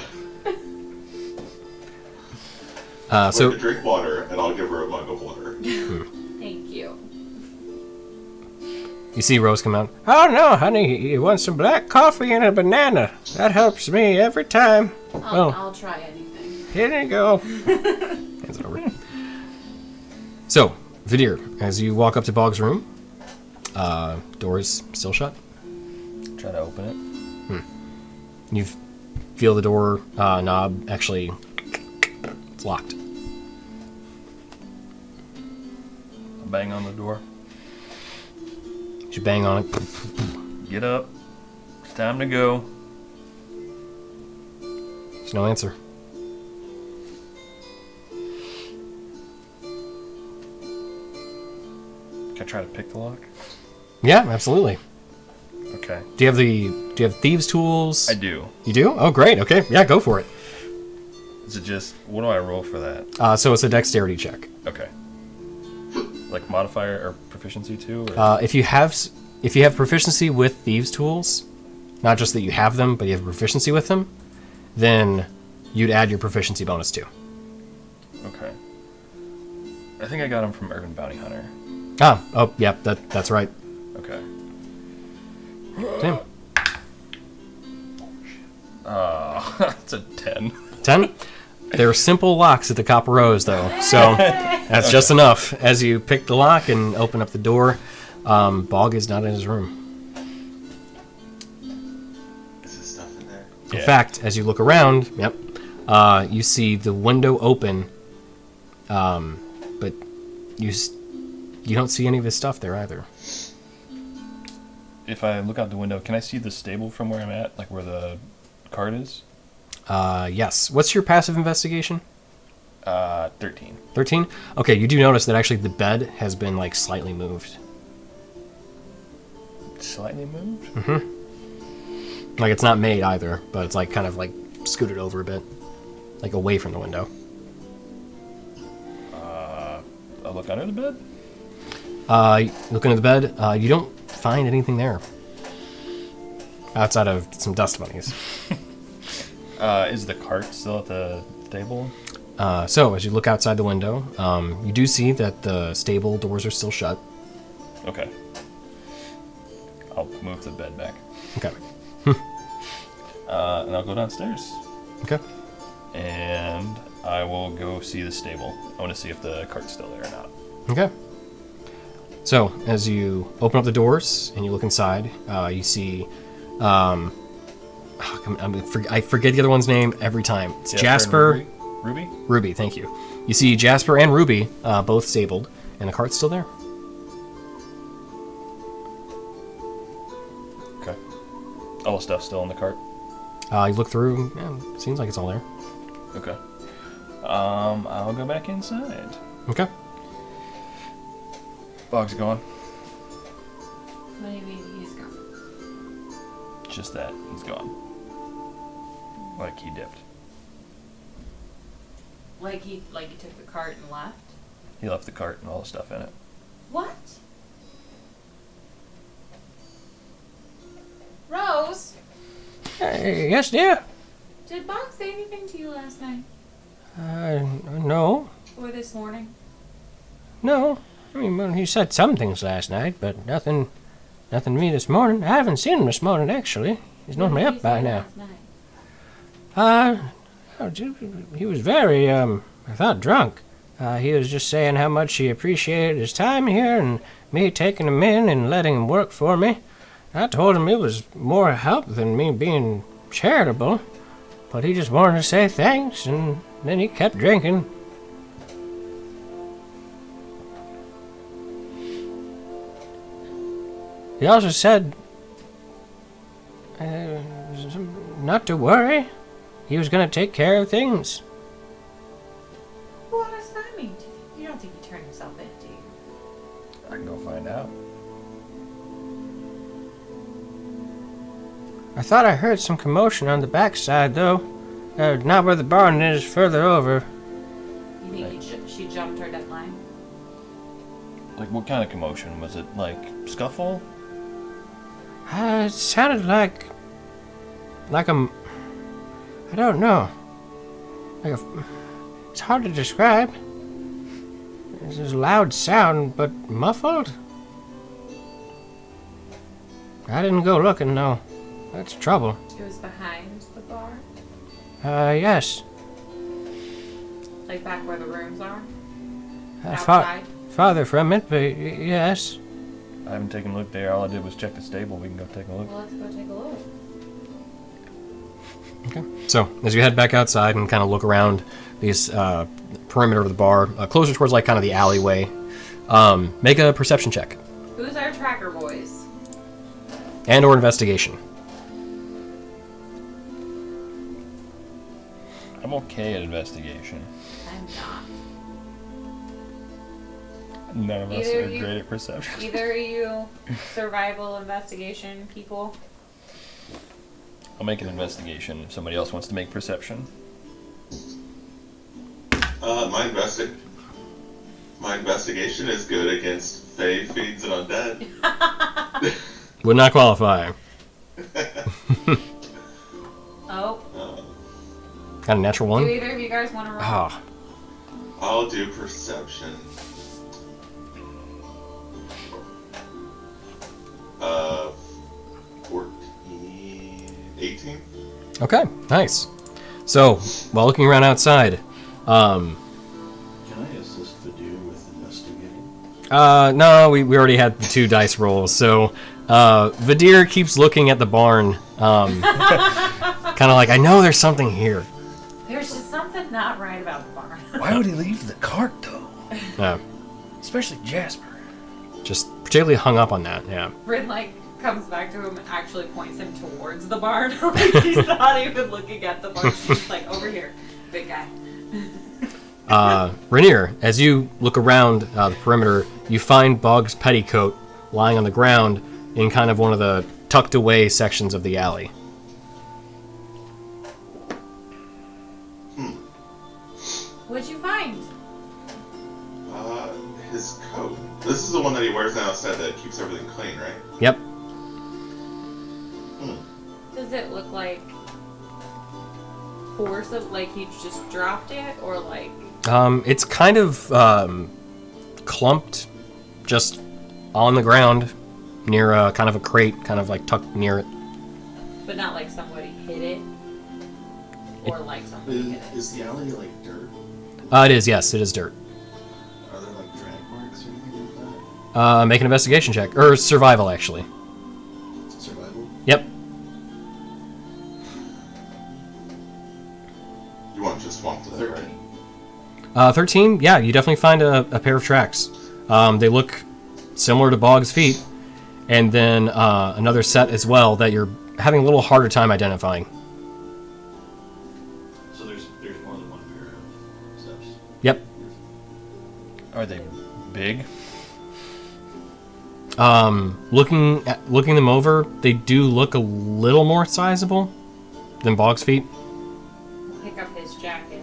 So to drink water, and I'll give her a mug of water. Thank you. You see Rose come out. Oh no, honey, you want some black coffee and a banana? That helps me every time. I'll try anything. Here you go. Hands it over. So, Vidir, as you walk up to Bog's room, door is still shut. Try to open it. You feel the door knob actually. It's locked. I bang on the door. You bang on it. Get up. It's time to go. There's no answer. Can I try to pick the lock? Yeah, absolutely. Okay. Do you have thieves' tools? I do. You do? Oh, great. Okay, yeah, go for it. Is it just, what do I roll for that? So it's a dexterity check. Okay. Like modifier or proficiency too? Or? If you have proficiency with thieves' tools, not just that you have them, but you have proficiency with them, then you'd add your proficiency bonus too. Okay. I think I got them from Urban Bounty Hunter. Oh, yeah, that's right. Okay. Same. It's a 10. 10? There are simple locks at the Copper Rose, though, so that's just enough. As you pick the lock and open up the door, Bog is not in his room. Is this stuff in there? In fact, as you look around, you see the window open, but you don't see any of his stuff there either. If I look out the window, can I see the stable from where I'm at? Like where the cart is? Yes. What's your passive investigation? 13. 13? Okay, you do notice that actually the bed has been, like, slightly moved. Slightly moved? Mm-hmm. Like, it's not made either, but it's, like, kind of, like, scooted over a bit. Like, away from the window. I'll look under the bed? Look under the bed. You don't find anything there. Outside of some dust bunnies. Is the cart still at the stable? So, as you look outside the window, you do see that the stable doors are still shut. Okay. I'll move the bed back. Okay. And I'll go downstairs. Okay. And I will go see the stable. I want to see if the cart's still there or not. Okay. So, as you open up the doors and you look inside, you see... I forget the other one's name every time. It's Jasper. Ruby? Ruby, thank you. You see Jasper and Ruby, both stabled, and the cart's still there. Okay. All the stuff's still in the cart? You look through, it seems like it's all there. Okay. I'll go back inside. Okay. Bog's gone. What do you mean he's gone? Just that. He's gone. Like he dipped. Like he took the cart and left? He left the cart and all the stuff in it. What? Rose, Yes, dear. did Bob say anything to you last night? No. Or this morning? No. I mean, well, he said some things last night, but nothing to me this morning. I haven't seen him this morning, actually. He's normally What up did he by say now. last night? He was very, I thought drunk. He was just saying how much he appreciated his time here and me taking him in and letting him work for me. I told him it was more help than me being charitable, but he just wanted to say thanks, and then he kept drinking. He also said not to worry. He was going to take care of things. What does that mean to you? You don't think he turned himself in, do you? I can go find out. I thought I heard some commotion on the backside, though. Not where the barn is, further over. You think she jumped her deadline? Like, what kind of commotion? Was it, like, scuffle? It sounded like a... I don't know. It's hard to describe. It's a loud sound, but muffled. I didn't go looking, though. That's trouble. It was behind the bar? Yes. Like back where the rooms are? Far, Outside? farther from it, but yes. I haven't taken a look there. All I did was check the stable. We can go take a look. Well, let's go take a look. Okay. So, as you head back outside and kind of look around this perimeter of the bar, closer towards like kind of the alleyway, make a perception check Who's our tracker boys? and/or investigation. I'm okay at investigation. I'm not. None of us Either are you- great at perception. Either of you survival investigation people. I'll make an investigation if somebody else wants to make perception. My investigation is good against Fae, Fiends, and Undead. Would not qualify. Oh, Got a natural do one? either of you guys want to roll? Ah, I'll do perception. 14, 18. okay, nice. So, while looking around outside, Can I assist Vadir with investigating? no, we already had the 2 dice rolls, so Vadir keeps looking at the barn, kind of like, I know there's something here. There's just something not right about the barn. Why would he leave the cart, though? Yeah, Especially Jasper. just particularly hung up on that, yeah. We're like comes back to him and actually points him towards the barn. Like he's not even looking at the barn. She's just like, over here, big guy. Rainier, as you look around the perimeter, you find Bog's petticoat lying on the ground in kind of one of the tucked away sections of the alley. What'd you find? His coat. This is the one that he wears now outside that keeps everything clean, right? Yep. Does it look like force of like he just dropped it, or like? It's kind of clumped, just on the ground near kind of a crate, kind of like tucked near it. But not like somebody hit it, or like somebody hit it. Is the alley like dirt? It is. Yes, it is dirt. Are there like drag marks or anything like that? Make an investigation check or survival, actually. Survival? Yep. You want just one to that, right? 13. Yeah, you definitely find a pair of tracks. They look similar to Bog's feet, and then another set as well that you're having a little harder time identifying. So there's more than one pair of steps. Yep. Are they big? Looking them over, they do look a little more sizable than Bog's feet. Pick up his jacket.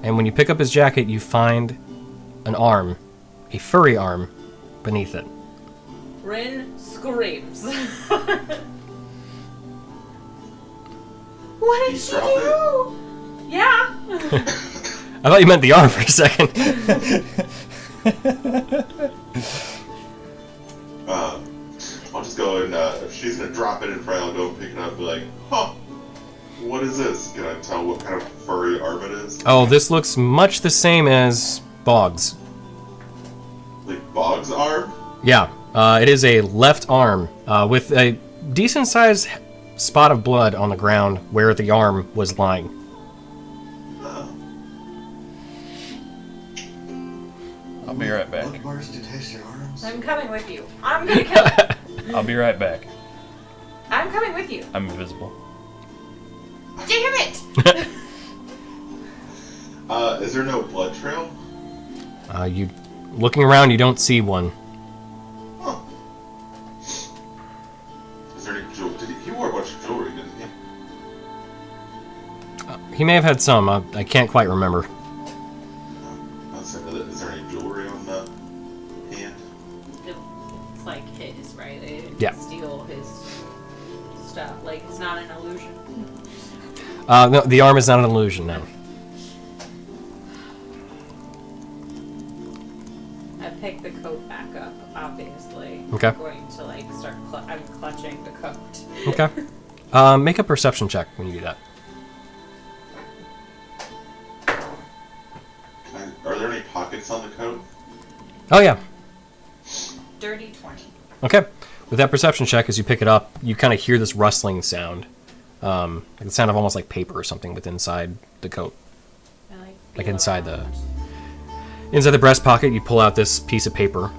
And when you pick up his jacket, you find an arm, a furry arm, beneath it. Rin screams. What did she do? Yeah. I thought you meant the arm for a second. I'll just go and if she's gonna drop it in front, I'll go and pick it up and be like, huh, what is this? Can I tell what kind of furry arm it is? Oh, this looks much the same as Bog's. Like Bog's arm? Yeah, it is a left arm with a decent-sized spot of blood on the ground where the arm was lying. I'll be right back. Blood bars detach your arms? I'm coming with you. I'm gonna kill him. I'll be right back. I'm coming with you. I'm invisible. Damn it! Is there no blood trail? You looking around, you don't see one. Huh. Is there any jewelry? He wore a bunch of jewelry, didn't he? He may have had some. I can't quite remember. Is there any jewelry on the hand? It's like his, right? They didn't Yeah. steal his stuff. Like, it's not an illusion. No, the arm is not an illusion, no. I picked the coat back up, obviously. Okay. I'm going to, like, start I'm clutching the coat. Okay. Make a perception check when you do that. Are there any pockets on the coat? Oh, yeah. Dirty 20. Okay. With that perception check, as you pick it up, you kind of hear this rustling sound. Like the sound of almost like paper or something with inside the coat. I Like feel inside around. Inside the breast pocket, you pull out this piece of paper,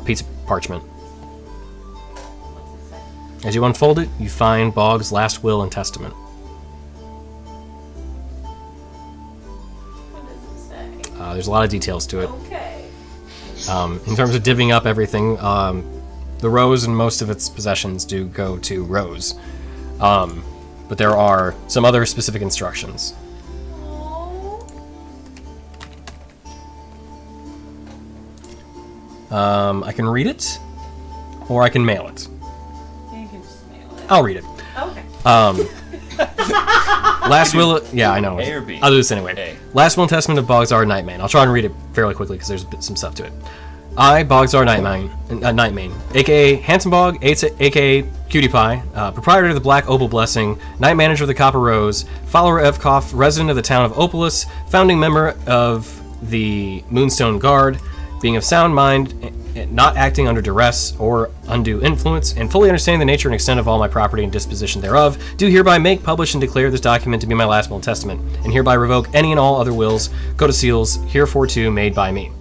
piece of parchment. What's it say? As you unfold it, you find Bog's last will and testament. What does it say? There's a lot of details to it. Okay. In terms of divvying up everything, the Rose and most of its possessions do go to Rose. But there are some other specific instructions. I can read it, or I can mail it. You can just mail it. I'll read it. Okay. Last will... Yeah, I know. A or B? I'll do this anyway. A. Last will and testament of Bogzar Nightmane. I'll try and read it fairly quickly because there's some stuff to it. I, Bogzar Nightmane, a.k.a. Handsome Bog, a.k.a. Cutie Pie, proprietor of the Black Opal Blessing, Night Manager of the Copper Rose, follower of Evkoff, resident of the town of Opolis, founding member of the Moonstone Guard, being of sound mind, not acting under duress or undue influence, and fully understanding the nature and extent of all my property and disposition thereof, do hereby make, publish, and declare this document to be my last will and testament, and hereby revoke any and all other wills, codicils, hereforto made by me.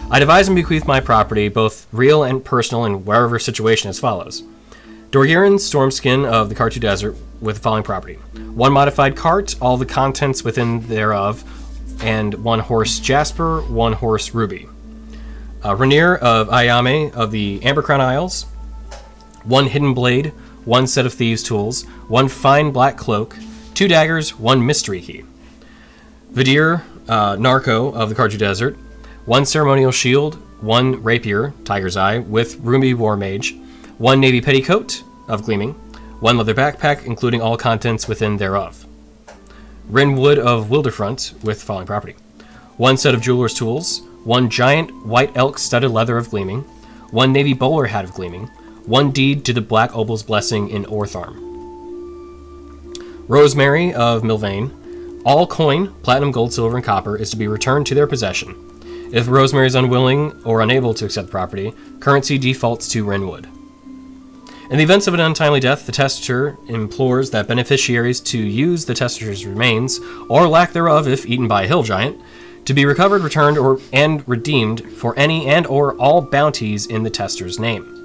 I devise and bequeath my property, both real and personal, in wherever situation as follows. Dorgiran Stormskin of the Kartu Desert with the following property. 1 modified cart, all the contents within thereof, and 1 horse Jasper, 1 horse Ruby. Rainier of Ayame of the Amber Crown Isles. 1 hidden blade, 1 set of thieves' tools, 1 fine black cloak, 2 daggers, 1 mystery key. Vidir Narco of the Kartu Desert. 1 ceremonial shield, 1 rapier, Tiger's Eye, with Ruby War Mage. 1 navy petticoat of Gleaming. 1 leather backpack, including all contents within thereof. Rinwood of Wilderfront with following property. 1 set of jeweler's tools, 1 giant white elk studded leather of Gleaming, 1 navy bowler hat of Gleaming, 1 deed to the Black Opal's Blessing in Ortharm. Rosemary of Milvain. All coin, platinum, gold, silver, and copper is to be returned to their possession. If Rosemary is unwilling or unable to accept property, currency defaults to Rinwood. In the events of an untimely death, the testator implores that beneficiaries to use the testator's remains, or lack thereof if eaten by a hill giant, to be recovered, returned, and redeemed for any and or all bounties in the testator's name.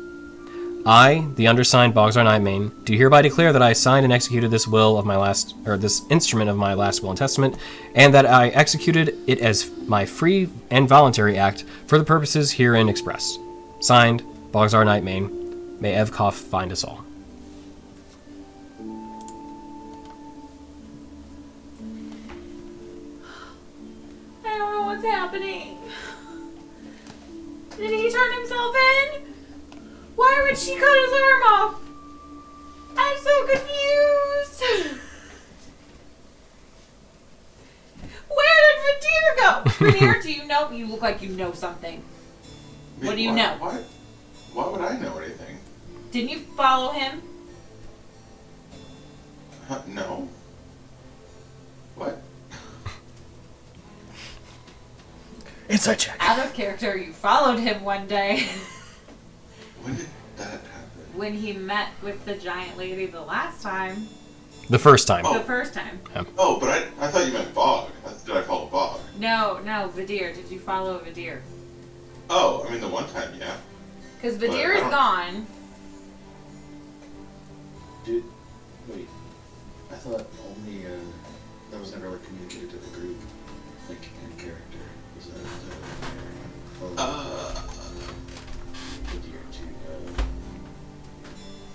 I, the undersigned Bogsar Nightmane, do hereby declare that I signed and executed this this instrument of my last will and testament, and that I executed it as my free and voluntary act for the purposes herein expressed. Signed, Bogsar Nightmane. May Evkoff find us all. I don't know what's happening. Did he turn himself in? Why would she cut his arm off? I'm so confused. Where did Vadir go? Rainier, do you know? You look like you know something. What do you know? Why would I know anything? Didn't you follow him? No. What? Inside check. Out of character, you followed him one day. When did that happen? When he met with the giant lady the last time. The first time. The first time. Oh, but I thought you meant Bog. Did I follow Bog? No, Vadir. Did you follow Vadir? Oh, I mean the one time, yeah. Because Vadir is gone. Dude, wait. I thought only, that was never, like, communicated to the group. Like, in character. Was that,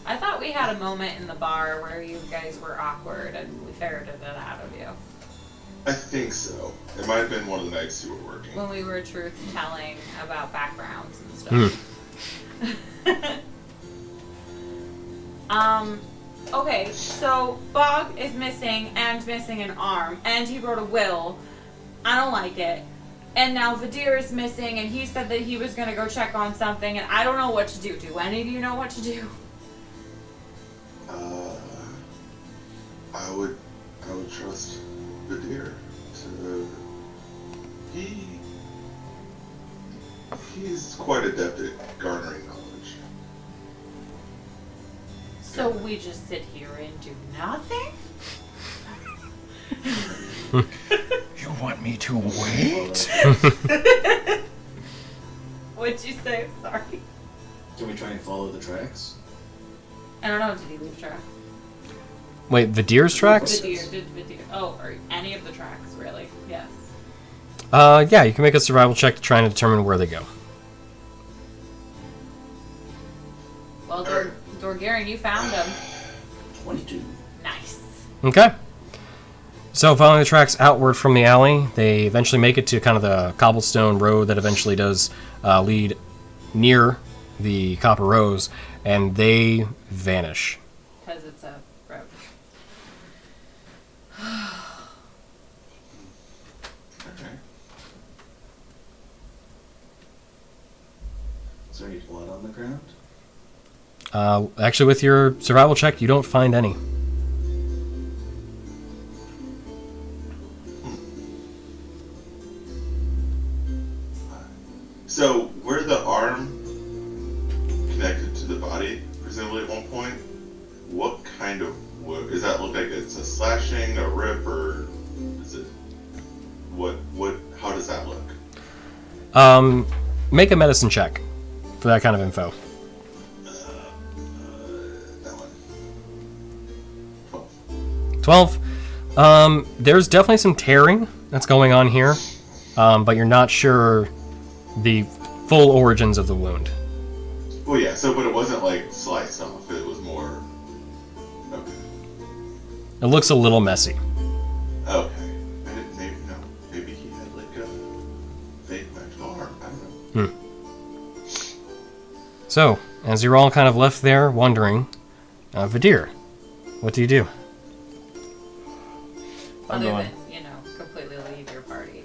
I thought we had a moment in the bar where you guys were awkward and we ferreted it out of you. I think so. It might have been one of the nights you were working. When we were truth telling about backgrounds and stuff. Okay, so Bog is missing and missing an arm, and he wrote a will. I don't like it. And now Vadir is missing, and he said that he was gonna go check on something, and I don't know what to do. Do any of you know what to do? I would trust Vadir to. He's quite adept at garnering knowledge. So we just sit here and do nothing? You want me to wait? What'd you say? Sorry. Can we try and follow the tracks? I don't know. Did he leave tracks? Wait, Vadir's tracks? Vadir. Oh, or any of the tracks, really. Yes. Yeah, you can make a survival check to try and determine where they go. Well, Dorgiran, you found him. 22. Nice. Okay. So, following the tracks outward from the alley, they eventually make it to kind of the cobblestone road that eventually does lead near the Copper Rose, and they vanish. Because it's a road. Okay. Is there any blood on the ground? Actually, with your survival check, you don't find any. So, where the arm connected to the body, presumably at one point, what kind of wood? Does that look like it's a slashing, a rip, or is it how does that look? Make a medicine check for that kind of info. 12. There's definitely some tearing that's going on here, but you're not sure the full origins of the wound. Well, yeah. So, but it wasn't like sliced off. It was more. Okay. It looks a little messy. Okay. Maybe he had like a fake magical arm. I don't know. So, as you're all kind of left there wondering, Vidir, what do you do? Other than, completely leave your party.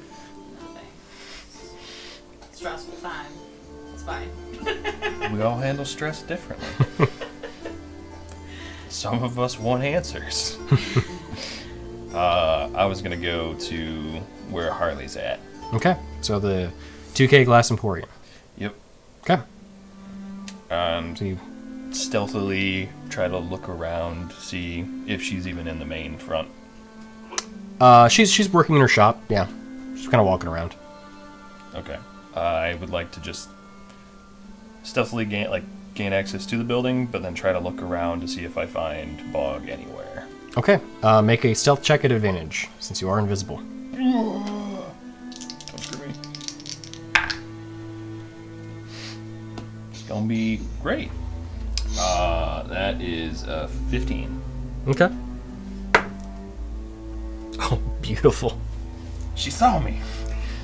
Nothing. Stressful time. It's fine. We all handle stress differently. Some of us want answers. I was going to go to where Harley's at. Okay, so the 2K Glass Emporium. Yep. Okay. And So you, stealthily try to look around, see if she's even in the main front. she's working in her shop. Yeah, she's kind of walking around. Okay. I would like to just stealthily gain access to the building, but then try to look around to see if I find Bog anywhere. Okay, make a stealth check at advantage since you are invisible. Don't screw me. It's gonna be great. That is 15. Okay. Oh, beautiful. She saw me.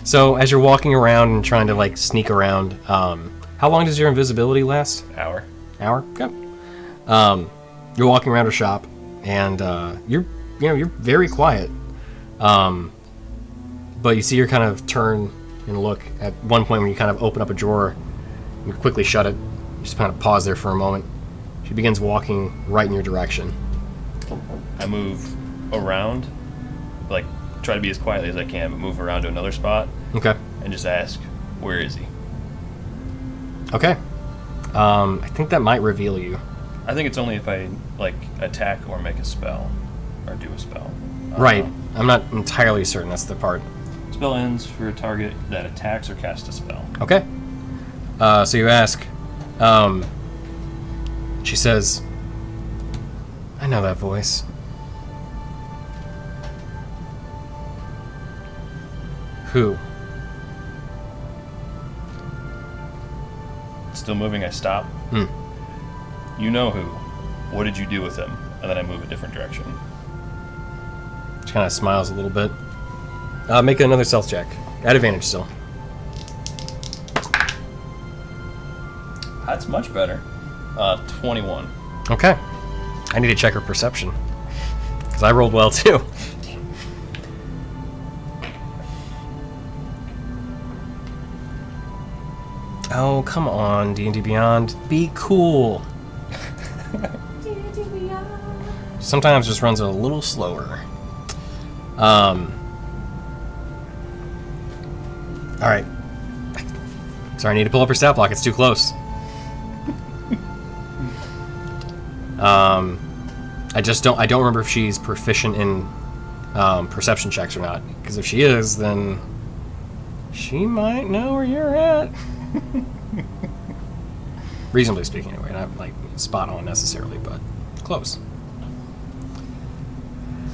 So as you're walking around and trying to sneak around, how long does your invisibility last? Hour. Hour. Okay. You're walking around her shop, and you're very quiet. But you see her kind of turn and look at one point when you kind of open up a drawer, you quickly shut it. You just kind of pause there for a moment. She begins walking right in your direction. I move around, try to be as quietly as I can, but move around to another spot Okay. and just ask, where is he? Okay. I think that might reveal you. I think it's only if I attack or make a spell or do a spell. Right. I'm not entirely certain that's the part. Spell ends for a target that attacks or casts a spell. Okay. So you ask. She says, I know that voice. Who? Still moving, I stop. You know who. What did you do with him? And then I move a different direction. She kind of smiles a little bit. Make another stealth check. At advantage still. That's much better. 21. Okay. I need to check her perception. Because I rolled well too. Oh, come on, D&D Beyond. Be cool. D&D Beyond. Sometimes just runs a little slower. Alright. Sorry, I need to pull up her stat block. It's too close. I don't remember if she's proficient in perception checks or not. Because if she is, then she might know where you're at. Reasonably speaking, anyway. Not spot on necessarily, but close.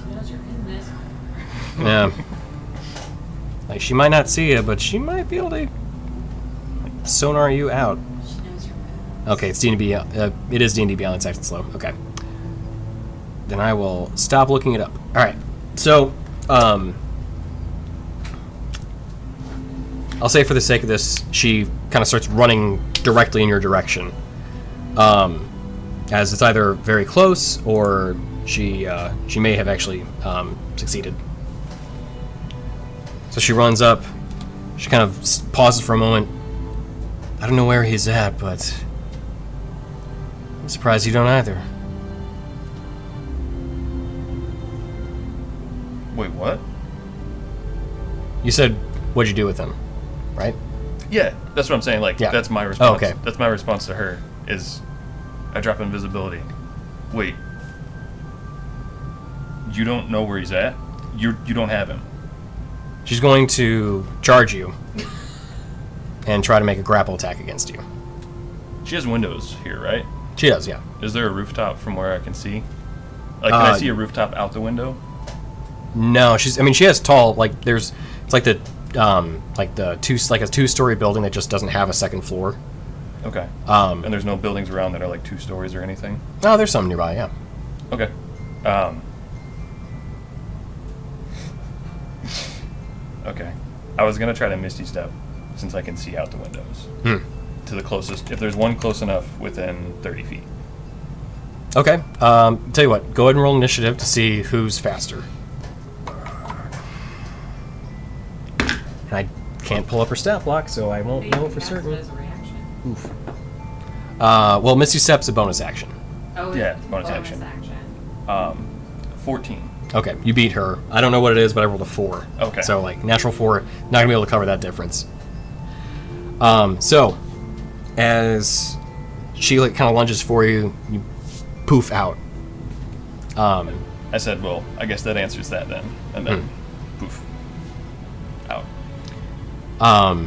She knows you're in this. Yeah. She might not see you, but she might be able to sonar you out. She knows you're in. Okay, it's D&D Beyond. It is D&D Beyond. It's acting slow. Okay. Then I will stop looking it up. All right. So, I'll say for the sake of this, she kind of starts running directly in your direction. As it's either very close or she may have actually succeeded. So she runs up. She kind of pauses for a moment. I don't know where he's at, but I'm surprised you don't either. Wait, what? You said, what'd you do with him, right? Yeah, that's what I'm saying. Yeah. That's my response. Oh, okay. That's my response to her, is I drop invisibility. Wait. You don't know where he's at? You don't have him. She's going to charge you and try to make a grapple attack against you. She has windows here, right? She does, yeah. Is there a rooftop from where I can see? Like, can I see a rooftop out the window? No, she has tall, like, it's like a 2-story building that just doesn't have a second floor. Okay. And there's no buildings around that are like 2 stories or anything? Oh, there's some nearby, yeah. Okay. Okay. I was going to try to Misty Step since I can see out the windows. To the closest, if there's one close enough within 30 feet. Okay. Tell you what, go ahead and roll initiative to see who's faster. And I can't pull up her stat block, so I won't know for certain. As a reaction. Oof. Well, Misty Step's a bonus action. Oh, Yeah, it's bonus action. 14. Okay, you beat her. I don't know what it is, but I rolled a 4. Okay. So, like, natural 4, not gonna be able to cover that difference. So, as she, like, kind of lunges for you, you poof out. I said, well, I guess that answers that then. And then, poof. Out. I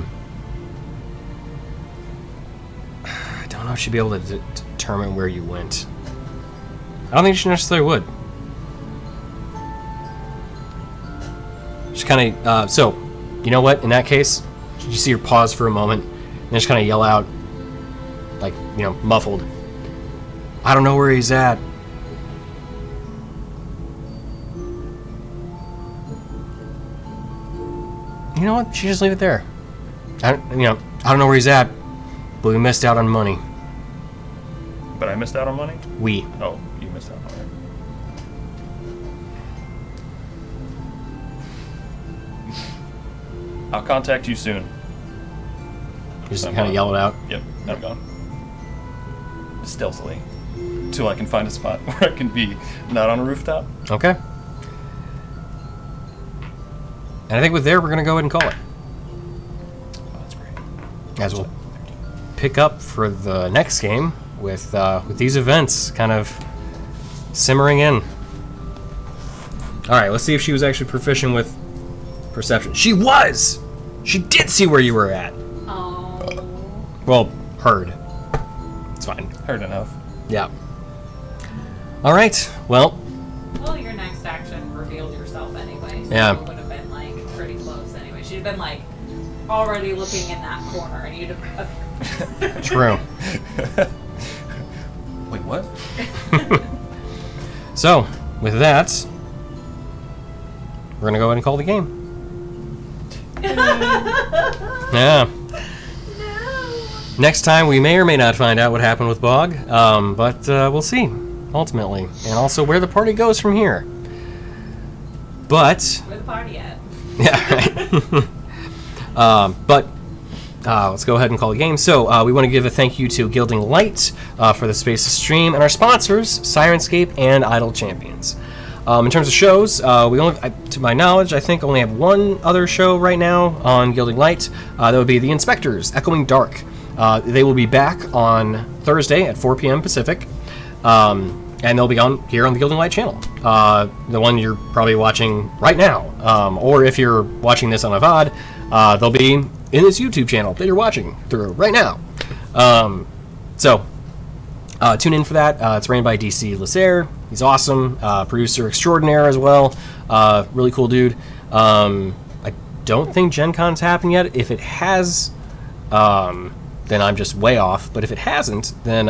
don't know if she'd be able to determine where you went. I don't think she necessarily would. She kind of, so, you know what? In that case, you see her pause for a moment, and just kind of yell out, like, you know, muffled, I don't know where he's at. You know what? She just leave it there. I don't know where he's at, but we missed out on money. But I missed out on money? We. Oh, you missed out on money. I'll contact you soon. Just kind of yell it out. Yep, I'm gone. Stealthily. Till I can find a spot where I can be not on a rooftop. Okay. And I think with there, we're going to go ahead and call it. Oh, that's great. As we'll pick up for the next game with these events kind of simmering in. All right, let's see if she was actually proficient with perception. She was! She did see where you were at. Oh. Well, heard. It's fine. Heard enough. Yeah. All right, well. Well, your next action revealed yourself anyway. So Yeah. it would have been, like, pretty close anyway. She'd have been, like, already looking in that corner, and you'd have... True. Wait, what? So, with that, we're going to go ahead and call the game. Yeah. No. Next time, we may or may not find out what happened with Bog, but we'll see, ultimately. And also where the party goes from here. But... Where the party at? Yeah, right. But let's go ahead and call the game. So we want to give a thank you to Gilding Light for the space to stream, and our sponsors, Sirenscape and Idle Champions. In terms of shows, we only, to my knowledge, I think only have one other show right now on Gilding Light. That would be The Inspectors, Echoing Dark. They will be back on Thursday at 4 p.m. Pacific. And they'll be on here on the Gilding Light channel, the one you're probably watching right now. Or if you're watching this on a VOD, they'll be in this YouTube channel that you're watching through right now. So tune in for that. It's ran by DC Lasser. He's awesome. Producer extraordinaire as well. Really cool dude. I don't think Gen Con's happened yet. If it has... then I'm just way off. But if it hasn't, then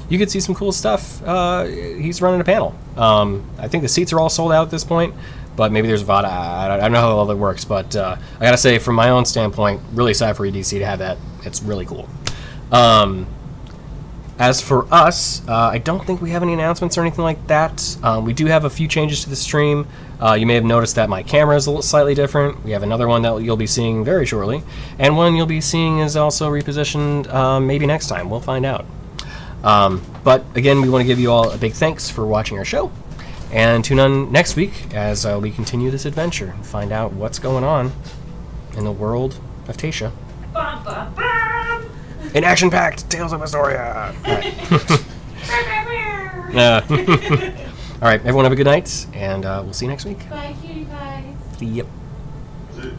you could see some cool stuff. He's running a panel. I think the seats are all sold out at this point, but maybe there's VOD. I don't know how all that works, but I gotta say, from my own standpoint, really excited for EDC to have that. It's really cool. As for us, I don't think we have any announcements or anything like that. We do have a few changes to the stream. You may have noticed that my camera is a little slightly different. We have another one that you'll be seeing very shortly. And one you'll be seeing is also repositioned maybe next time. We'll find out. But again, we want to give you all a big thanks for watching our show. And tune in next week as we continue this adventure and find out what's going on in the world of Tasha. Bum, bum, bum. In Action Pact, Tales of Istoria. All right. All right, everyone have a good night, and we'll see you next week. Bye, cutie pies. Yep. That's it.